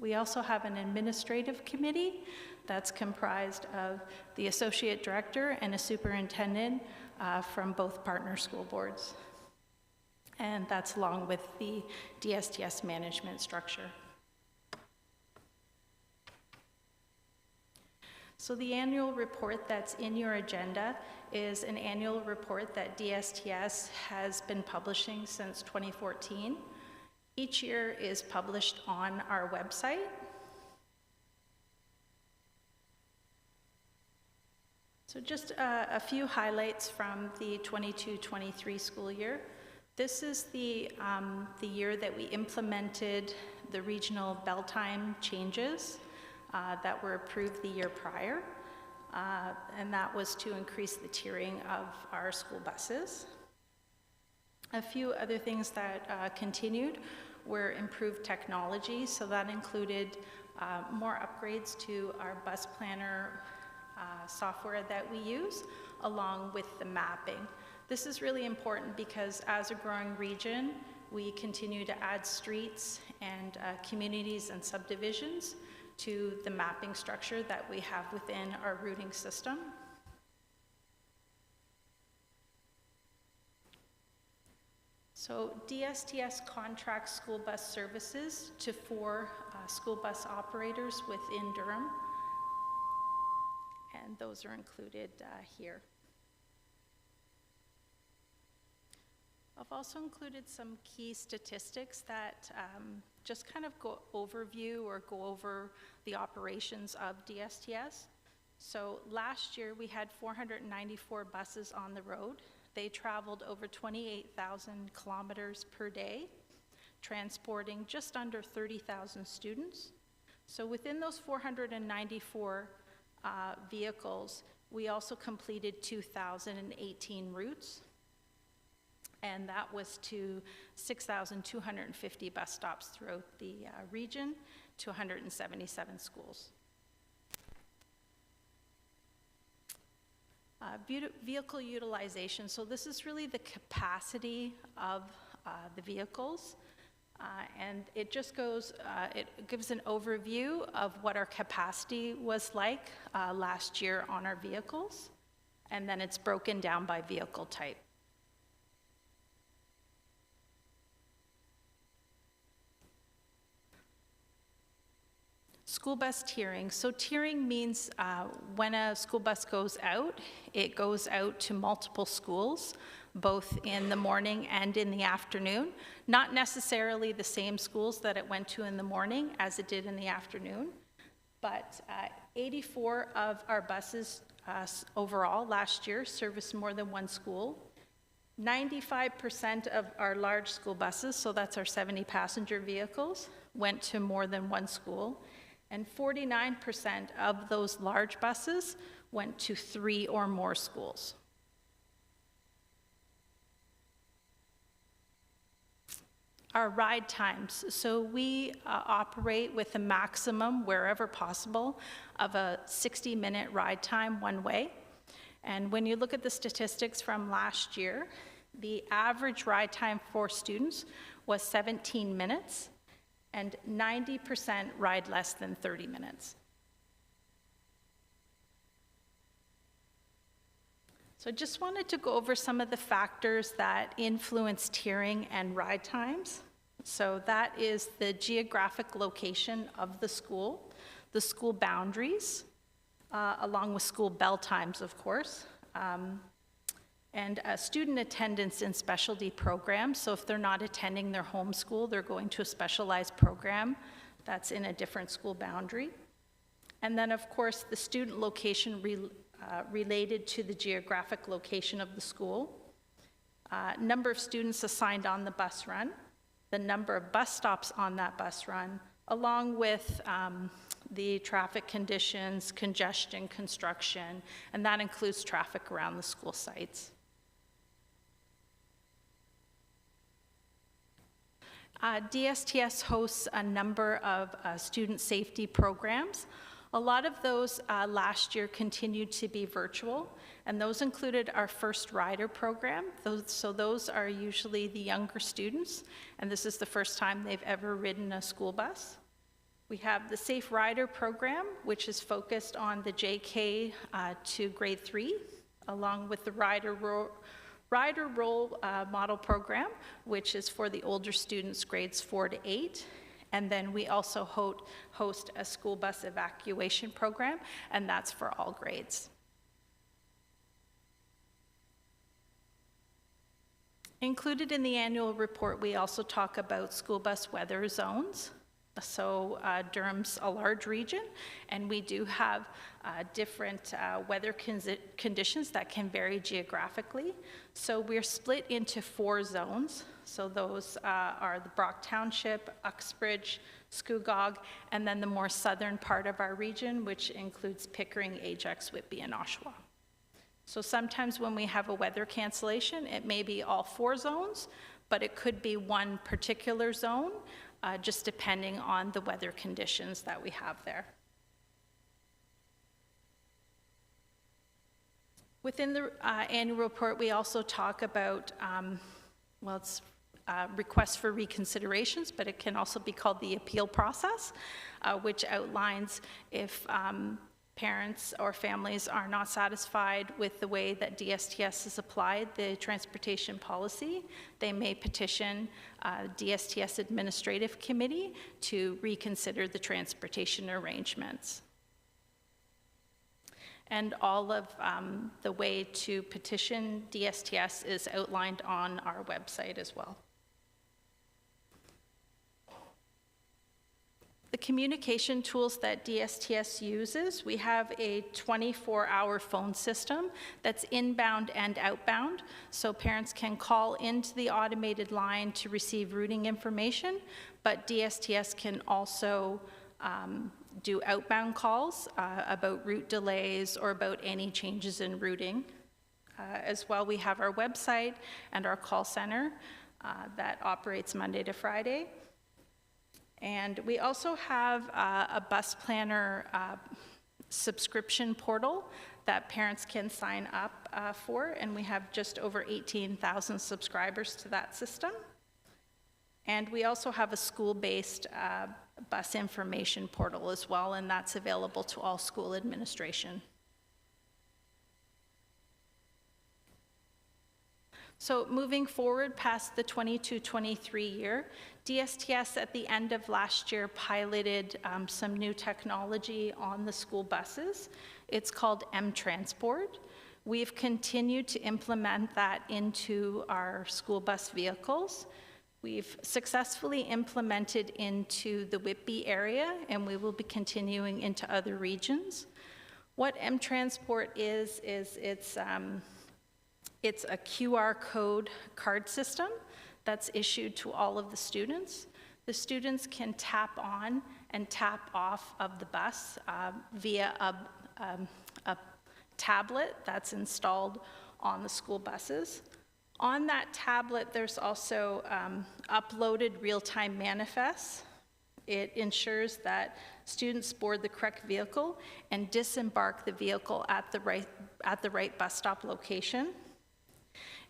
We also have an administrative committee that's comprised of the associate director and a superintendent from both partner school boards. And that's along with the DSTS management structure. So the annual report that's in your agenda is an annual report that DSTS has been publishing since 2014. Each year is published on our website. So just a few highlights from the 22-23 school year. This is the year that we implemented the regional bell time changes that were approved the year prior, and that was to increase the tiering of our school buses. A few other things that continued were improved technology, so that included more upgrades to our bus planner software that we use, along with the mapping. This is really important because as a growing region, we continue to add streets and communities and subdivisions to the mapping structure that we have within our routing system. So DSTS contracts school bus services to 4 school bus operators within Durham, and those are included here. I've also included some key statistics that just kind of go over the operations of DSTS. So last year we had 494 buses on the road. They traveled over 28,000 kilometers per day, transporting just under 30,000 students. So within those 494 vehicles, we also completed 2,018 routes, and that was to 6,250 bus stops throughout the region to 177 schools. Vehicle utilization. So this is really the capacity of the vehicles. And it just goes, it gives an overview of what our capacity was like last year on our vehicles. And then it's broken down by vehicle type. School bus tiering. So tiering means when a school bus goes out, it goes out to multiple schools, both in the morning and in the afternoon. Not necessarily the same schools that it went to in the morning as it did in the afternoon, but 84 of our buses overall last year serviced more than one school. 95% of our large school buses, so that's our 70 passenger vehicles, went to more than one school. And 49% of those large buses went to 3 or more schools. Our ride times. So we operate with a maximum, wherever possible, of a 60-minute ride time one way. And when you look at the statistics from last year, the average ride time for students was 17 minutes. And 90% ride less than 30 minutes. So I just wanted to go over some of the factors that influence tiering and ride times. So that is the geographic location of the school boundaries, along with school bell times, of course, and student attendance in specialty programs. So if they're not attending their home school, they're going to a specialized program that's in a different school boundary. And then, of course, the student location related to the geographic location of the school, number of students assigned on the bus run, the number of bus stops on that bus run, along with the traffic conditions, congestion, construction, and that includes traffic around the school sites. DSTS hosts a number of student safety programs. A lot of those last year continued to be virtual, and those included our First Rider program. Those are usually the younger students, and this is the first time they've ever ridden a school bus. We have the Safe Rider program, which is focused on the JK to grade 3, along with the Rider Roll Model Program, which is for the older students, grades 4 to 8. And then we also host a school bus evacuation program, and that's for all grades. Included in the annual report, we also talk about school bus weather zones. So Durham's a large region, and we do have different weather conditions that can vary geographically. So we're split into 4 zones. So those are the Brock Township, Uxbridge, Scugog, and then the more southern part of our region, which includes Pickering, Ajax, Whitby, and Oshawa. So sometimes when we have a weather cancellation, it may be all 4 zones, but it could be one particular zone, just depending on the weather conditions that we have there. Within the annual report, we also talk about, it's requests for reconsiderations, but it can also be called the appeal process, which outlines if parents or families are not satisfied with the way that DSTS has applied the transportation policy, they may petition DSTS Administrative Committee to reconsider the transportation arrangements. And all of the way to petition DSTS is outlined on our website as well. The communication tools that DSTS uses, we have a 24-hour phone system that's inbound and outbound, so parents can call into the automated line to receive routing information, but DSTS can also do outbound calls about route delays or about any changes in routing. As well, we have our website and our call center that operates Monday to Friday. And we also have a bus planner subscription portal that parents can sign up for, and we have just over 18,000 subscribers to that system. And we also have a school-based bus information portal as well, and that's available to all school administration. So moving forward past the 22-23 year, DSTS at the end of last year piloted some new technology on the school buses. It's called M-Transport. We've continued to implement that into our school bus vehicles. We've successfully implemented into the Whitby area, and we will be continuing into other regions. What M-Transport is it's a QR code card system that's issued to all of the students. The students can tap on and tap off of the bus via a tablet that's installed on the school buses. On that tablet, there's also uploaded real-time manifests. It ensures that students board the correct vehicle and disembark the vehicle at the right bus stop location.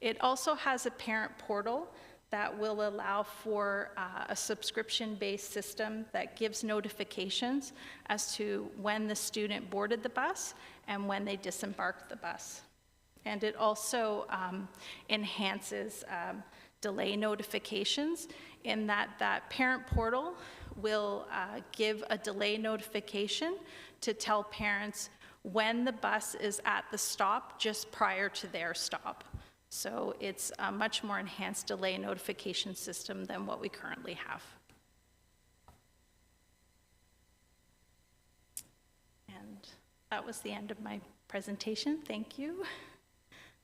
It also has a parent portal that will allow for a subscription-based system that gives notifications as to when the student boarded the bus and when they disembarked the bus. And it also enhances delay notifications in that that parent portal will give a delay notification to tell parents when the bus is at the stop just prior to their stop. So it's a much more enhanced delay notification system than what we currently have. And that was the end of my presentation. Thank you.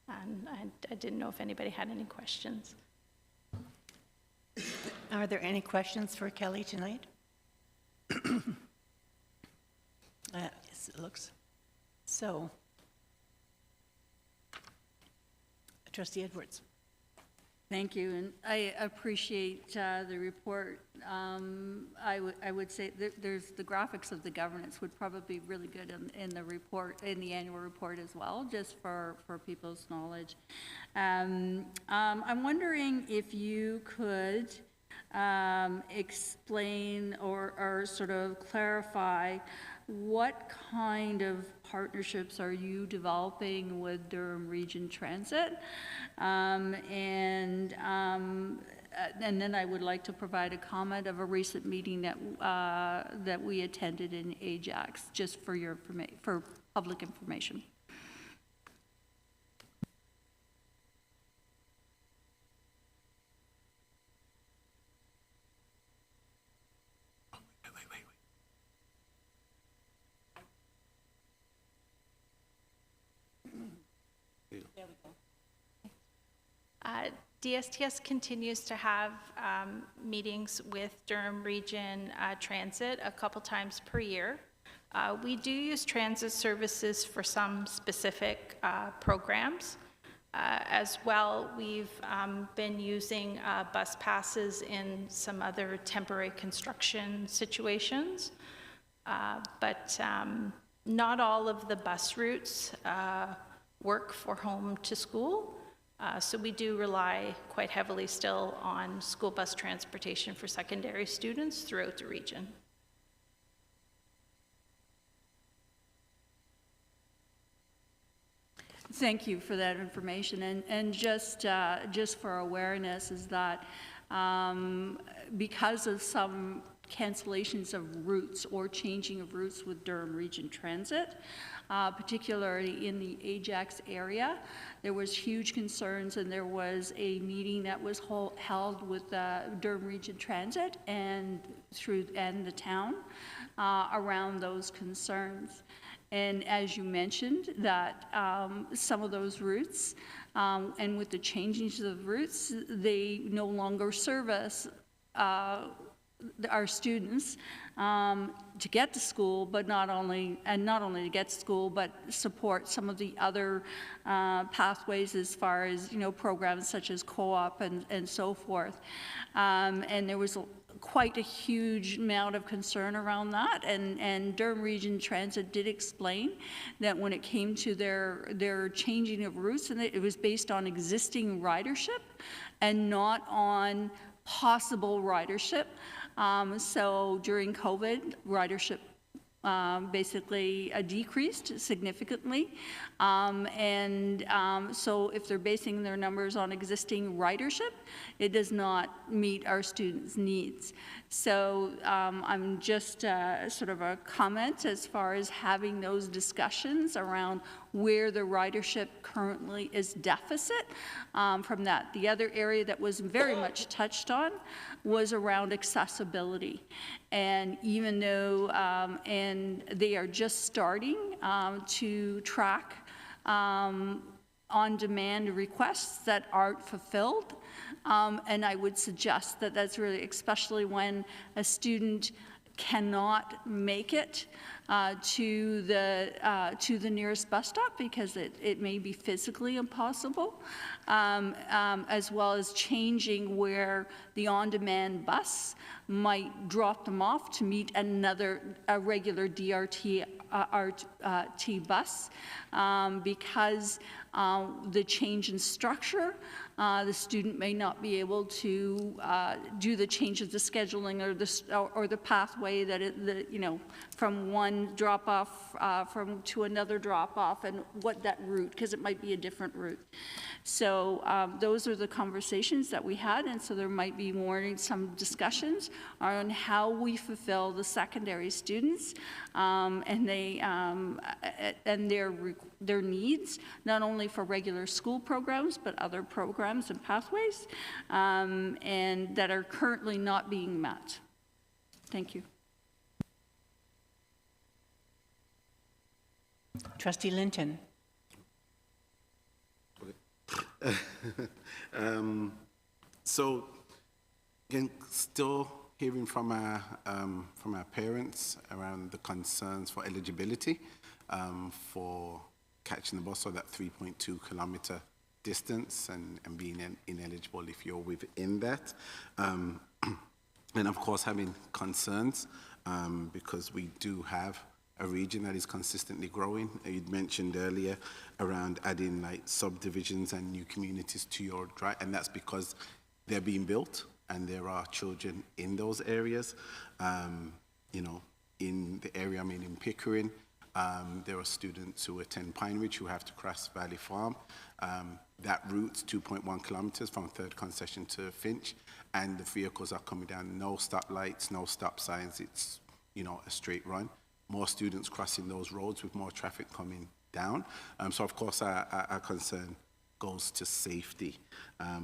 And I didn't know if anybody had any questions. Are there any questions for Kelly tonight? Yes, it looks so. Trustee Edwards. Thank you, and I appreciate the report. I would say there's the graphics of the governance would probably be really good in the report, in the annual report as well, just for people's knowledge. I'm wondering if you could explain or sort of clarify what kind of partnerships are you developing with Durham Region Transit? And then I would like to provide a comment of a recent meeting that we attended in Ajax, just for your for public information. DSTS continues to have meetings with Durham Region Transit a couple times per year. We do use transit services for some specific programs. As well, we've been using bus passes in some other temporary construction situations. But not all of the bus routes work for home to school. So we do rely quite heavily still on school bus transportation for secondary students throughout the region. Thank you for that information. And just for awareness is that because of some cancellations of routes or changing of routes with Durham Region Transit, particularly in the Ajax area, there was huge concerns, and there was a meeting that was held with Durham Region Transit and the town around those concerns. And as you mentioned, that some of those routes, and with the changing of routes, they no longer service our students to get to school, but not only to get to school, but support some of the other pathways as far as, you know, programs such as co-op and so forth. And there was quite a huge amount of concern around that, and Durham Region Transit did explain that when it came to their changing of routes, and it was based on existing ridership and not on possible ridership. So during COVID, ridership basically decreased significantly. So if they're basing their numbers on existing ridership, it does not meet our students' needs. So I'm just sort of a comment as far as having those discussions around where the ridership currently is deficit from that. The other area that was very much touched on was around accessibility. And even though, and they are just starting to track on-demand requests that aren't fulfilled. And I would suggest that that's really, especially when a student cannot make it to the nearest bus stop because it may be physically impossible, as well as changing where the on-demand bus might drop them off to meet a regular DRT bus, because the change in structure, the student may not be able to do the change of the scheduling or the pathway that from one drop-off to another drop-off, and what that route, because it might be a different route. So those are the conversations that we had, and so there might be some discussions on how we fulfill the secondary students and their needs, not only for regular school programs, but other programs and pathways, and that are currently not being met. Thank you. Trustee Linton. So, again, still hearing from our parents around the concerns for eligibility for catching the bus, or that 3.2 kilometer distance, and being ineligible if you're within that. And of course, having concerns because we do have a region that is consistently growing. You'd mentioned earlier around adding like subdivisions and new communities to your drive, and that's because they're being built and there are children in those areas. You know, in the area I'm in Pickering, there are students who attend Pine Ridge who have to cross Valley Farm. That route's 2.1 kilometers from Third Concession to Finch, and the vehicles are coming down. No stoplights, no stop signs. It's, you know, a straight run. More students crossing those roads with more traffic coming down. So of course our concern goes to safety.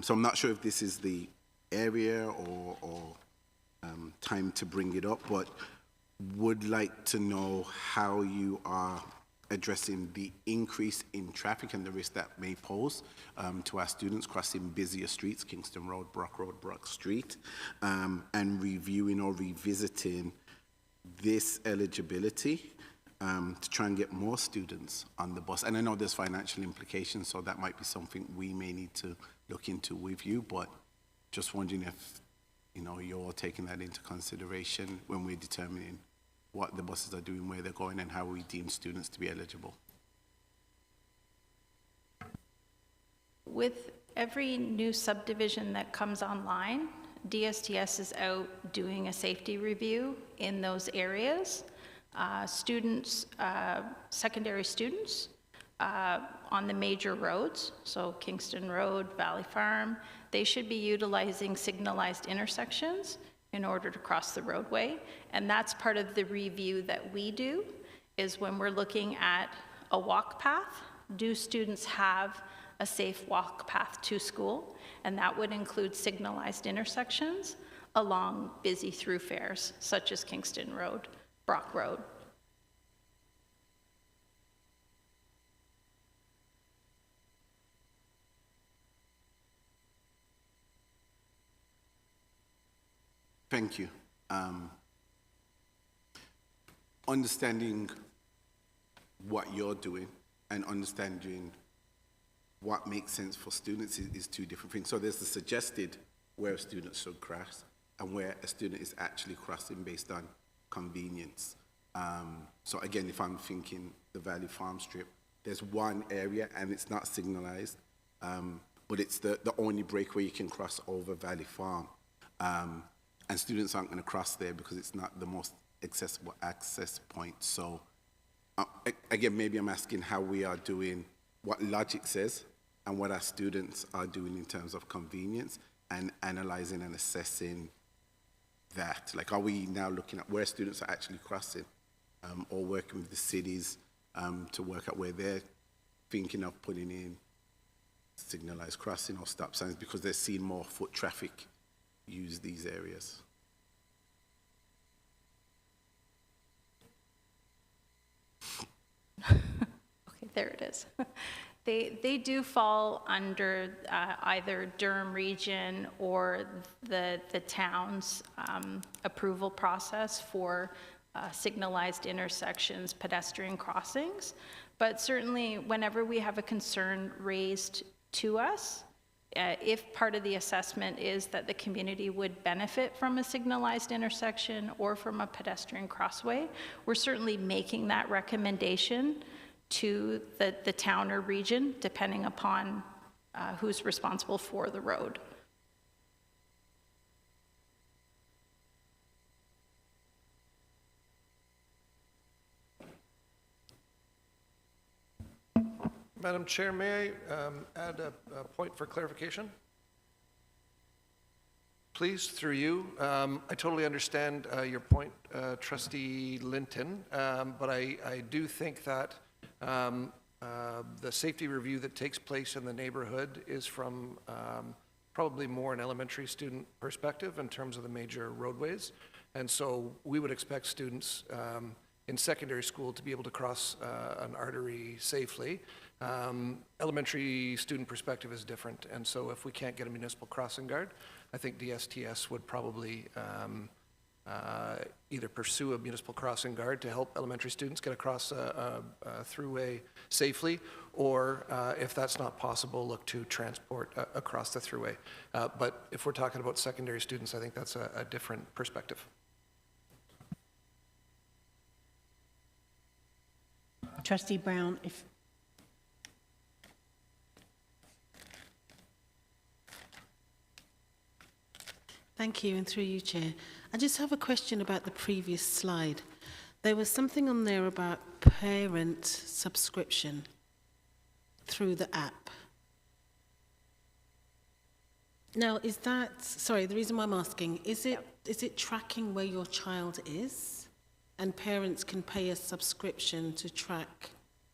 So I'm not sure if this is the area or time to bring it up, but would like to know how you are addressing the increase in traffic and the risk that may pose to our students crossing busier streets, Kingston Road, Brock Street, and reviewing or revisiting this eligibility to try and get more students on the bus. And I know there's financial implications, so that might be something we may need to look into with you, but just wondering if, you know, you're taking that into consideration when we're determining what the buses are doing, where they're going, and how we deem students to be eligible. With every new subdivision that comes online, DSTS is out doing a safety review in those areas. Students, secondary students, on the major roads, so Kingston Road, Valley Farm, they should be utilizing signalized intersections in order to cross the roadway. And that's part of the review that we do, is when we're looking at a walk path, do students have a safe walk path to school? And that would include signalized intersections along busy thoroughfares, such as Kingston Road, Brock Road. Thank you. Understanding what you're doing and understanding what makes sense for students is two different things. So there's the suggested where a student should cross and where a student is actually crossing based on convenience. So again, if I'm thinking the Valley Farm strip, there's one area and it's not signalized, but it's the only breakaway you can cross over Valley Farm. And students aren't going to cross there because it's not the most accessible access point. So again, maybe I'm asking how we are doing what logic says and what our students are doing in terms of convenience, and analyzing and assessing that. Like, are we now looking at where students are actually crossing, or working with the cities to work out where they're thinking of putting in signalized crossing or stop signs because they're seeing more foot traffic use these areas? Okay, there it is. They do fall under either Durham Region or the town's approval process for signalized intersections, pedestrian crossings. But certainly, whenever we have a concern raised to us, if part of the assessment is that the community would benefit from a signalized intersection or from a pedestrian crossway, we're certainly making that recommendation to the town or region, depending upon who's responsible for the road. Madam Chair, may I add a point for clarification? Please, through you. I totally understand your point, Trustee Linton, but I do think that the safety review that takes place in the neighborhood is from probably more an elementary student perspective in terms of the major roadways. And so we would expect students in secondary school to be able to cross an artery safely. Elementary student perspective is different, and so if we can't get a municipal crossing guard, I think DSTS would probably either pursue a municipal crossing guard to help elementary students get across a throughway safely, or if that's not possible, look to transport across the throughway. But if we're talking about secondary students, I think that's a different perspective. Trustee Brown, if Thank you, and through you, Chair. I just have a question about the previous slide. There was something on there about parent subscription through the app. Now, is that, sorry, the reason why I'm asking, is it tracking where your child is? And parents can pay a subscription to track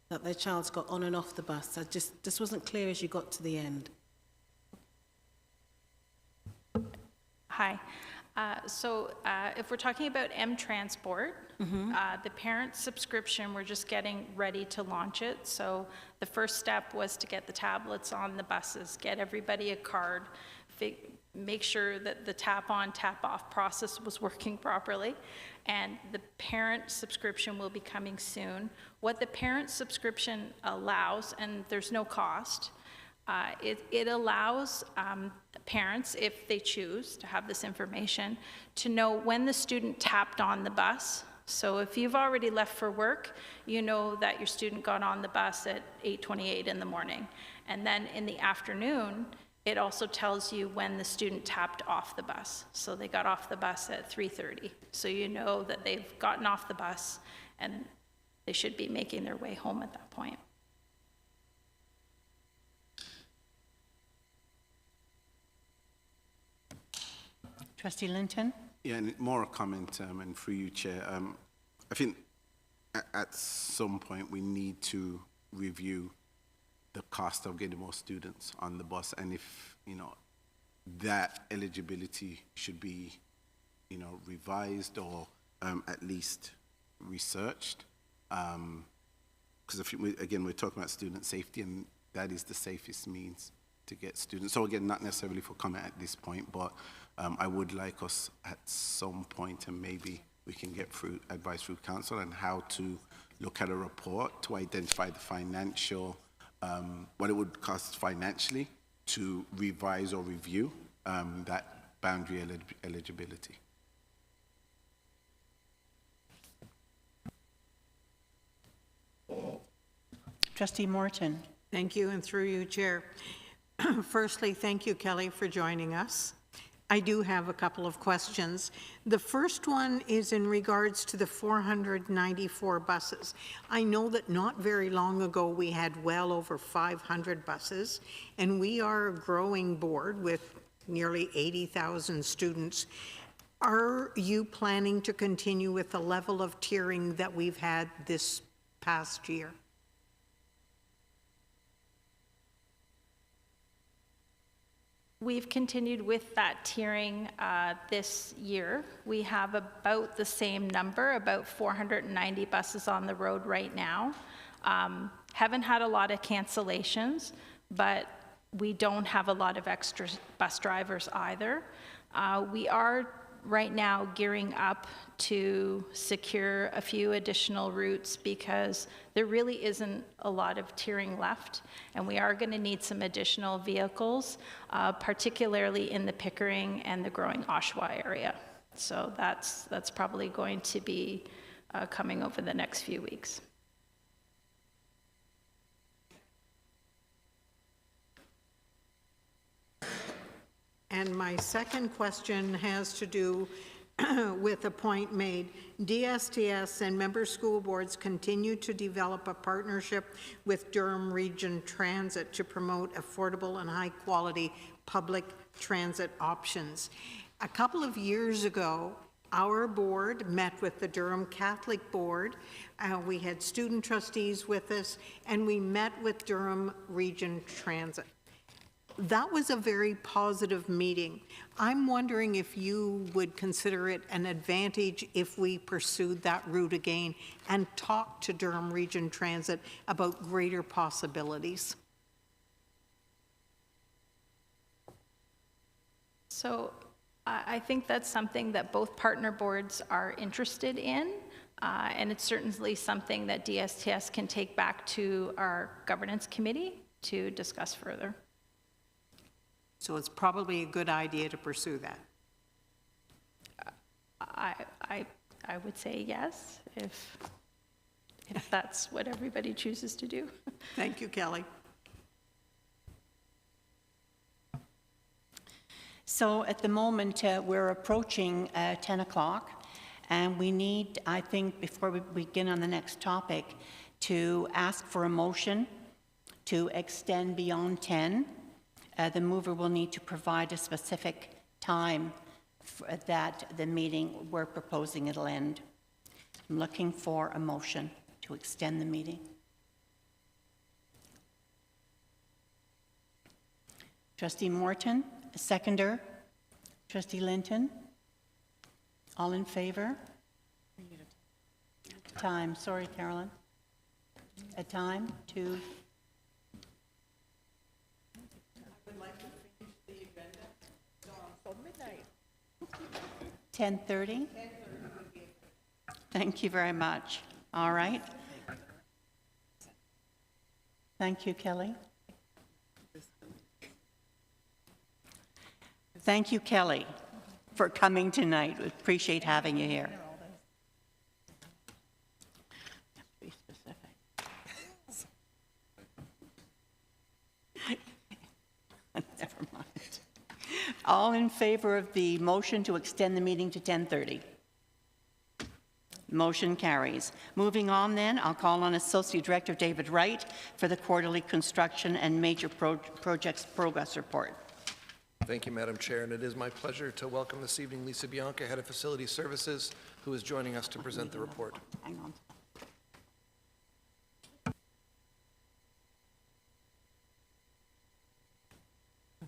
that their child's got on and off the bus? This wasn't clear as you got to the end. Hi. So if we're talking about M-Transport, the parent subscription, we're just getting ready to launch it. So the first step was to get the tablets on the buses, get everybody a card, make sure that the tap-on, tap-off process was working properly. And the parent subscription will be coming soon. What the parent subscription allows, and there's no cost, it allows parents, if they choose to have this information, to know when the student tapped on the bus. So if you've already left for work, you know that your student got on the bus at 8:28 in the morning. And then in the afternoon, it also tells you when the student tapped off the bus. So they got off the bus at 3:30. So you know that they've gotten off the bus and they should be making their way home at that point. Trustee Linton? Yeah, and more a comment, and through you, Chair. I think at some point we need to review the cost of getting more students on the bus, and if, you know, that eligibility should be, you know, revised or at least researched. Because again, we're talking about student safety, and that is the safest means to get students. So again, not necessarily for comment at this point, but I would like us at some point, and maybe we can get through advice through council on how to look at a report to identify the financial, what it would cost financially to revise or review that boundary eligibility. Trustee Morton. Thank you, and through you, Chair. Firstly, thank you, Kelly, for joining us. I do have a couple of questions. The first one is in regards to the 494 buses. I know that not very long ago we had well over 500 buses, and we are a growing board with nearly 80,000 students. Are you planning to continue with the level of tiering that we've had this past year? We've continued with that tiering this year. We have about the same number, about 490 buses on the road right now. Haven't had a lot of cancellations, but we don't have a lot of extra bus drivers either. We are right now gearing up to secure a few additional routes because there really isn't a lot of tiering left, and we are going to need some additional vehicles, particularly in the Pickering and the growing Oshawa area. So that's probably going to be coming over the next few weeks. And my second question has to do with a point made. DSTS and member school boards continue to develop a partnership with Durham Region Transit to promote affordable and high-quality public transit options. A couple of years ago, our board met with the Durham Catholic Board. We had student trustees with us, and we met with Durham Region Transit. That was a very positive meeting. I'm wondering if you would consider it an advantage if we pursued that route again and talked to Durham Region Transit about greater possibilities. So I think that's something that both partner boards are interested in, and it's certainly something that DSTS can take back to our governance committee to discuss further. So it's probably a good idea to pursue that. I would say yes, if that's what everybody chooses to do. Thank you, Kelly. So at the moment, we're approaching 10 o'clock, and we need, I think, before we begin on the next topic, to ask for a motion to extend beyond 10. The mover will need to provide a specific time that the meeting we're proposing it'll end. I'm looking for a motion to extend the meeting. Trustee Morton, a seconder. Trustee Linton, all in favor? Time, sorry, Carolyn. A time to 10:30? Thank you very much. All right. Thank you, Kelly. Thank you, Kelly, for coming tonight. We appreciate having you here. Be specific. Never mind. All in favor of the motion to extend the meeting to 10:30? Motion carries. Moving on then, I'll call on Associate Director David Wright for the quarterly construction and major projects progress report. Thank you, Madam Chair, and it is my pleasure to welcome this evening Lisa Bianca, Head of Facility Services, who is joining us to present the report. Hang on.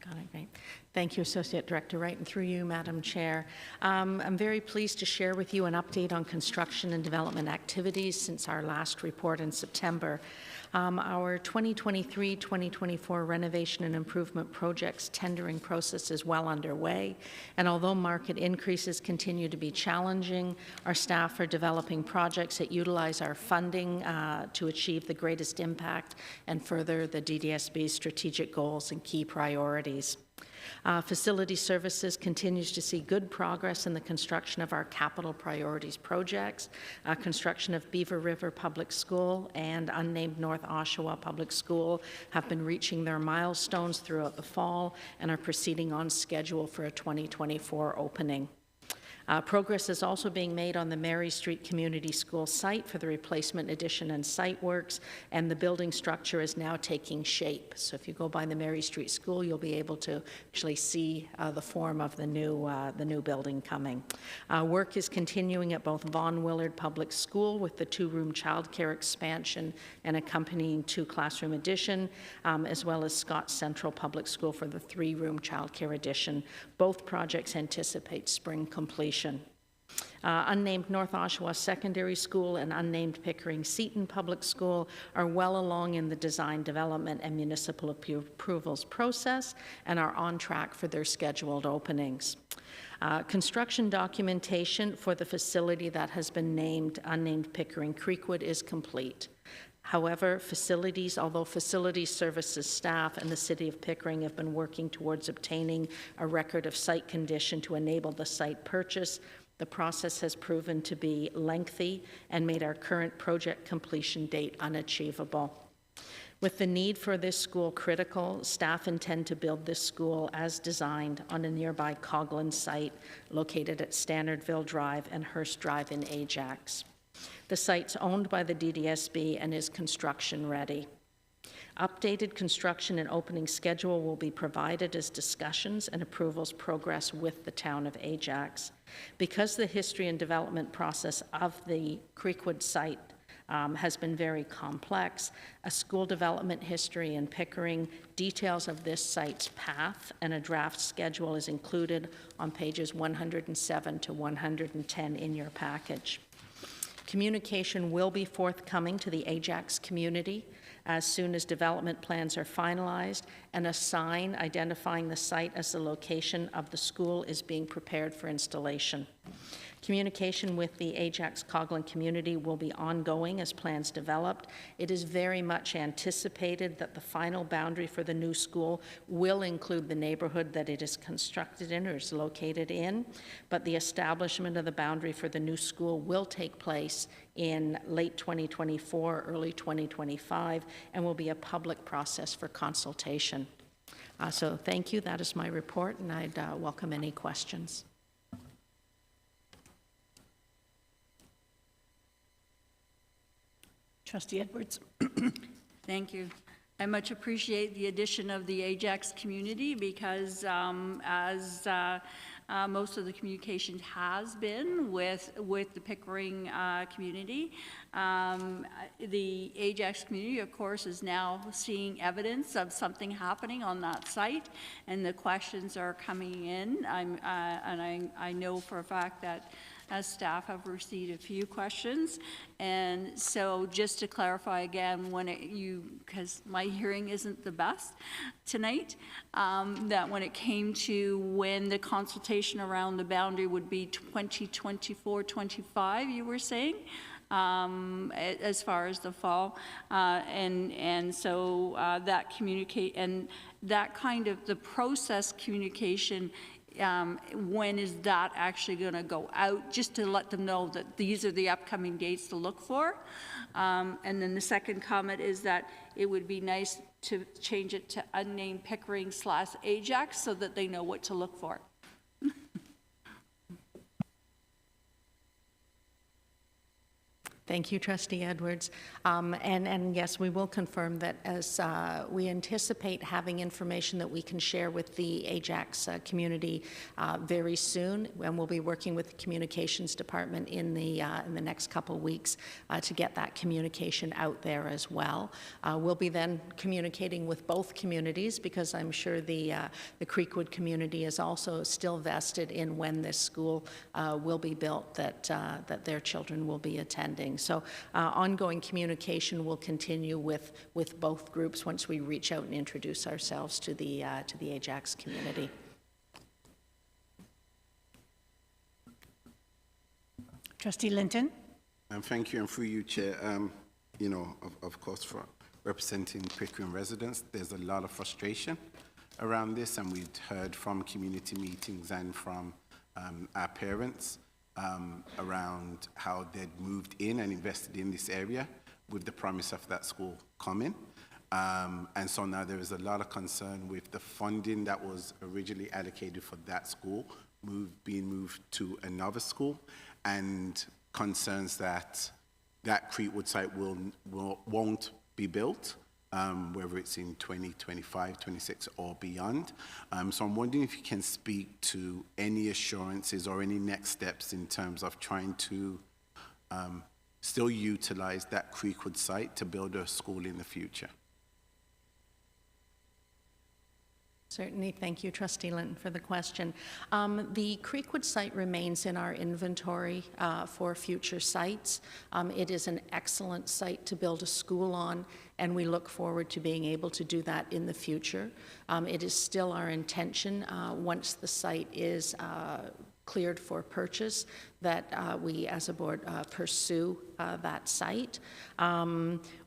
Got it, great. Thank you, Associate Director Wright, and through you, Madam Chair. I'm very pleased to share with you an update on construction and development activities since our last report in September. Our 2023-2024 renovation and improvement projects tendering process is well underway, and although market increases continue to be challenging, our staff are developing projects that utilize our funding to achieve the greatest impact and further the DDSB's strategic goals and key priorities. Facility Services continues to see good progress in the construction of our capital priorities projects. Construction of Beaver River Public School and unnamed North Oshawa Public School have been reaching their milestones throughout the fall and are proceeding on schedule for a 2024 opening. Progress is also being made on the Mary Street Community School site for the replacement addition and site works, and the building structure is now taking shape. So if you go by the Mary Street School, you'll be able to actually see the form of the new building coming. Work is continuing at both Vaughan Willard Public School with the 2-room childcare expansion and accompanying 2-classroom addition, as well as Scott Central Public School for the 3-room childcare addition. Both projects anticipate spring completion. Unnamed North Oshawa Secondary School and unnamed Pickering Seton Public School are well along in the design, development, and municipal approvals process and are on track for their scheduled openings. Construction documentation for the facility that has been named unnamed Pickering Creekwood is complete. However, although facilities services staff and the City of Pickering have been working towards obtaining a record of site condition to enable the site purchase, the process has proven to be lengthy and made our current project completion date unachievable. With the need for this school critical, staff intend to build this school as designed on a nearby Coghlan site located at Standardville Drive and Hurst Drive in Ajax. The site's owned by the DDSB and is construction ready. Updated construction and opening schedule will be provided as discussions and approvals progress with the town of Ajax. Because the history and development process of the Creekwood site has been very complex, a school development history in Pickering, details of this site's path, and a draft schedule is included on pages 107 to 110 in your package. Communication will be forthcoming to the Ajax community as soon as development plans are finalized, and a sign identifying the site as the location of the school is being prepared for installation. Communication with the Ajax Coghlan community will be ongoing as plans developed. It is very much anticipated that the final boundary for the new school will include the neighborhood that it is constructed in or is located in, but the establishment of the boundary for the new school will take place in late 2024, early 2025, and will be a public process for consultation. So thank you. That is my report, and I'd welcome any questions. Trustee Edwards. Thank you. I much appreciate the addition of the Ajax community because as most of the communication has been with the Pickering community, the Ajax community, of course, is now seeing evidence of something happening on that site, and the questions are coming in. I know for a fact that as staff have received a few questions, and so just to clarify again, because my hearing isn't the best tonight, that when it came to when the consultation around the boundary would be 2024-25, you were saying, as far as the fall, and so that communicate and that kind of the process communication. When is that actually going to go out, just to let them know that these are the upcoming dates to look for. And then the second comment is that it would be nice to change it to unnamed Pickering/Ajax so that they know what to look for. Thank you, Trustee Edwards. And yes, we will confirm that as we anticipate having information that we can share with the Ajax community very soon, and we'll be working with the Communications Department in the next couple weeks to get that communication out there as well. We'll be then communicating with both communities because I'm sure the Creekwood community is also still vested in when this school will be built, that their children will be attending. So ongoing communication will continue with both groups once we reach out and introduce ourselves to the Ajax community. Trustee Linton. Thank you, and through you, Chair. You know, of course, for representing Pickering residents, there's a lot of frustration around this, and we've heard from community meetings and from our parents around how they'd moved in and invested in this area with the promise of that school coming. And so now there is a lot of concern with the funding that was originally allocated for that school being moved to another school, and concerns that that Creekwood site won't be built, whether it's in 2025, 26, or beyond. So I'm wondering if you can speak to any assurances or any next steps in terms of trying to still utilize that Creekwood site to build a school in the future. Certainly. Thank you, Trustee Linton, for the question. The Creekwood site remains in our inventory for future sites. It is an excellent site to build a school on, and we look forward to being able to do that in the future. It is still our intention, once the site is cleared for purchase, that we as a board pursue that site.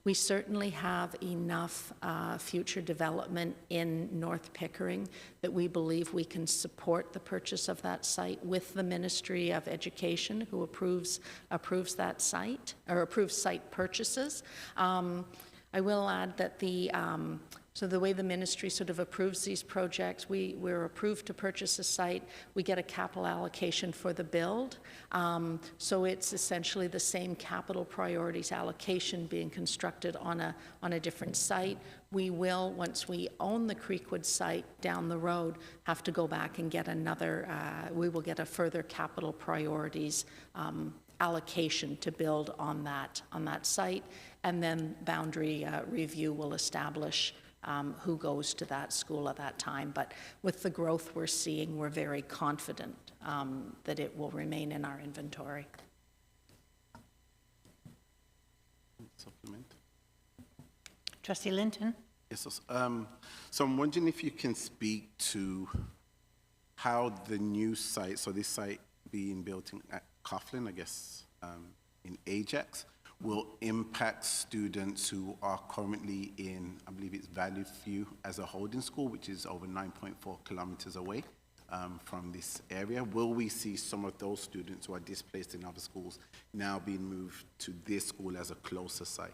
We certainly have enough future development in North Pickering that we believe we can support the purchase of that site with the Ministry of Education, who approves that site, or approves site purchases. I will add that so the way the ministry sort of approves these projects, we're approved to purchase a site, we get a capital allocation for the build. So it's essentially the same capital priorities allocation being constructed on a different site. We will, once we own the Creekwood site down the road, have to go back and get another, we will get a further capital priorities allocation to build on that site, and then boundary review will establish who goes to that school at that time. But with the growth we're seeing, we're very confident that it will remain in our inventory. Supplement. Trustee Linton. Yes, so I'm wondering if you can speak to how the new site, so this site being built at Coughlin, I guess, in Ajax, will impact students who are currently in, I believe it's Valley View as a holding school, which is over 9.4 kilometers away from this area. Will we see some of those students who are displaced in other schools now being moved to this school as a closer site?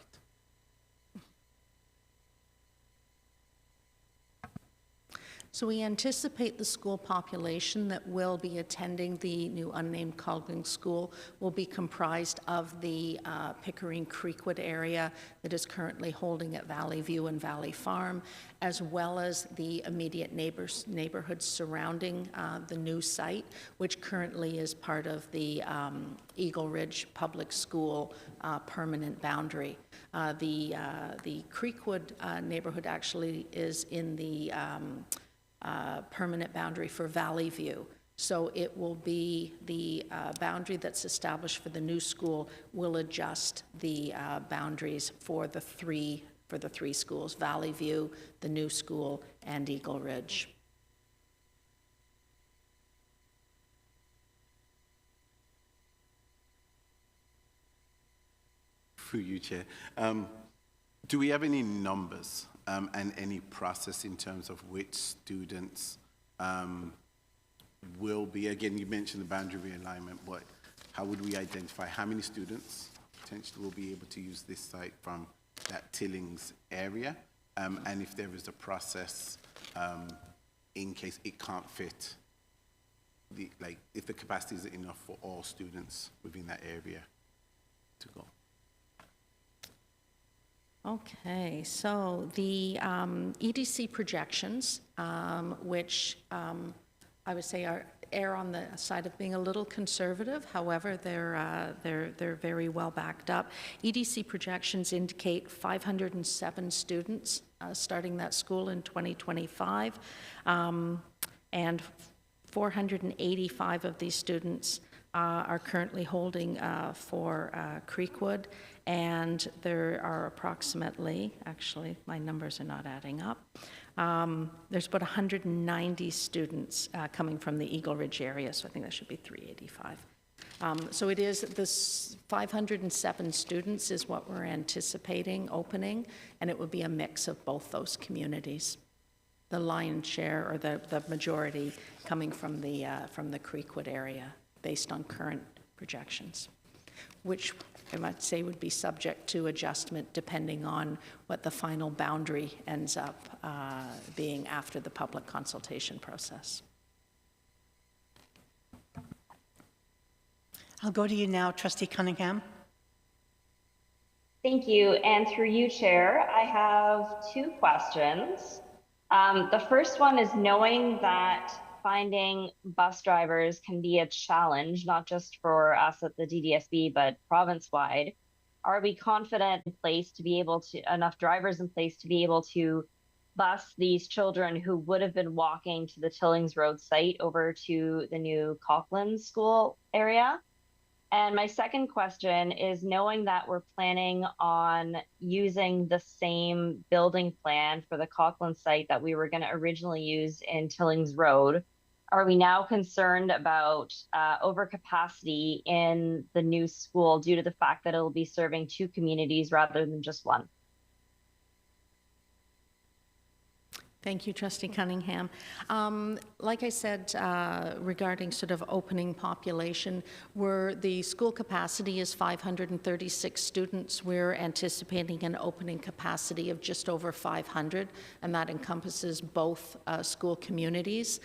So we anticipate the school population that will be attending the new unnamed Coughlin School will be comprised of the Pickering Creekwood area that is currently holding at Valley View and Valley Farm, as well as the immediate neighborhoods surrounding the new site, which currently is part of the Eagle Ridge Public School permanent boundary. The Creekwood neighborhood actually is in the permanent boundary for Valley View. So it will be the boundary that's established for the new school will adjust the boundaries for the three schools: Valley View, the new school, and Eagle Ridge. Through you, Chair. Do we have any numbers and any process in terms of which students will be, again, you mentioned the boundary realignment, but how would we identify how many students potentially will be able to use this site from that Tillings area? And if there is a process in case it can't fit, if the capacity is enough for all students within that area to go? Okay, so the EDC projections, which I would say err on the side of being a little conservative. However, they're very well backed up. EDC projections indicate 507 students starting that school in 2025, and 485 of these students are currently holding for Creekwood, and there are approximately, actually my numbers are not adding up, there's about 190 students coming from the Eagle Ridge area, so I think that should be 385. So it is, this 507 students is what we're anticipating opening, and it would be a mix of both those communities. The lion's share, or the majority, coming from the Creekwood area, based on current projections, which I might say would be subject to adjustment depending on what the final boundary ends up being after the public consultation process. I'll go to you now, Trustee Cunningham. Thank you. And through you, Chair, I have two questions. The first one is, knowing that finding bus drivers can be a challenge, not just for us at the DDSB, but province-wide, are we confident in place to be able to, enough drivers in place to be able to bus these children who would have been walking to the Tillings Road site over to the new Coughlin School area? And my second question is, knowing that we're planning on using the same building plan for the Coughlin site that we were going to originally use in Tillings Road, are we now concerned about overcapacity in the new school due to the fact that it'll be serving two communities rather than just one? Thank you, Trustee Cunningham. Like I said, regarding sort of opening population, the school capacity is 536 students. We're anticipating an opening capacity of just over 500, and that encompasses both school communities.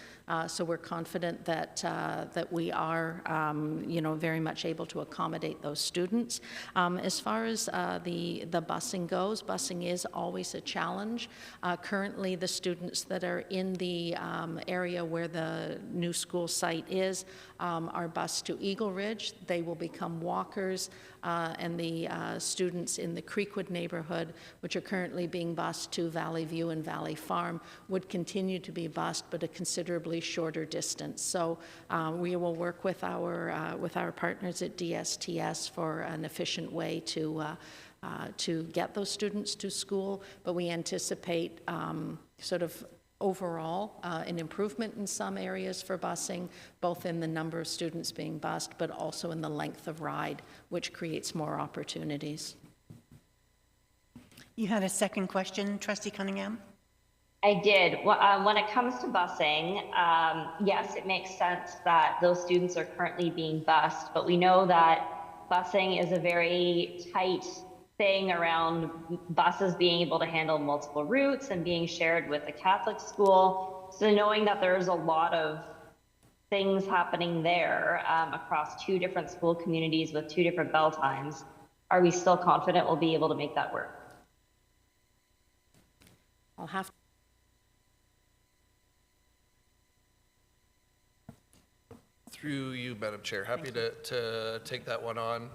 So we're confident that that we are, very much able to accommodate those students. As far as the busing goes, busing is always a challenge. Currently, the students that are in the area where the new school site is are bused to Eagle Ridge. They will become walkers, and the students in the Creekwood neighborhood, which are currently being bused to Valley View and Valley Farm, would continue to be bused, but a considerably shorter distance. So we will work with our partners at DSTS for an efficient way to get those students to school, but we anticipate sort of overall an improvement in some areas for busing, both in the number of students being bused, but also in the length of ride, which creates more opportunities. You had a second question, Trustee Cunningham? I did. When it comes to busing, yes, it makes sense that those students are currently being bused, but we know that busing is a very tight thing around buses being able to handle multiple routes and being shared with a Catholic school. So knowing that there's a lot of things happening there across two different school communities with two different bell times, are we still confident we'll be able to make that work? I'll have Through you, Madam Chair, happy to take that one on.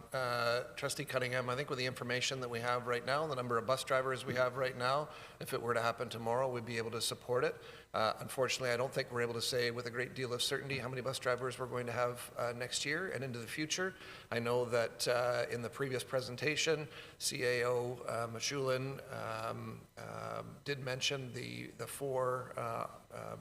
Trustee Cunningham, I think with the information that we have right now, the number of bus drivers we have right now, if it were to happen tomorrow, we'd be able to support it. Unfortunately, I don't think we're able to say with a great deal of certainty how many bus drivers we're going to have next year and into the future. I know that in the previous presentation, CAO Machulin did mention the four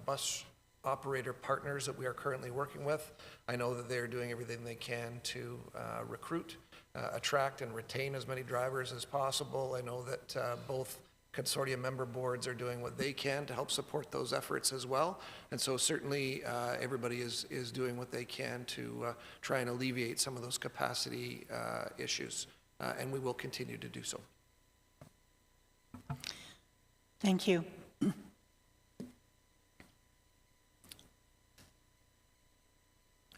bus operator partners that we are currently working with. I know that they're doing everything they can to recruit, attract, and retain as many drivers as possible. I know that both consortium member boards are doing what they can to help support those efforts as well. And so certainly everybody is doing what they can to try and alleviate some of those capacity issues, and we will continue to do so. Thank you.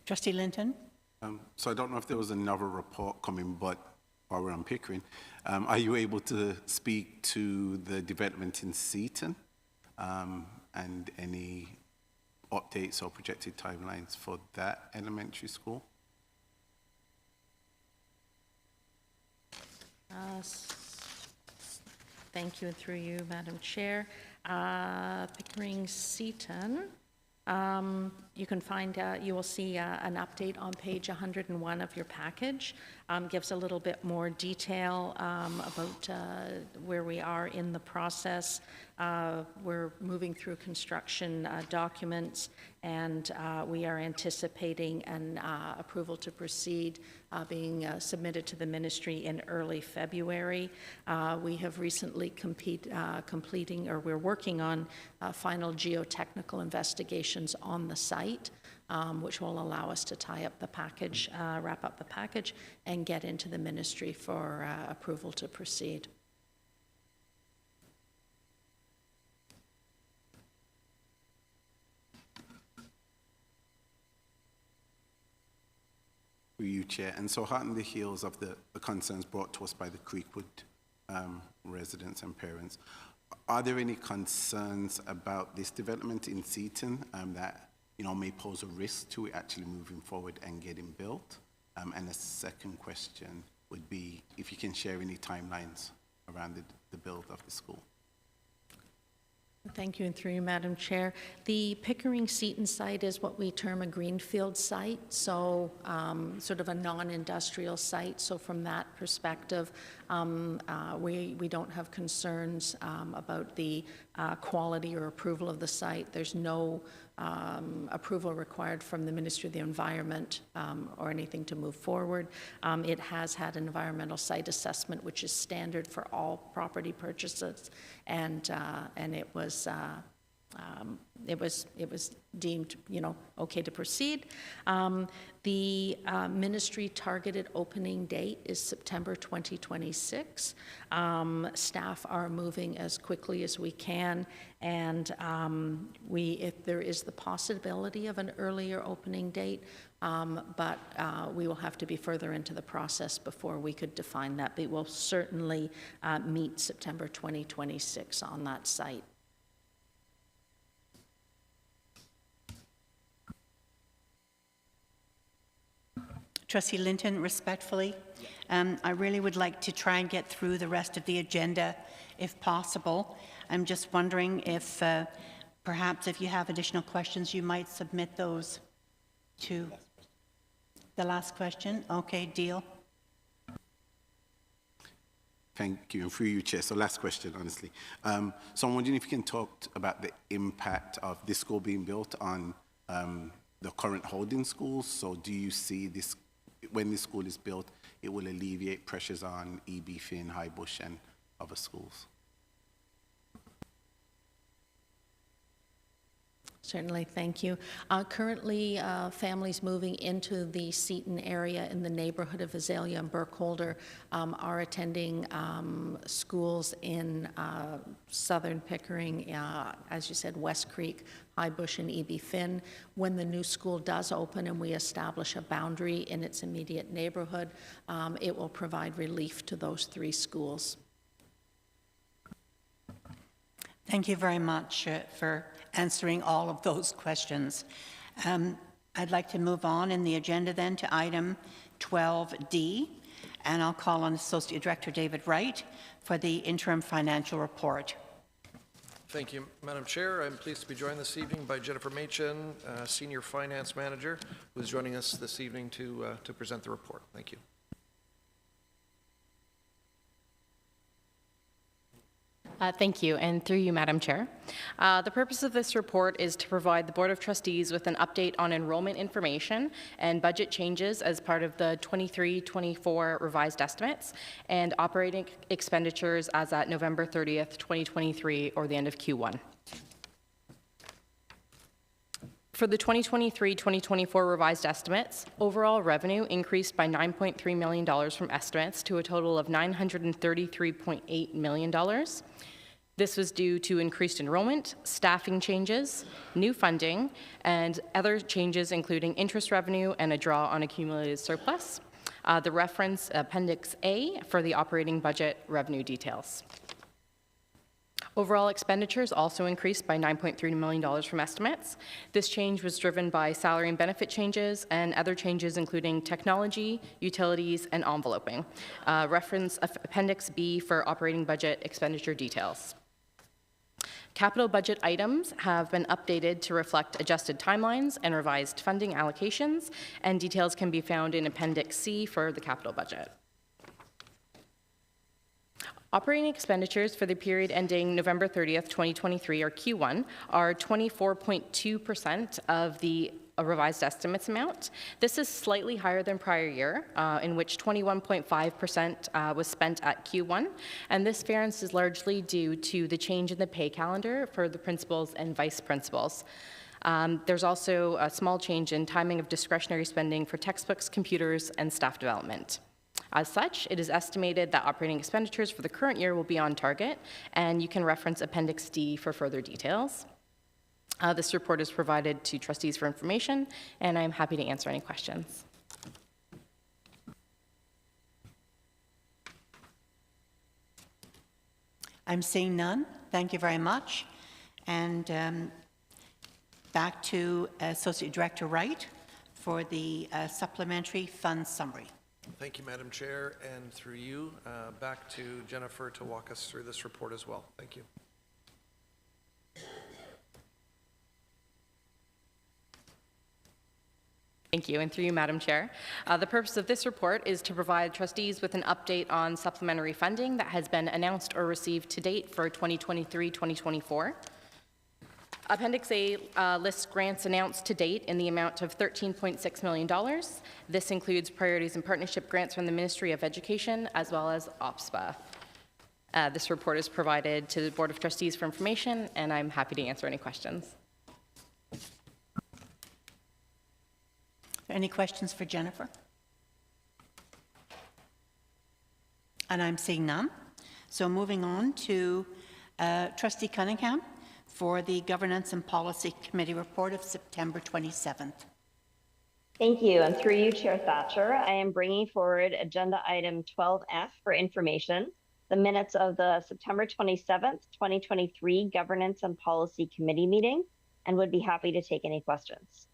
Trustee Linton? So I don't know if there was another report coming, but while we're on Pickering, are you able to speak to the development in Seaton and any updates or projected timelines for that elementary school? Thank you, and through you, Madam Chair. Pickering Seaton. You can find, you will see an update on page 101 of your package. Gives a little bit more detail about where we are in the process. We're moving through construction documents, and we are anticipating an approval to proceed being submitted to the ministry in early February. We have recently completing, or we're working on final geotechnical investigations on the site, which will allow us to tie up the package, wrap up the package, and get into the ministry for approval to proceed. Through you, Chair. And so hot on the heels of the concerns brought to us by the Creekwood residents and parents, are there any concerns about this development in Seaton that may pose a risk to it actually moving forward and getting built? And the second question would be if you can share any timelines around the build of the school. Thank you, and through you, Madam Chair. The Pickering Seaton site is what we term a greenfield site, so sort of a non-industrial site. So from that perspective, we don't have concerns about the quality or approval of the site. There's no approval required from the Ministry of the Environment or anything to move forward. It has had an environmental site assessment, which is standard for all property purchases, and it was deemed, okay to proceed. The ministry targeted opening date is September 2026. Staff are moving as quickly as we can, and if there is the possibility of an earlier opening date, but we will have to be further into the process before we could define that. But we'll certainly meet September 2026 on that site. Trustee Linton, respectfully, I really would like to try and get through the rest of the agenda if possible. I'm just wondering if perhaps if you have additional questions, you might submit those to the last question. Okay, deal. Thank you, and through you, Chair. So last question, honestly. So I'm wondering if you can talk about the impact of this school being built on the current holding schools. So do you see this, when this school is built, it will alleviate pressures on E.B. Finn, Highbush, and other schools? Certainly, thank you. Currently, families moving into the Seaton area in the neighborhood of Azalea and Burkholder are attending schools in southern Pickering, as you said, West Creek, Highbush, and E.B. Finn. When the new school does open and we establish a boundary in its immediate neighborhood, it will provide relief to those three schools. Thank you very much for answering all of those questions. I'd like to move on in the agenda then to item 12D, and I'll call on Associate Director David Wright for the interim financial report. Thank you, Madam Chair. I'm pleased to be joined this evening by Jennifer Machin, Senior Finance Manager, who is joining us this evening to present the report. Thank you. Thank you, and through you, Madam Chair. The purpose of this report is to provide the Board of Trustees with an update on enrollment information and budget changes as part of the 23-24 revised estimates and operating expenditures as at November 30th, 2023, or the end of Q1. For the 2023-2024 revised estimates, overall revenue increased by $9.3 million from estimates to a total of $933.8 million. This was due to increased enrollment, staffing changes, new funding, and other changes including interest revenue and a draw on accumulated surplus. The reference Appendix A for the operating budget revenue details. Overall expenditures also increased by $9.3 million from estimates. This change was driven by salary and benefit changes and other changes including technology, utilities, and enveloping. Reference Appendix B for operating budget expenditure details. Capital budget items have been updated to reflect adjusted timelines and revised funding allocations, and details can be found in Appendix C for the capital budget. Operating expenditures for the period ending November 30th, 2023, or Q1, are 24.2% of the revised estimates amount. This is slightly higher than prior year, in which 21.5% was spent at Q1, and this variance is largely due to the change in the pay calendar for the principals and vice principals. There's also a small change in timing of discretionary spending for textbooks, computers, and staff development. As such, it is estimated that operating expenditures for the current year will be on target, and you can reference Appendix D for further details. This report is provided to trustees for information, and I'm happy to answer any questions. I'm seeing none. Thank you very much. And back to Associate Director Wright for the supplementary fund summary. Thank you, Madam Chair, and through you, back to Jennifer to walk us through this report as well. Thank you. Thank you, and through you, Madam Chair. The purpose of this report is to provide trustees with an update on supplementary funding that has been announced or received to date for 2023-2024. Appendix A lists grants announced to date in the amount of $13.6 million. This includes priorities and partnership grants from the Ministry of Education as well as OPSPA. This report is provided to the Board of Trustees for information, and I'm happy to answer any questions. Any questions for Jennifer? And I'm seeing none. So moving on to Trustee Cunningham for the Governance and Policy Committee report of September 27th. Thank you, and through you, Chair Thatcher, I am bringing forward agenda item 12F for information, the minutes of the September 27th, 2023 Governance and Policy Committee meeting, and would be happy to take any questions.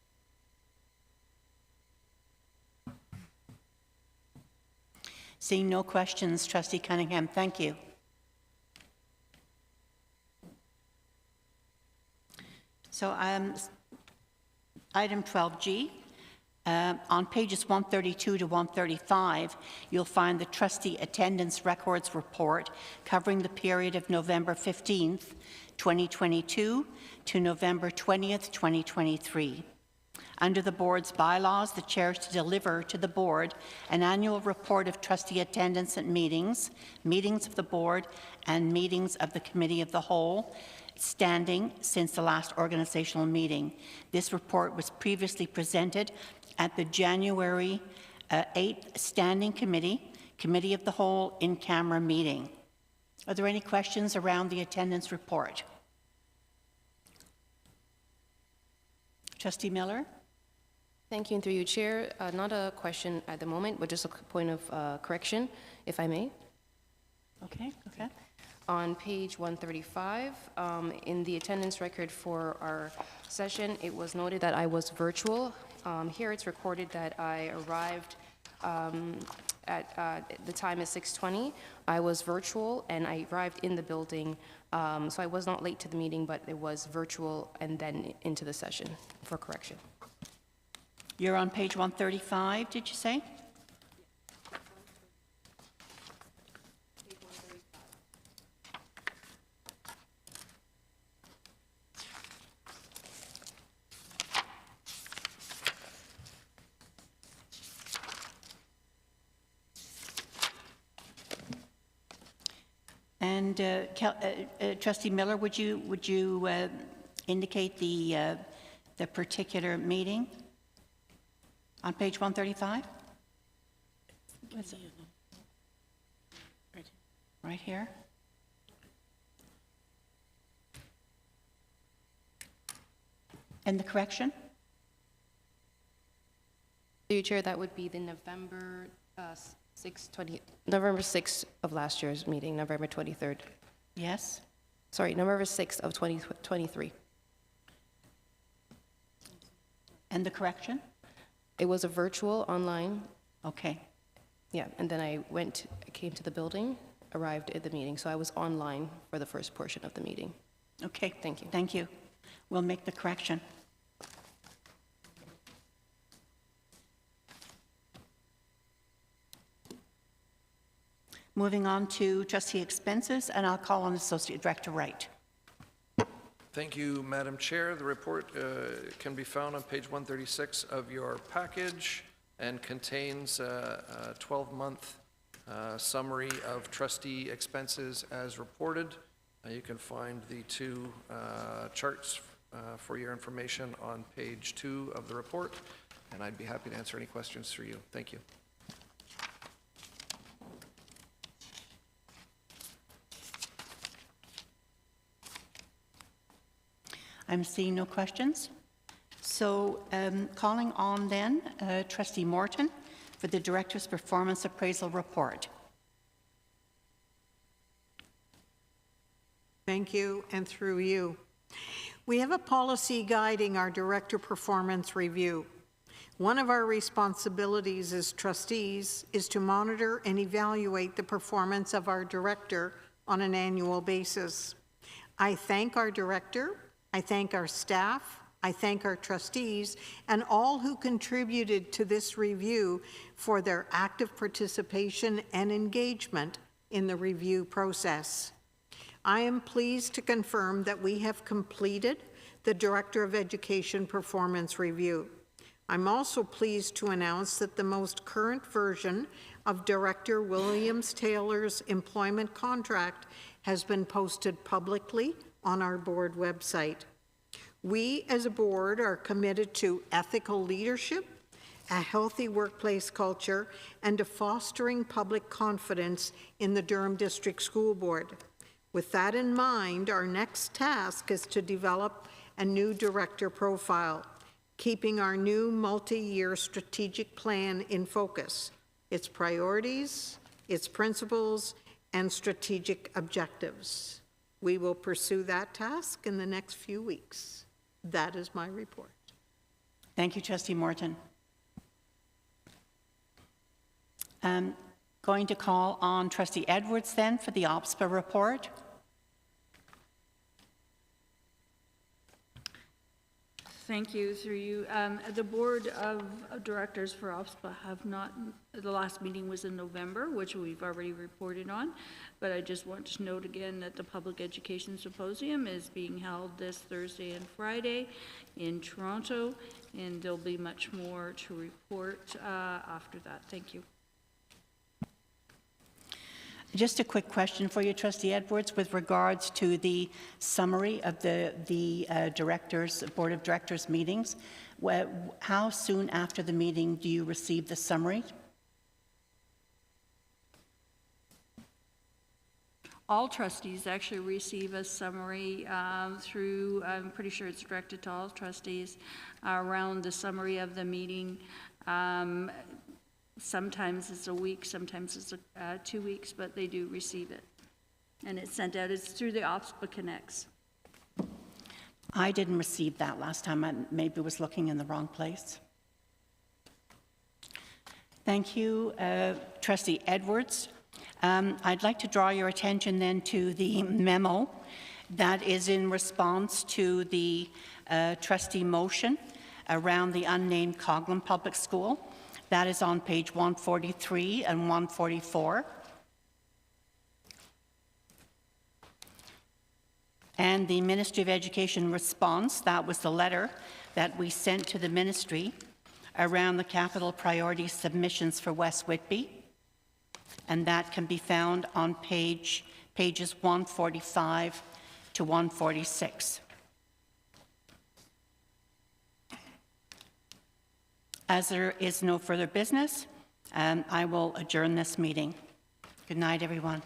Seeing no questions, Trustee Cunningham, thank you. So item 12G, on pages 132 to 135, you'll find the trustee attendance records report covering the period of November 15th, 2022 to November 20th, 2023. Under the board's bylaws, the chair is to deliver to the board an annual report of trustee attendance at meetings, meetings of the board, and meetings of the committee of the whole, standing since the last organizational meeting. This report was previously presented at the January 8th Standing Committee of the Whole in-camera meeting. Are there any questions around the attendance report? Trustee Miller? Thank you, and through you, Chair. Not a question at the moment, but just a point of correction, if I may. Okay, okay. On page 135, in the attendance record for our session, it was noted that I was virtual. Here it's recorded that I arrived at the time is 6:20. I was virtual and I arrived in the building, so I was not late to the meeting, but it was virtual and then into the session for correction. You're on page 135, did you say? And Trustee Miller, would you indicate the particular meeting on page 135? What's it? Right here. And the correction? Through you, Chair, that would be the November November 6th of last year's meeting, November 23rd. Yes? Sorry, November 6th of 2023. And the correction? It was a virtual online. Okay. Yeah, and then I came to the building, arrived at the meeting, so I was online for the first portion of the meeting. Okay. Thank you. Thank you. We'll make the correction. Moving on to trustee expenses, and I'll call on Associate Director Wright. Thank you, Madam Chair. The report can be found on page 136 of your package and contains a 12-month summary of trustee expenses as reported. You can find the two charts for your information on page 2 of the report, and I'd be happy to answer any questions through you. Thank you. I'm seeing no questions. So calling on then Trustee Morton for the Director's Performance Appraisal Report. Thank you, and through you. We have a policy guiding our Director Performance Review. One of our responsibilities as trustees is to monitor and evaluate the performance of our Director on an annual basis. I thank our Director, I thank our staff, I thank our trustees, and all who contributed to this review for their active participation and engagement in the review process. I am pleased to confirm that we have completed the Director of Education Performance Review. I'm also pleased to announce that the most current version of Director Williams-Taylor's employment contract has been posted publicly on our board website. We as a board are committed to ethical leadership, a healthy workplace culture, and to fostering public confidence in the Durham District School Board. With that in mind, our next task is to develop a new director profile, keeping our new multi-year strategic plan in focus, its priorities, its principles, and strategic objectives. We will pursue that task in the next few weeks. That is my report. Thank you, Trustee Morton. Going to call on Trustee Edwards then for the OPSPA report. Thank you, through you. The Board of Directors for OPSPA have not, the last meeting was in November, which we've already reported on, but I just want to note again that the Public Education Symposium is being held this Thursday and Friday in Toronto, and there'll be much more to report after that. Thank you. Just a quick question for you, Trustee Edwards, with regards to the summary of the Board of Directors meetings. How soon after the meeting do you receive the summary? All trustees actually receive a summary through, I'm pretty sure it's directed to all trustees, around the summary of the meeting. Sometimes it's a week, sometimes it's 2 weeks, but they do receive it. And it's sent out, it's through the OPSPA Connects. I didn't receive that last time. I maybe was looking in the wrong place. Thank you, Trustee Edwards. I'd like to draw your attention then to the memo that is in response to the trustee motion around the unnamed Coghlan Public School. That is on page 143 and 144. And the Ministry of Education response, that was the letter that we sent to the ministry around the capital priority submissions for West Whitby. And that can be found on pages 145 to 146. As there is no further business, I will adjourn this meeting. Good night, everyone.